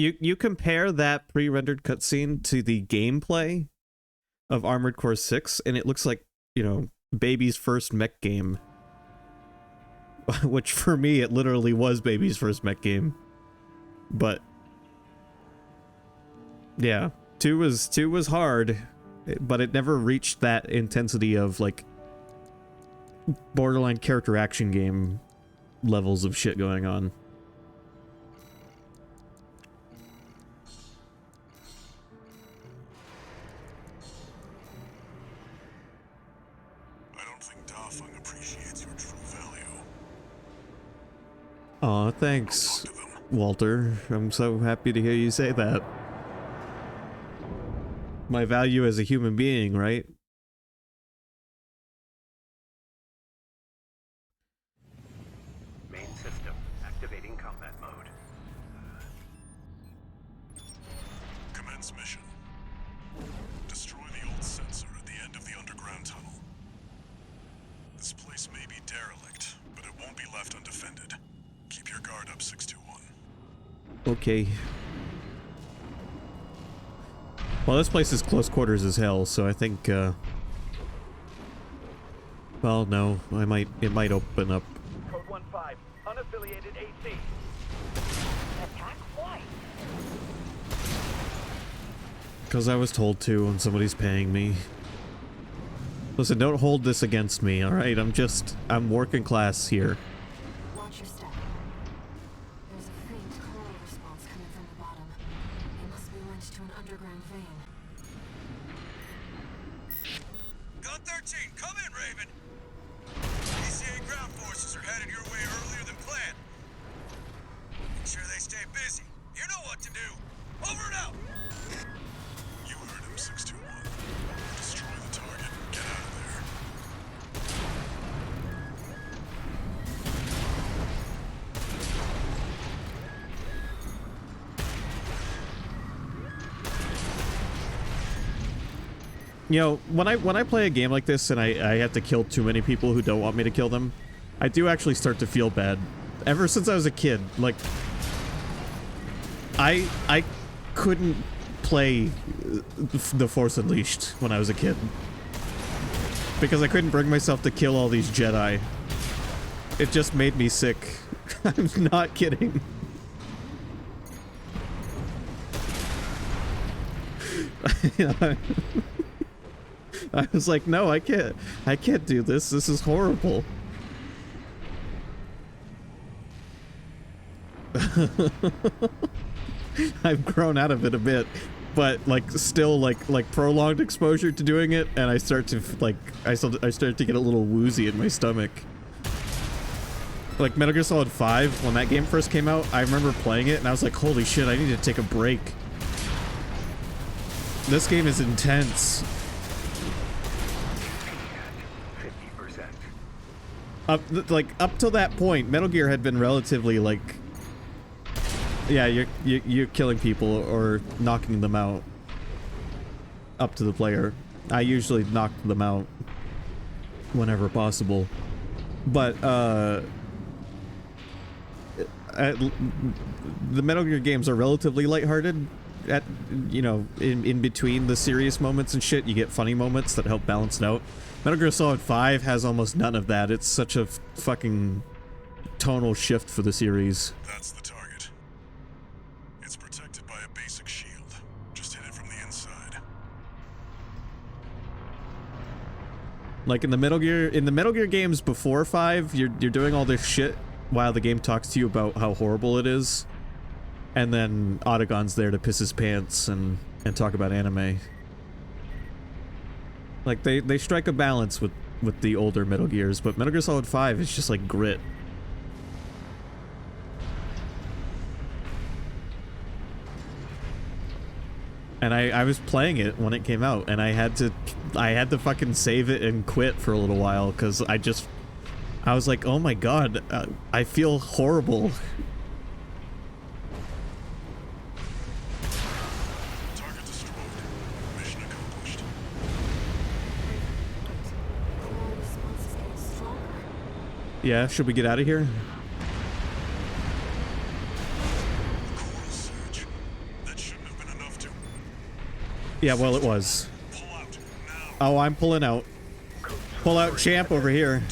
You compare that pre-rendered cutscene to the gameplay of Armored Core 6, and it looks like, you know, baby's first mech game. Which, for me, it literally was baby's first mech game. But yeah, 2 was hard, but it never reached that intensity of, like, borderline character action game levels of shit going on. Aw, thanks, Walter. I'm so happy to hear you say that. My value as a human being, right? Main system activating combat mode. Commence mission. Destroy the old sensor at the end of the underground tunnel. This place may be derelict, but it won't be left undefended. Keep your guard up, 621. Okay. Well, this place is close quarters as hell, so I think, well, no, it might open up. Code 1-5, unaffiliated AC. Attack? Why? Because I was told to, and somebody's paying me. Listen, don't hold this against me, alright? I'm working class here. Watch your step. There's a faint coral response coming from the bottom. It must be linked to an underground vein. Gun 13, come in, Raven. ECA ground forces are headed your way earlier than planned. Make sure they stay busy. You know what to do. Over and out. You heard him, 621. Destroy the target and get out of there. You know, when I play a game like this and I have to kill too many people who don't want me to kill them, I do actually start to feel bad. Ever since I was a kid, like, I couldn't play The Force Unleashed when I was a kid. Because I couldn't bring myself to kill all these Jedi. It just made me sick. I'm not kidding. I was like, no, I can't do this. This is horrible. I've grown out of it a bit, but like still like prolonged exposure to doing it, and I start to like I start to get a little woozy in my stomach. Like Metal Gear Solid 5, when that game first came out, I remember playing it and I was like, holy shit, I need to take a break. This game is intense. 50%. Up till that point, Metal Gear had been relatively like, yeah, you're killing people or knocking them out. Up to the player. I usually knock them out whenever possible, but the Metal Gear games are relatively lighthearted. At, you know, in between the serious moments and shit, you get funny moments that help balance it out. Metal Gear Solid 5 has almost none of that. It's such a fucking tonal shift for the series. That's the target. It's protected by a basic shield. Just hit it from the inside. Like in the Metal Gear games before 5, you're doing all this shit while the game talks to you about how horrible it is. And then Autogon's there to piss his pants and talk about anime. Like, they strike a balance with the older Metal Gears, but Metal Gear Solid 5 is just like grit. And I was playing it when it came out, and I had to fucking save it and quit for a little while, because I was like, oh my god, I feel horrible. Yeah, should we get out of here? Yeah, well, it was. Oh, I'm pulling out. Pull out champ over here.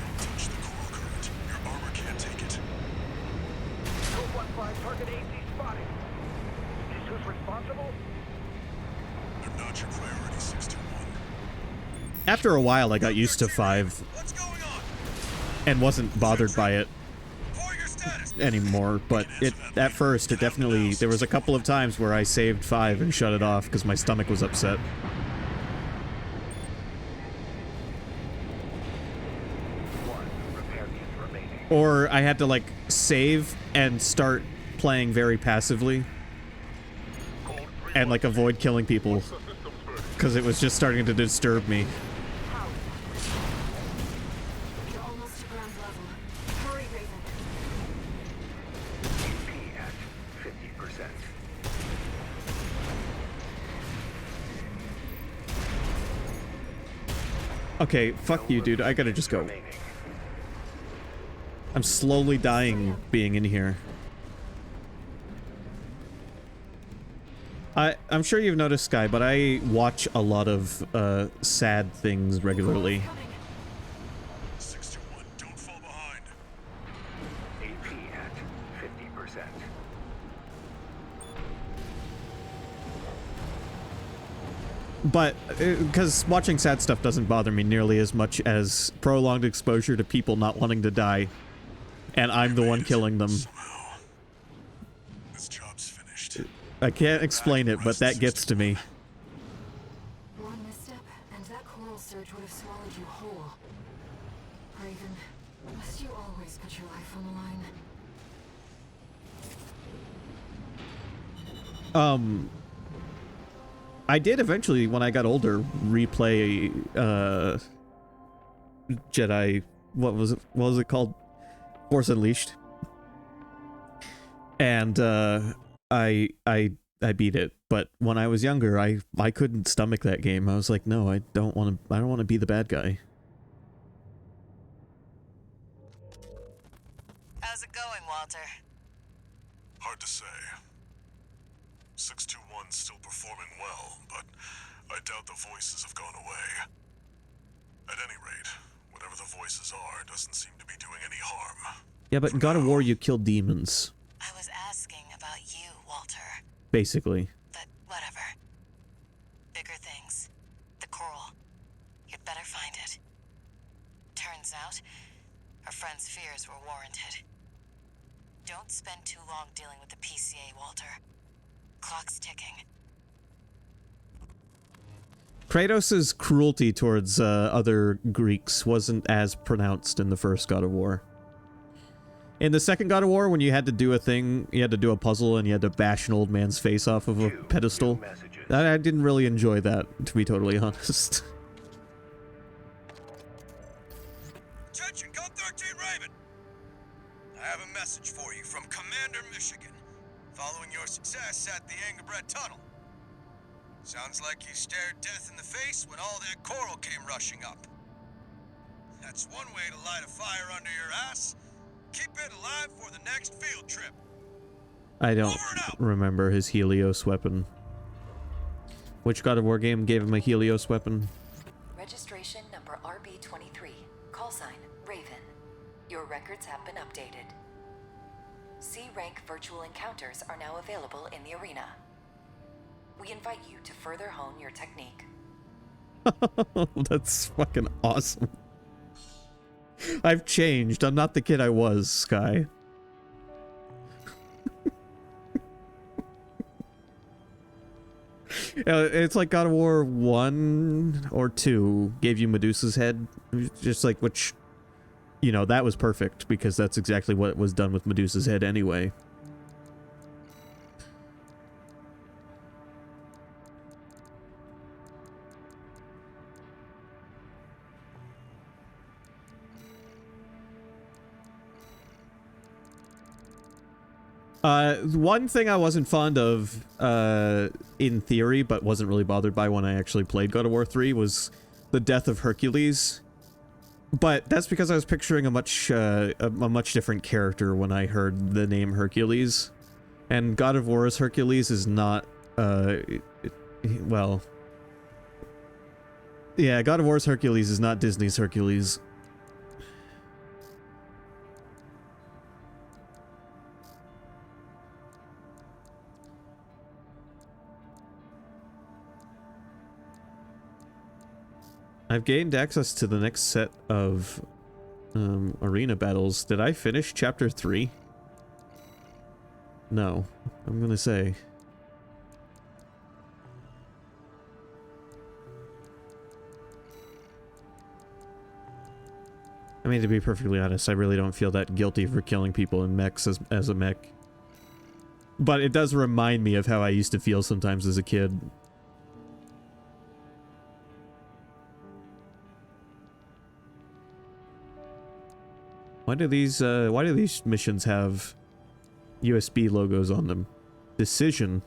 After a while, I got used to 5. And wasn't bothered by it anymore, but at first it definitely, there was a couple of times where I saved 5 and shut it off because my stomach was upset. Or I had to like save and start playing very passively and like avoid killing people because it was just starting to disturb me. Okay, fuck you, dude. I gotta just go. I'm slowly dying being in here. I'm sure you've noticed, Sky, but I watch a lot of sad things regularly. 61, don't fall behind. AP at 50%. But, because watching sad stuff doesn't bother me nearly as much as prolonged exposure to people not wanting to die. And I'm the one killing them. This job's finished. I can't explain it, but that gets to me. One misstep, and that coral surge would have swallowed you whole. Raven, must you always put your life on the line? I did eventually, when I got older, replay, Jedi, what was it called? Force Unleashed. And, I beat it. But when I was younger, I couldn't stomach that game. I was like, no, I don't want to be the bad guy. How's it going, Walter? Hard to say. 621's still performing well, but I doubt the voices have gone away. At any rate, whatever the voices are doesn't seem to be doing any harm. Yeah, but in God of War, you kill demons. I was asking about you, Walter. Basically. But whatever. Bigger things. The coral. You'd better find it. Turns out, our friend's fears were warranted. Don't spend too long dealing with the PCA, Walter. Clock's ticking. Kratos' cruelty towards other Greeks wasn't as pronounced in the first God of War. In the second God of War, when you had to do a thing, you had to do a puzzle and you had to bash an old man's face off of a pedestal, I didn't really enjoy that, to be totally honest. Attention, Gun 13 Raven! I have a message for you from Commander Michigan, following your success at the Angerbred Tunnel. Sounds like you stared death in the face when all that coral came rushing up. That's one way to light a fire under your ass. Keep it alive for the next field trip. I don't remember his Helios weapon. Which God of War game gave him a Helios weapon? Registration number RB23. Call sign Raven. Your records have been updated. C-rank virtual encounters are now available in the arena. We invite you to further hone your technique. That's fucking awesome. I've changed. I'm not the kid I was, Sky. It's like God of War 1 or 2 gave you Medusa's head. Just like, which, you know, that was perfect because that's exactly what was done with Medusa's head anyway. One thing I wasn't fond of, in theory, but wasn't really bothered by when I actually played God of War 3 was the death of Hercules. But that's because I was picturing a much different character when I heard the name Hercules. And God of War's Hercules is not, well... Yeah, God of War's Hercules is not Disney's Hercules. I've gained access to the next set of arena battles. Did I finish chapter 3? No, I'm gonna say. I mean, to be perfectly honest, I really don't feel that guilty for killing people in mechs as a mech. But it does remind me of how I used to feel sometimes as a kid. Why do these missions have USB logos on them? Decision.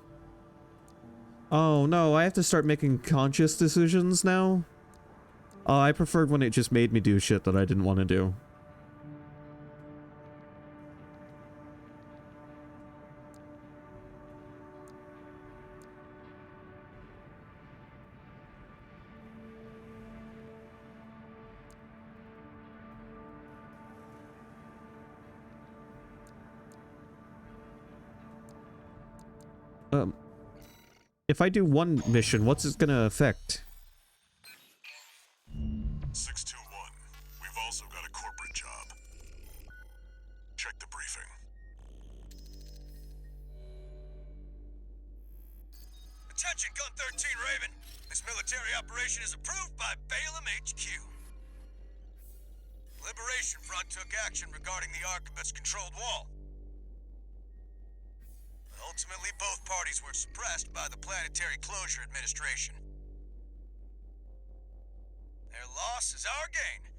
Oh no, I have to start making conscious decisions now? Oh, I preferred when it just made me do shit that I didn't want to do. If I do one mission, what's it gonna affect? 621, we've also got a corporate job. Check the briefing. Attention, Gun 13 Raven. This military operation is approved by Balaam HQ. Liberation Front took action regarding the Arquebus-controlled wall. Ultimately, both parties were suppressed by the Planetary Closure Administration. Their loss is our gain.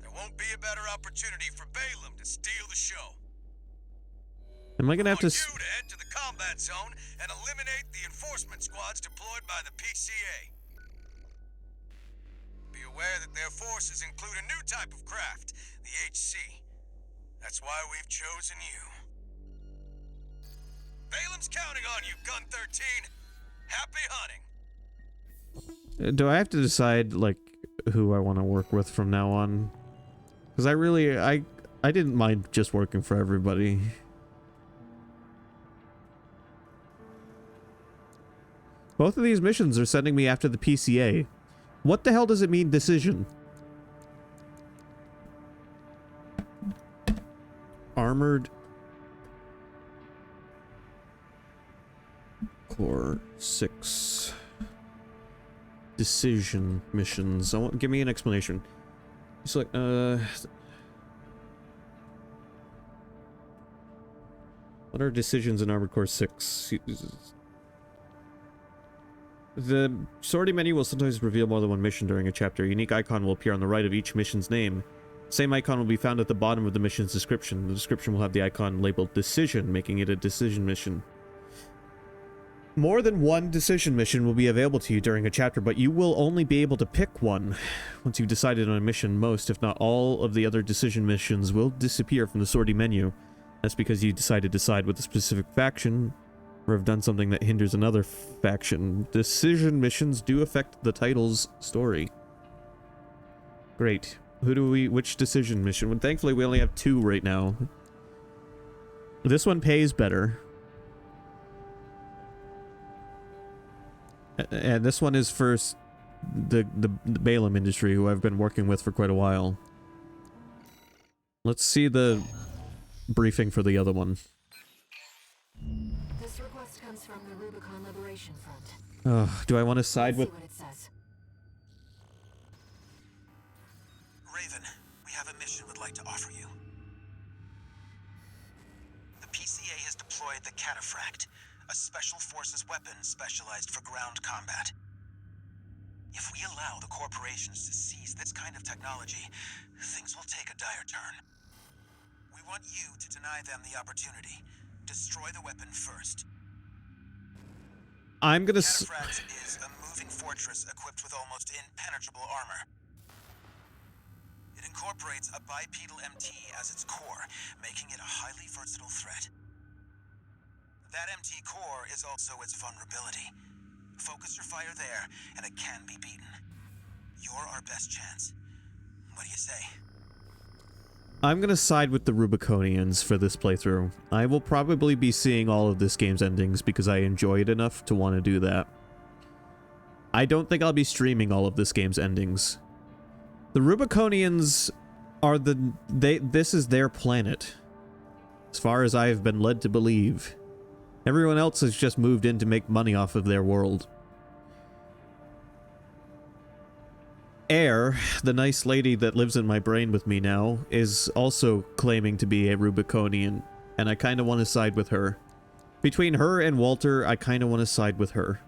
There won't be a better opportunity for Balaam to steal the show. Am I gonna have to? You to head to the combat zone and eliminate the enforcement squads deployed by the PCA. Be aware that their forces include a new type of craft, the HC. That's why we've chosen you. Balam's counting on you, Gun 13. Happy hunting. Do I have to decide like who I want to work with from now on? Because I didn't mind just working for everybody. Both of these missions are sending me after the PCA. What the hell does it mean, decision? Armored Core 6 decision missions. Give me an explanation. It's like, what are decisions in Armored Core 6? The sortie menu will sometimes reveal more than one mission during a chapter. A unique icon will appear on the right of each mission's name. Same icon will be found at the bottom of the mission's description. The description will have the icon labeled Decision, making it a decision mission. More than one decision mission will be available to you during a chapter, but you will only be able to pick one. Once you've decided on a mission, most, if not all, of the other decision missions will disappear from the sortie menu. That's because you decided to side with a specific faction, or have done something that hinders another faction. Decision missions do affect the title's story. Great. Which decision mission? Well, thankfully, we only have 2 right now. This one pays better. And this one is for the Balam industry, who I've been working with for quite a while. Let's see the briefing for the other one. This request comes from the Rubicon Liberation Front. Do I want to side with... What it says. Raven, we have a mission we'd like to offer you. The PCA has deployed the Cataphract, a special forces weapon specialized for ground combat. If we allow the corporations to seize this kind of technology, things will take a dire turn. We want you to deny them the opportunity. Destroy the weapon first. I'm gonna... Cataphract is a moving fortress equipped with almost impenetrable armor. It incorporates a bipedal MT as its core, making it a highly versatile threat. That MT core is also its vulnerability. Focus your fire there, and it can be beaten. You're our best chance. What do you say? I'm gonna side with the Rubiconians for this playthrough. I will probably be seeing all of this game's endings because I enjoy it enough to want to do that. I don't think I'll be streaming all of this game's endings. The Rubiconians are this is their planet, as far as I've been led to believe. Everyone else has just moved in to make money off of their world. Air, the nice lady that lives in my brain with me now, is also claiming to be a Rubiconian, and I kind of want to side with her. Between her and Walter, I kind of want to side with her.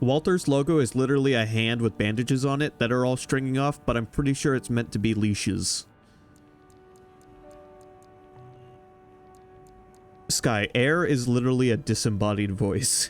Walter's logo is literally a hand with bandages on it that are all stringing off, but I'm pretty sure it's meant to be leashes. Sky, Air is literally a disembodied voice.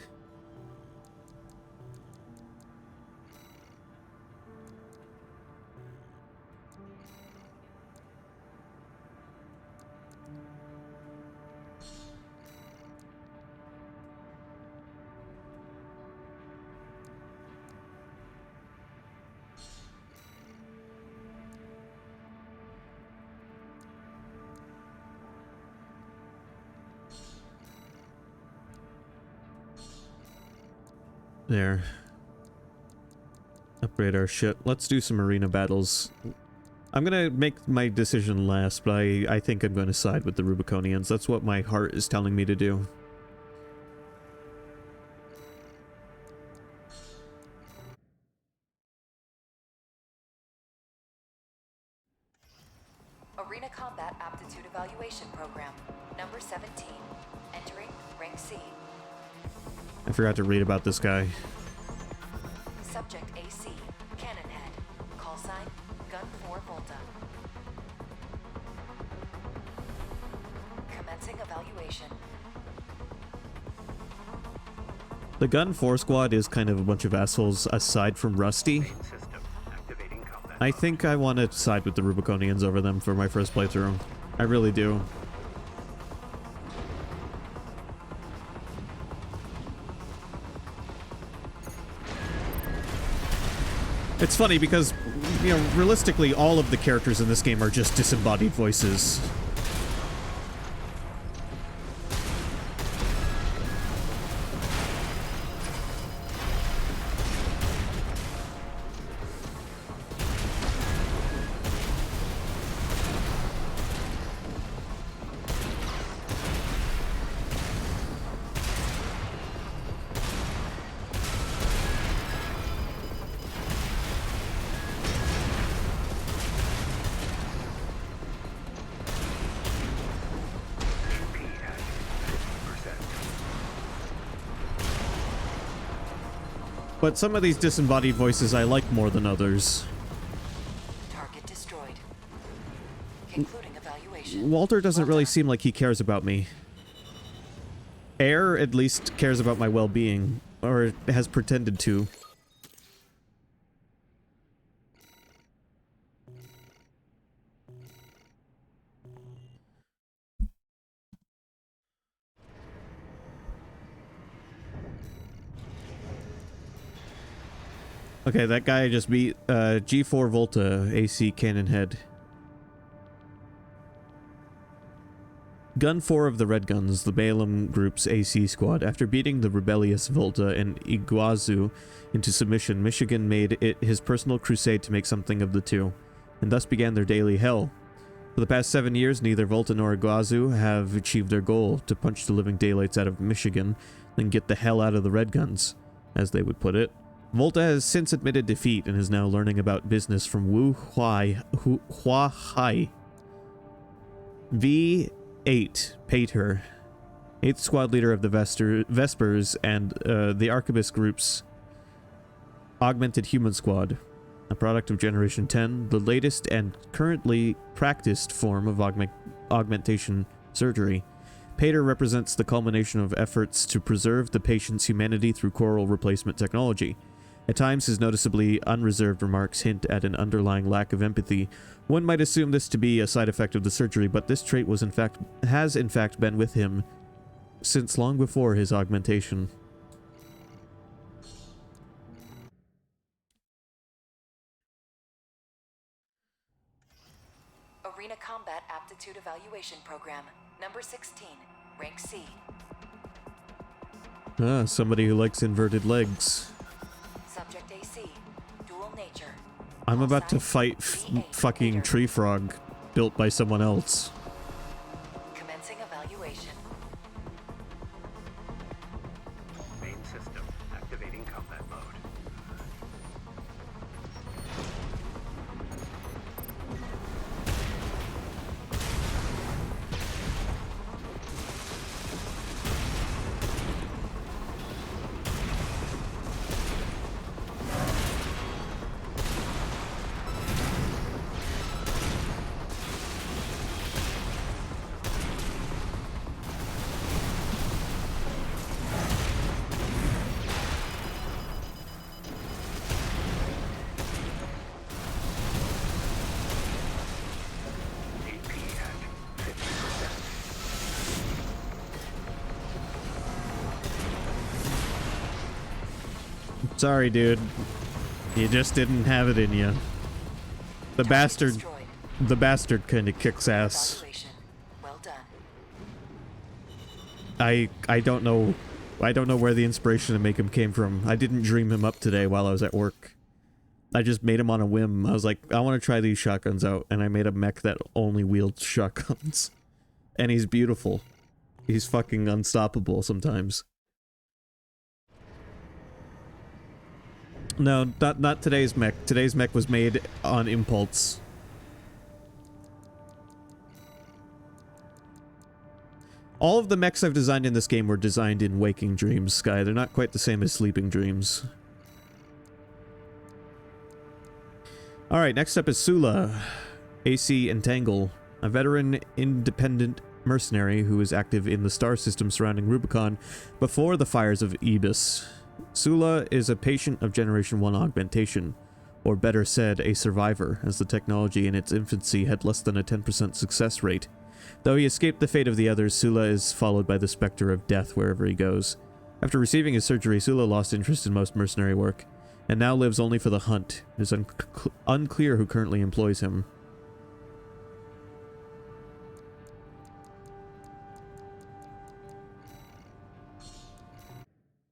There. Upgrade our shit. Let's do some arena battles. I'm gonna make my decision last, but I think I'm gonna side with the Rubiconians. That's what my heart is telling me to do. Arena Combat Aptitude Evaluation Program, number 17. Entering rank C. I forgot to read about this guy. Subject AC, Cannon Head. Call sign, Gun 4 Volta. evaluation. The Gun 4 squad is kind of a bunch of assholes aside from Rusty. Main system activating combat I mode. think I want to side with the Rubiconians over them for my first playthrough. I really do. It's funny because, you know, realistically, all of the characters in this game are just disembodied voices. AP at 50%. But some of these disembodied voices I like more than others. Target destroyed. Concluding evaluation. Walter doesn't really seem like he cares about me. Air at least cares about my well-being, or has pretended to. Okay, that guy I just beat, G4 Volta, AC Cannon Head. Gun 4 of the Red Guns, the Balaam Group's AC squad. After beating the rebellious Volta and Iguazu into submission, Michigan made it his personal crusade to make something of the two, and thus began their daily hell. For the past 7 years, neither Volta nor Iguazu have achieved their goal, to punch the living daylights out of Michigan, then get the hell out of the Red Guns, as they would put it. Volta has since admitted defeat and is now learning about business from Wu Huai. V8 Pater, 8th squad leader of the Vespers and the Arquebus Group's Augmented Human Squad, a product of Generation 10, the latest and currently practiced form of augmentation surgery. Pater represents the culmination of efforts to preserve the patient's humanity through coral replacement technology. At times, his noticeably unreserved remarks hint at an underlying lack of empathy. One might assume this to be a side effect of the surgery, but this trait has in fact been with him since long before his augmentation. Arena Combat Aptitude Evaluation Program, number 16, rank C. Ah, somebody who likes inverted legs. Subject AC, dual nature. I'm about to fight fucking Tree Frog, built by someone else. Commencing evaluation. Main system activating combat mode. AP at 50%. Sorry, dude. You just didn't have it in you. The bastard... Destroyed. The bastard kind of kicks ass. Evaluation. Well done. I don't know where the inspiration to make him came from. I didn't dream him up today while I was at work. I just made him on a whim. I was like, I want to try these shotguns out, and I made a mech that only wields shotguns. And he's beautiful. He's fucking unstoppable sometimes. No, not today's mech. Today's mech was made on impulse. All of the mechs I've designed in this game were designed in waking dreams, Sky. They're not quite the same as sleeping dreams. Alright, next up is Sula, AC Entangle, a veteran independent mercenary who was active in the star system surrounding Rubicon before the fires of Ebis. Sula is a patient of Generation 1 augmentation, or better said, a survivor, as the technology in its infancy had less than a 10% success rate. Though he escaped the fate of the others, Sula is followed by the specter of death wherever he goes. After receiving his surgery, Sula lost interest in most mercenary work, and now lives only for the hunt. It is unclear who currently employs him.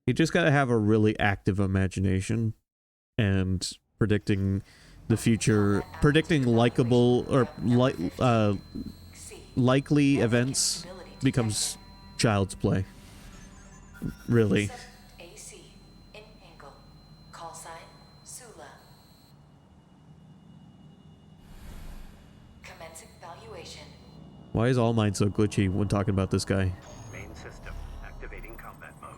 You just gotta have a really active imagination, and predicting the future, predicting likable or likely events becomes child's play. Really. AC in Angle. Call sign Sula. Commencing valuation. Why is All Might so glitchy when talking about this guy? Main system activating combat mode.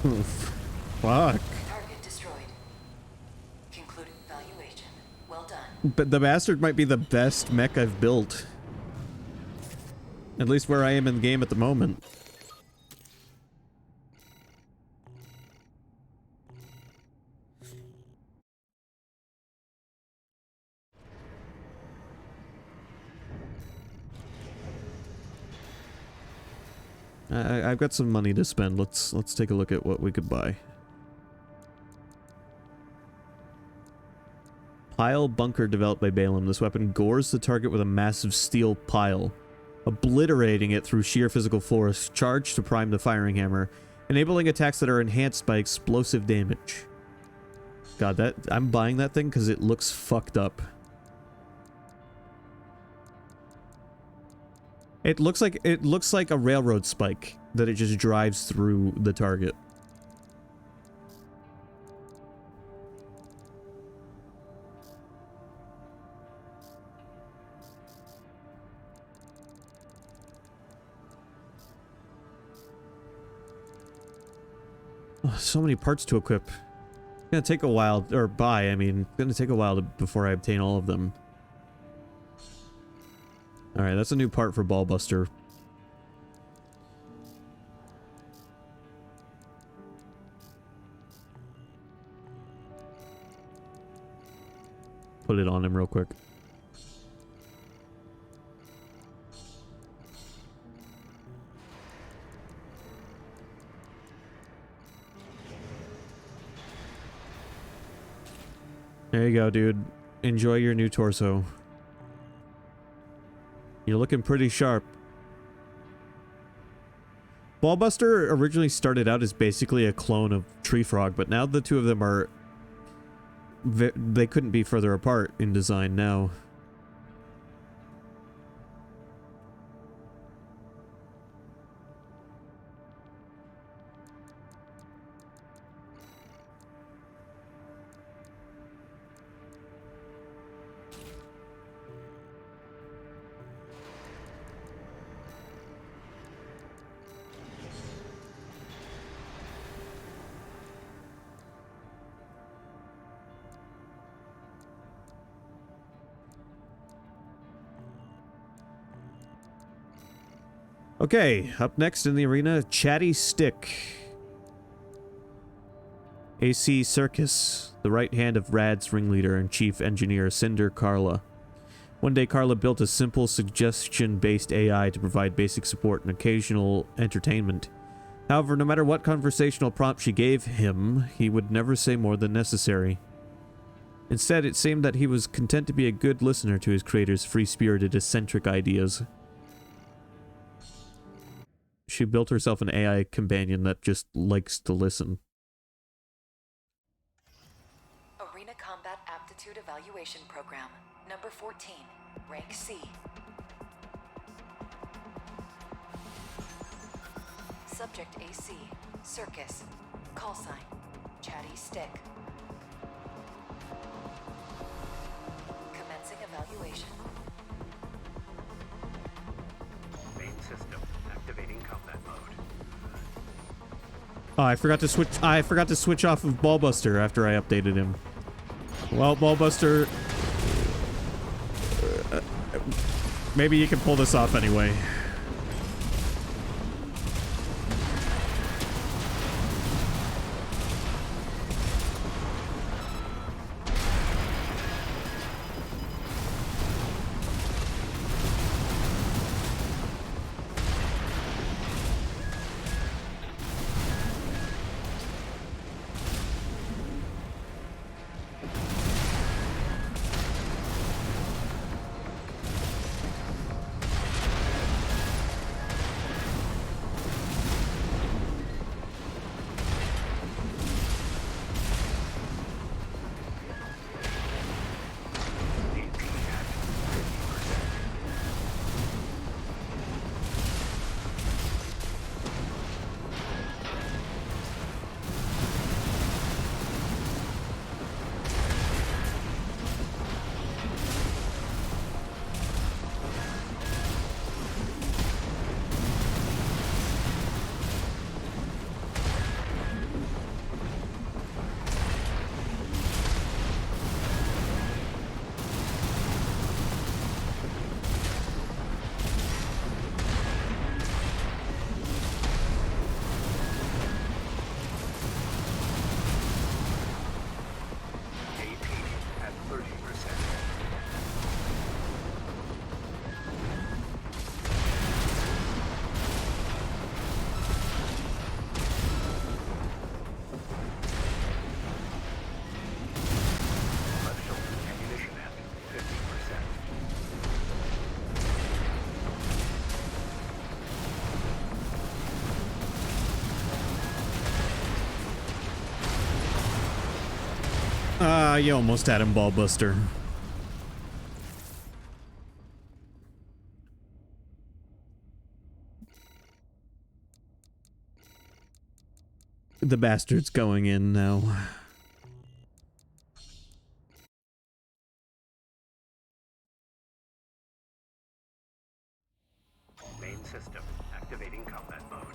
Oof. Fuck. Target destroyed. Concluding valuation. Well done. But the bastard might be the best mech I've built. At least where I am in the game at the moment. I've got some money to spend. Let's take a look at what we could buy. Pile bunker developed by Balaam. This weapon gores the target with a massive steel pile, obliterating it through sheer physical force, charged to prime the firing hammer, enabling attacks that are enhanced by explosive damage. God, I'm buying that thing because it looks fucked up. It looks like a railroad spike that it just drives through the target. Oh, so many parts to equip. It's gonna take a while, or buy, I mean, it's gonna take a while before I obtain all of them. Alright, that's a new part for Ballbuster. Put it on him real quick. There you go, dude. Enjoy your new torso. You're looking pretty sharp. Ballbuster originally started out as basically a clone of Tree Frog, but now the two of them are... they couldn't be further apart in design now. Okay, up next in the arena, Chatty Stick. AC Circus, the right hand of Rad's ringleader and chief engineer Cinder Carla. One day Carla built a simple suggestion-based AI to provide basic support and occasional entertainment. However, no matter what conversational prompt she gave him, he would never say more than necessary. Instead, it seemed that he was content to be a good listener to his creator's free-spirited, eccentric ideas. She built herself an AI companion that just likes to listen. Arena Combat Aptitude Evaluation Program, number 14, rank C. Subject AC, Circus, call sign, Chatty Stick. Commencing evaluation. Main system activating combat mode. Oh, I forgot to switch off of Ballbuster after I updated him. Well, Ballbuster, maybe you can pull this off anyway. You almost had him, Ballbuster. The bastard's going in now. Main system activating combat mode.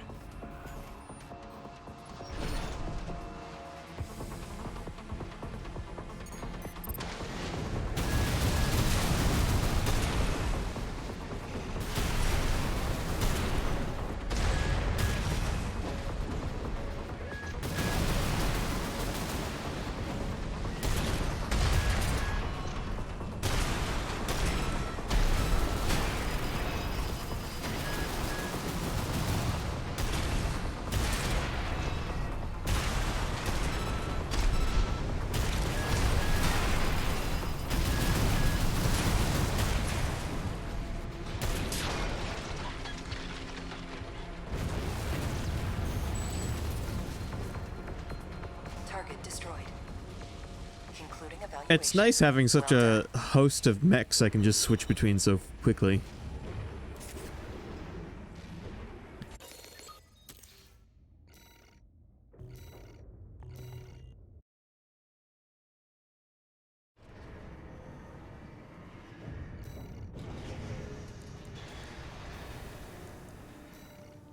It's nice having such a host of mechs I can just switch between so quickly.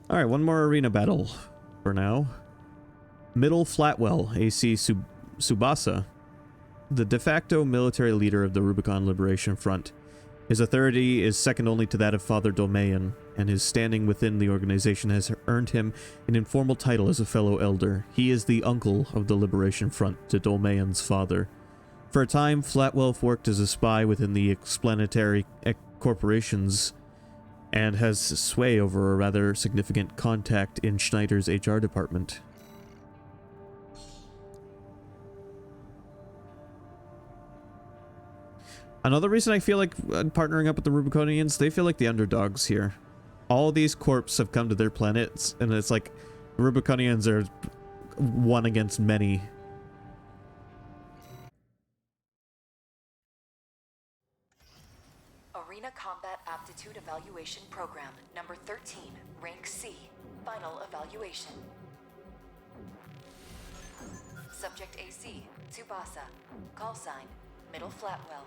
Alright, one more arena battle for now. Middle Flatwell, AC Subasa, the de facto military leader of the Rubicon Liberation Front. His authority is second only to that of Father Dolmayan, and his standing within the organization has earned him an informal title as a fellow elder. He is the uncle of the Liberation Front to Dolmayan's father. For a time, Flatwell worked as a spy within the explanatory corporations and has sway over a rather significant contact in Schneider's HR department. Another reason I feel like partnering up with the Rubiconians, they feel like the underdogs here. all these corps have come to their planets, and it's like Rubiconians are one against many. Arena Combat Aptitude Evaluation Program, number 13, rank C, final evaluation. Subject AC, Tsubasa. Call sign, Middle Flatwell.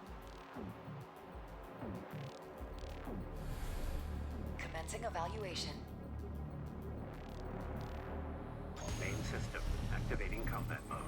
Commencing evaluation. Main system activating combat mode.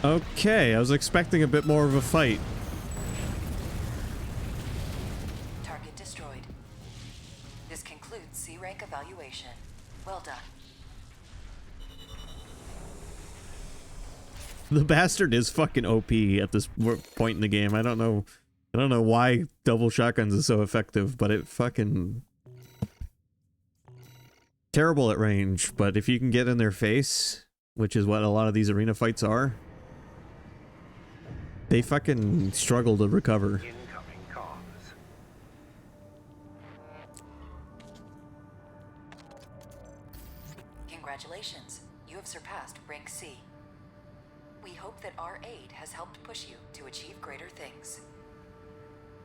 Okay, I was expecting a bit more of a fight. Target destroyed. This concludes C rank evaluation. Well done. The bastard is fucking OP at this point in the game. I don't know why double shotguns is so effective, but it fucking terrible at range. But if you can get in their face, which is what a lot of these arena fights are, they fucking struggle to recover. Incoming comms. Congratulations, you have surpassed rank C. We hope that our aid has helped push you to achieve greater things.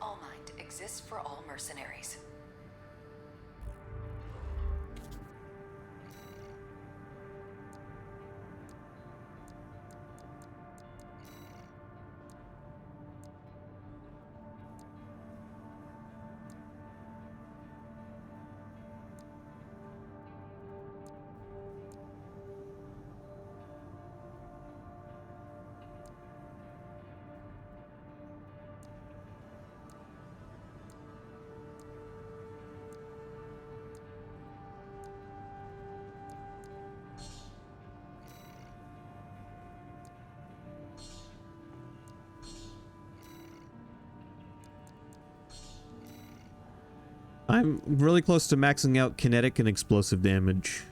All Mind exists for all mercenaries. I'm really close to maxing out kinetic and explosive damage.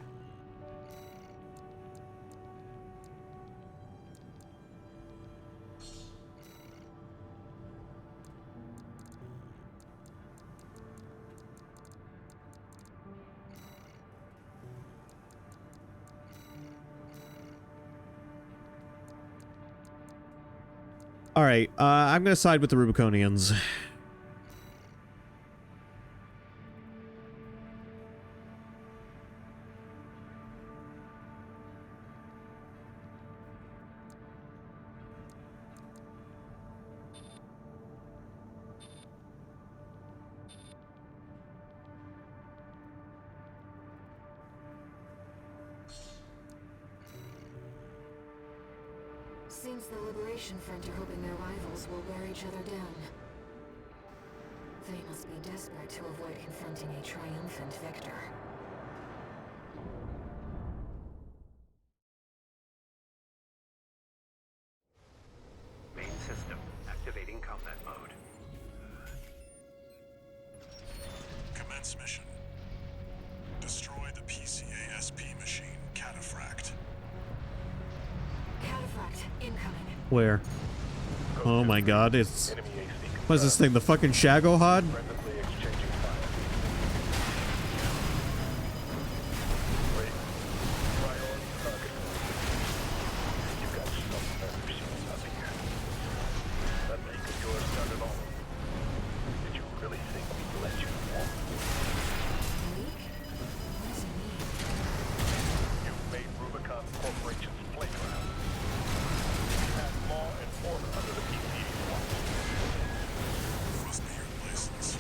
Alright, I'm gonna side with the Rubiconians. Seems the Liberation Front are hoping their rivals will wear each other down. They must be desperate to avoid confronting a triumphant victor. Main system activating combat mode. Commence mission. Destroy the PCASP machine, Cataphract. Cataphract incoming. Where? Oh my god, it's... What is this thing, the fucking Shagohod? Must be your license.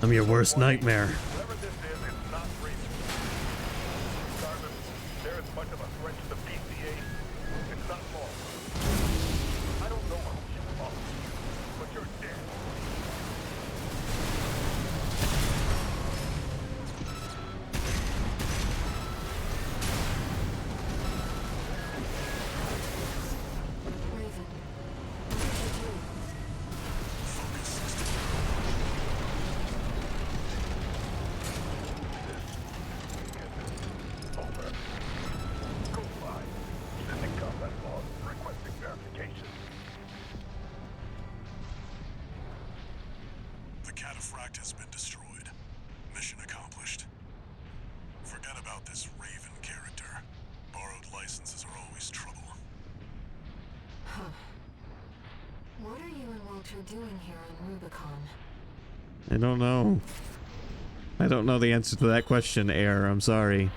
I'm your worst nightmare. Whatever this is, it's not Raven. Regardless, they're as much of a threat to the PCA. It's not long. I don't know how you are, but you're dead. Raven, what did you do? Over. Go by. Sending combat log, requesting verification. The cataphract has been destroyed. Mission accomplished. Forget about this Raven character. Borrowed licenses are always trouble. Huh. What are you and Walter doing here on Rubicon? I don't know. I don't know the answer to that question, Air. I'm sorry.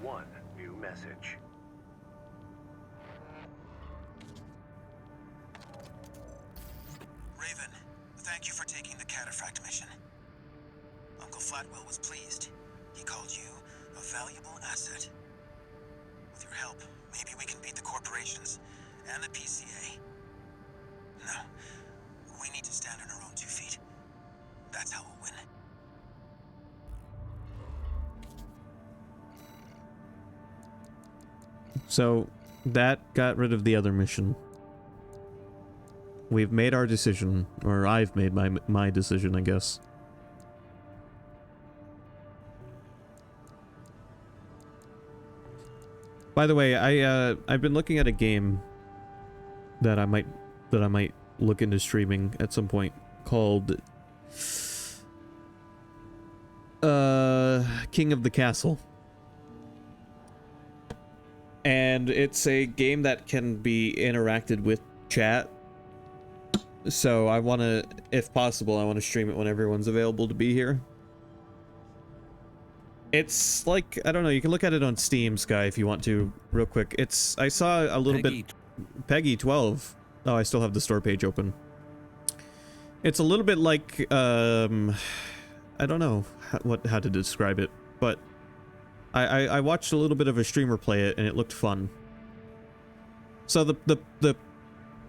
One new message. Raven, thank you for taking the cataphract mission. Uncle Flatwell was pleased. He called you a valuable asset. With your help, maybe we can beat the corporations and the PCA. No, we need to stand on our own 2 feet. That's how we'll win. So, that got rid of the other mission. We've made our decision, or I've made my decision, I guess. By the way, I've been looking at a game that I might look into streaming at some point called King of the Castle. And it's a game that can be interacted with chat. So I want to, if possible, I want to stream it when everyone's available to be here. It's like, I don't know, you can look at it on Steam, Sky, if you want to, real quick. I saw a little bit... Peggy 12. Oh, I still have the store page open. It's a little bit like, I don't know how to describe it, but I watched a little bit of a streamer play it, and it looked fun. So the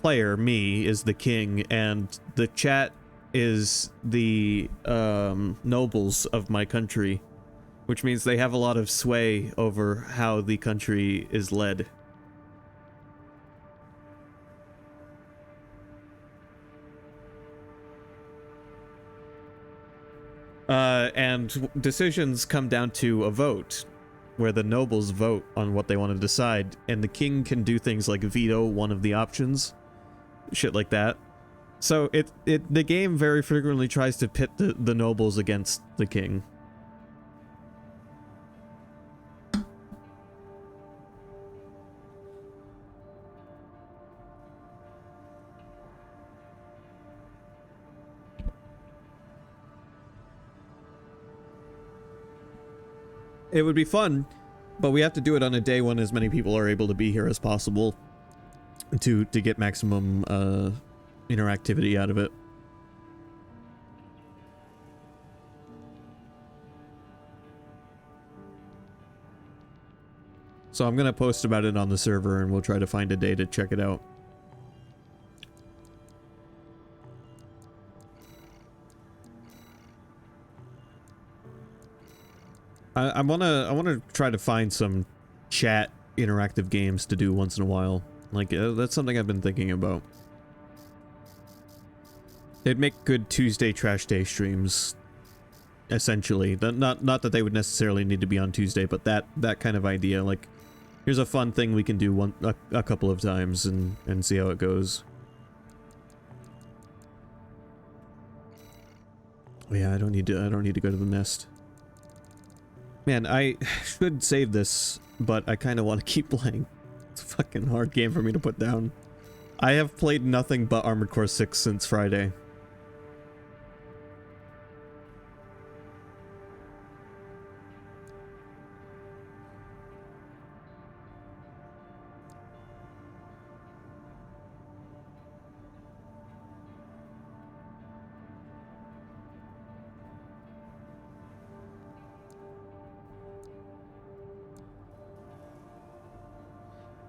player, me, is the king, and the chat is the nobles of my country, which means they have a lot of sway over how the country is led. And decisions come down to a vote, where the nobles vote on what they want to decide, and the king can do things like veto one of the options, shit like that. So the game very frequently tries to pit the nobles against the king. It would be fun, but we have to do it on a day when as many people are able to be here as possible to get maximum interactivity out of it. So I'm gonna post about it on the server, and we'll try to find a day to check it out. I wanna try to find some chat interactive games to do once in a while. Like, that's something I've been thinking about. They'd make good Tuesday Trash Day streams, essentially. Not that they would necessarily need to be on Tuesday, but that kind of idea. Like, here's a fun thing we can do a couple of times and see how it goes. Oh yeah, I don't need to go to the nest. Man, I should save this, but I kind of want to keep playing. It's a fucking hard game for me to put down. I have played nothing but Armored Core 6 since Friday.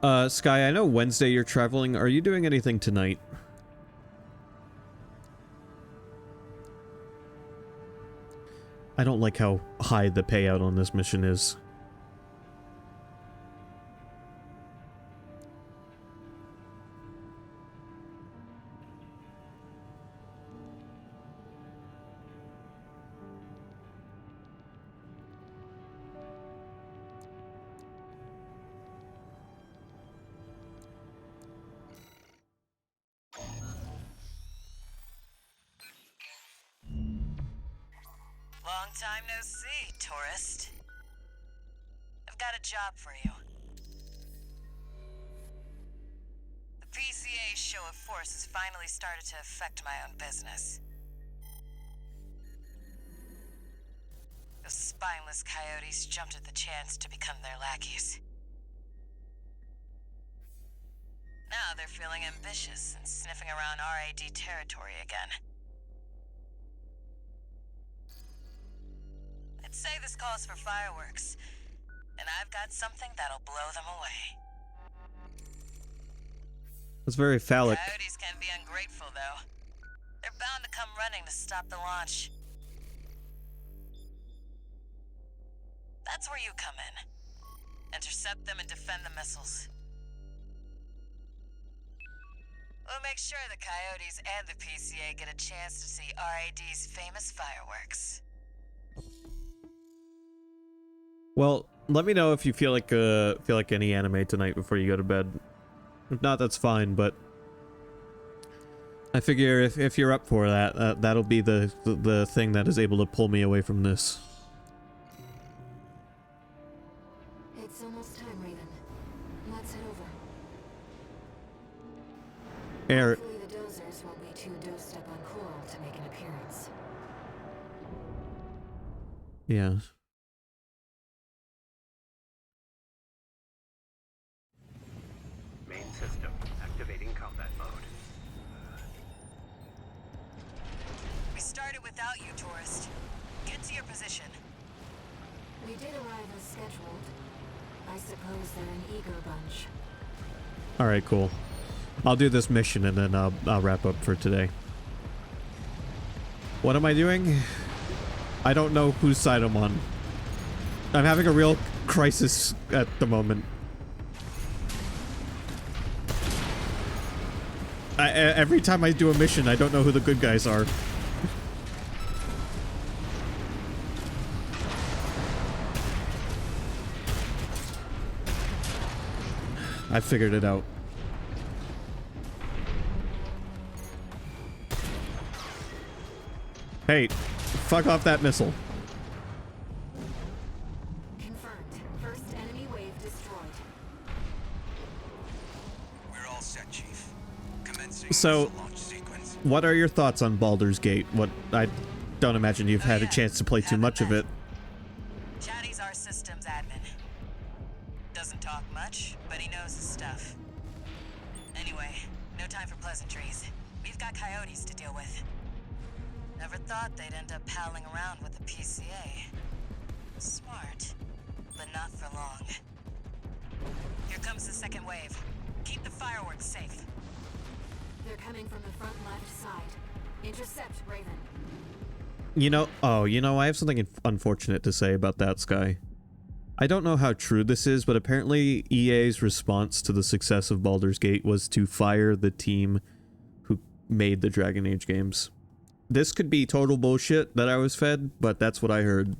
Sky, I know Wednesday you're traveling. Are you doing anything tonight? I don't like how high the payout on this mission is. Long time no see, tourist. I've got a job for you. The PCA's show of force has finally started to affect my own business. Those spineless coyotes jumped at the chance to become their lackeys. Now they're feeling ambitious and sniffing around RAD territory again. I'd say this calls for fireworks, and I've got something that'll blow them away. It's very phallic. Coyotes can be ungrateful, though. They're bound to come running to stop the launch. That's where you come in. Intercept them and defend the missiles. We'll make sure the Coyotes and the PCA get a chance to see RAD's famous fireworks. Well, let me know if you feel like any anime tonight before you go to bed. If not, that's fine, but I figure if you're up for that, that'll be the thing that is able to pull me away from this. It's almost time, Raven. Let's head over. Hopefully the dozers won't be too dosed up on Coral to make an appearance. Yeah. Main system activating combat mode. We started without you, tourist. Get to your position. We did arrive as scheduled. I suppose they're an eager bunch. Alright, cool. I'll do this mission and then I'll wrap up for today. What am I doing? I don't know whose side I'm on. I'm having a real crisis at the moment. Every time I do a mission, I don't know who the good guys are. I figured it out. Hey, fuck off that missile. Confirmed. First enemy wave destroyed. We're all set, Chief. Commencing So, launch sequence. what are your thoughts on Baldur's Gate? What I don't imagine you've had a chance to play too much of it. Chatty's our systems admin. Doesn't talk much, but he knows his stuff. Anyway, no time for pleasantries. We've got coyotes to deal with. Never thought they'd end up palling around with the PCA. Smart, but not for long. Here comes the second wave. Keep the fireworks safe. They're coming from the front left side. Intercept, Raven. You know, I have something unfortunate to say about that, Sky. I don't know how true this is, but apparently EA's response to the success of Baldur's Gate was to fire the team who made the Dragon Age games. This could be total bullshit that I was fed, but that's what I heard.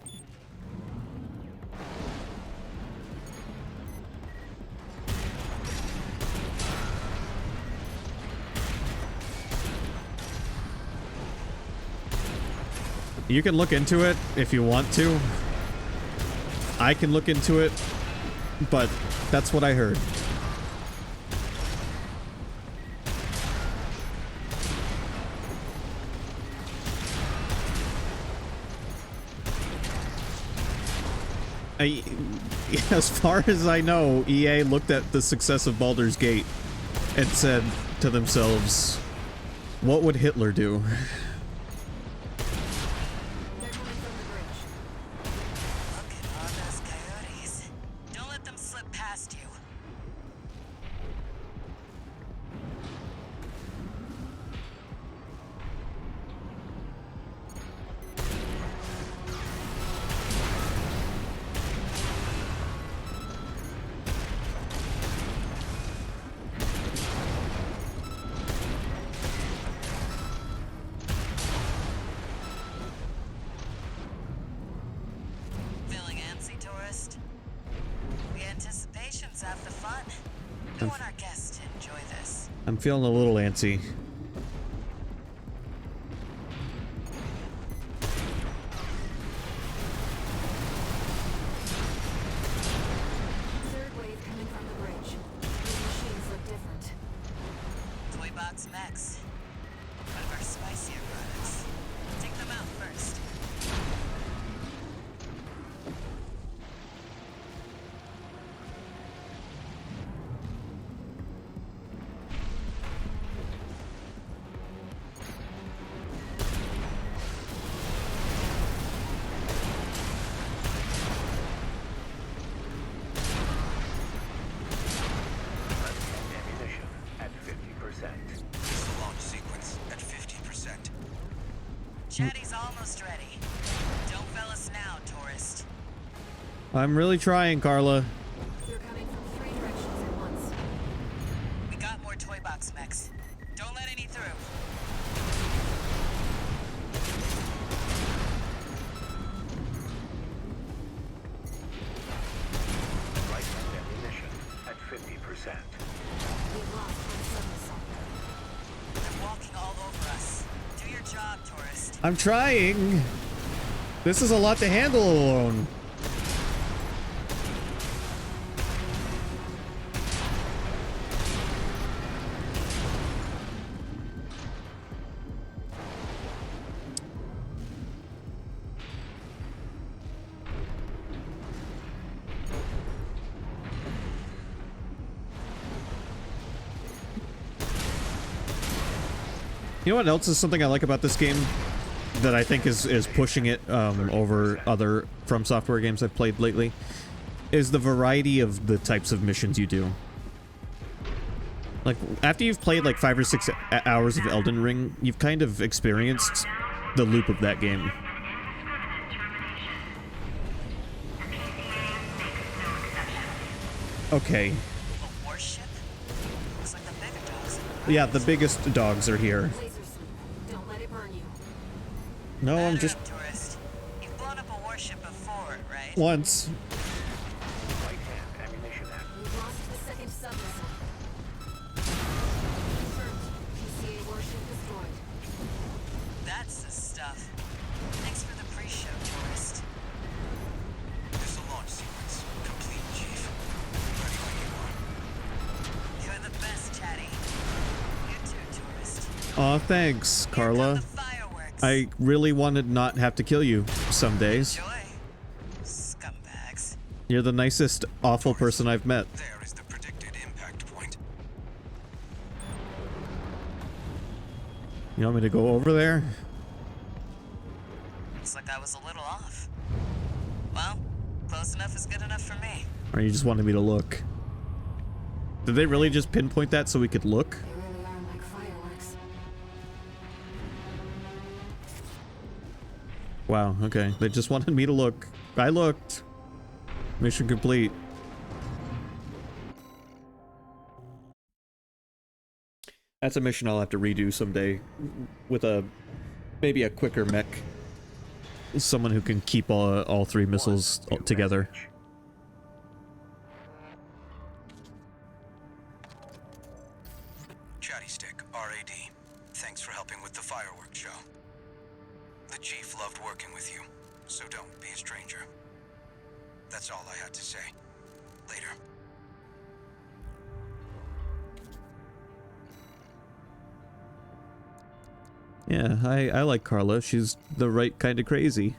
You can look into it if you want to. I can look into it, but that's what I heard. As far as I know, EA looked at the success of Baldur's Gate and said to themselves, what would Hitler do? I want our guests to enjoy this. I'm feeling a little antsy. Third wave coming from the bridge. These machines look different. Toy Box Max. One of our spicier products. Take them out first. Ammunition at 50%. Missile launch sequence at 50%. Chatty's almost ready. Don't fail us now, tourist. I'm really trying, Carla. They're coming from 3 directions at once. We got more Toy Box Mechs. Don't let any through. Right hand ammunition at 50%. We've lost one sub-missile. They're walking all over us. Do your job, tourist. I'm trying. This is a lot to handle alone. You know what else is something I like about this game that I think is pushing it over other From Software games I've played lately? Is the variety of the types of missions you do. Like, after you've played like 5 or 6 hours of Elden Ring, you've kind of experienced the loop of that game. Okay. A warship? Looks like the bigger dogs. Yeah, the biggest dogs are here. Laser sweep. Don't let it burn you. No, I'm Batter just up, tourist. You've blown up a warship before, right? once. Right hand ammunition at We've lost the second sub-missile. Confirmed. PCA warship destroyed. That's the stuff. Thanks for the pre-show, tourist. Missile launch sequence complete, Chief. Ready when you are. You're the best, Chatty. You too, tourist. Aw, thanks, Carla. The fireworks. I really wanted not have to kill you some days. Enjoy. Scumbags. You're the nicest, awful person I've met. There is the predicted impact point. You want me to go over there? Looks like I was a little off. Well, close enough is good enough for me. Or you just wanted me to look? Did they really just pinpoint that so we could look? They really are like fireworks. Wow, okay. They just wanted me to look. I looked. Mission complete. That's a mission I'll have to redo someday. With maybe a quicker mech. Someone who can keep all 3 missiles together. Chatty Stick, RAD. Thanks for helping with the fireworks show. The Chief loved working with you, so don't be a stranger. That's all I had to say. Later. Yeah, I like Carla. She's the right kind of crazy.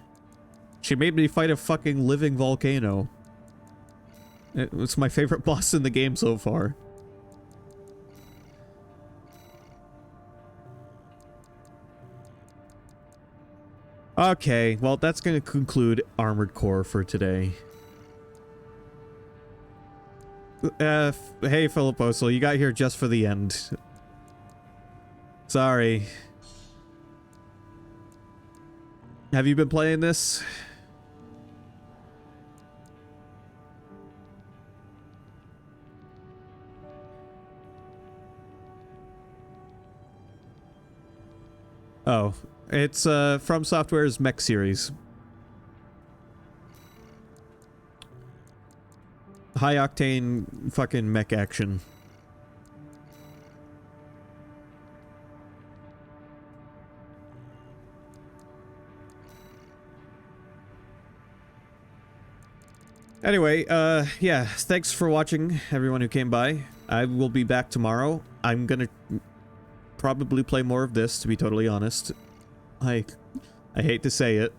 She made me fight a fucking living volcano. It's my favorite boss in the game so far. Okay, well, that's going to conclude Armored Core for today. Hey, Philip so you got here just for the end. Sorry. Have you been playing this? Oh, it's From Software's mech series. High octane fucking mech action. Anyway, yeah, thanks for watching, everyone who came by. I will be back tomorrow. I'm gonna probably play more of this, to be totally honest. I hate to say it.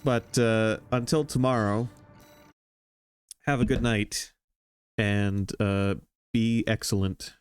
But, until tomorrow, have a good night, and, be excellent.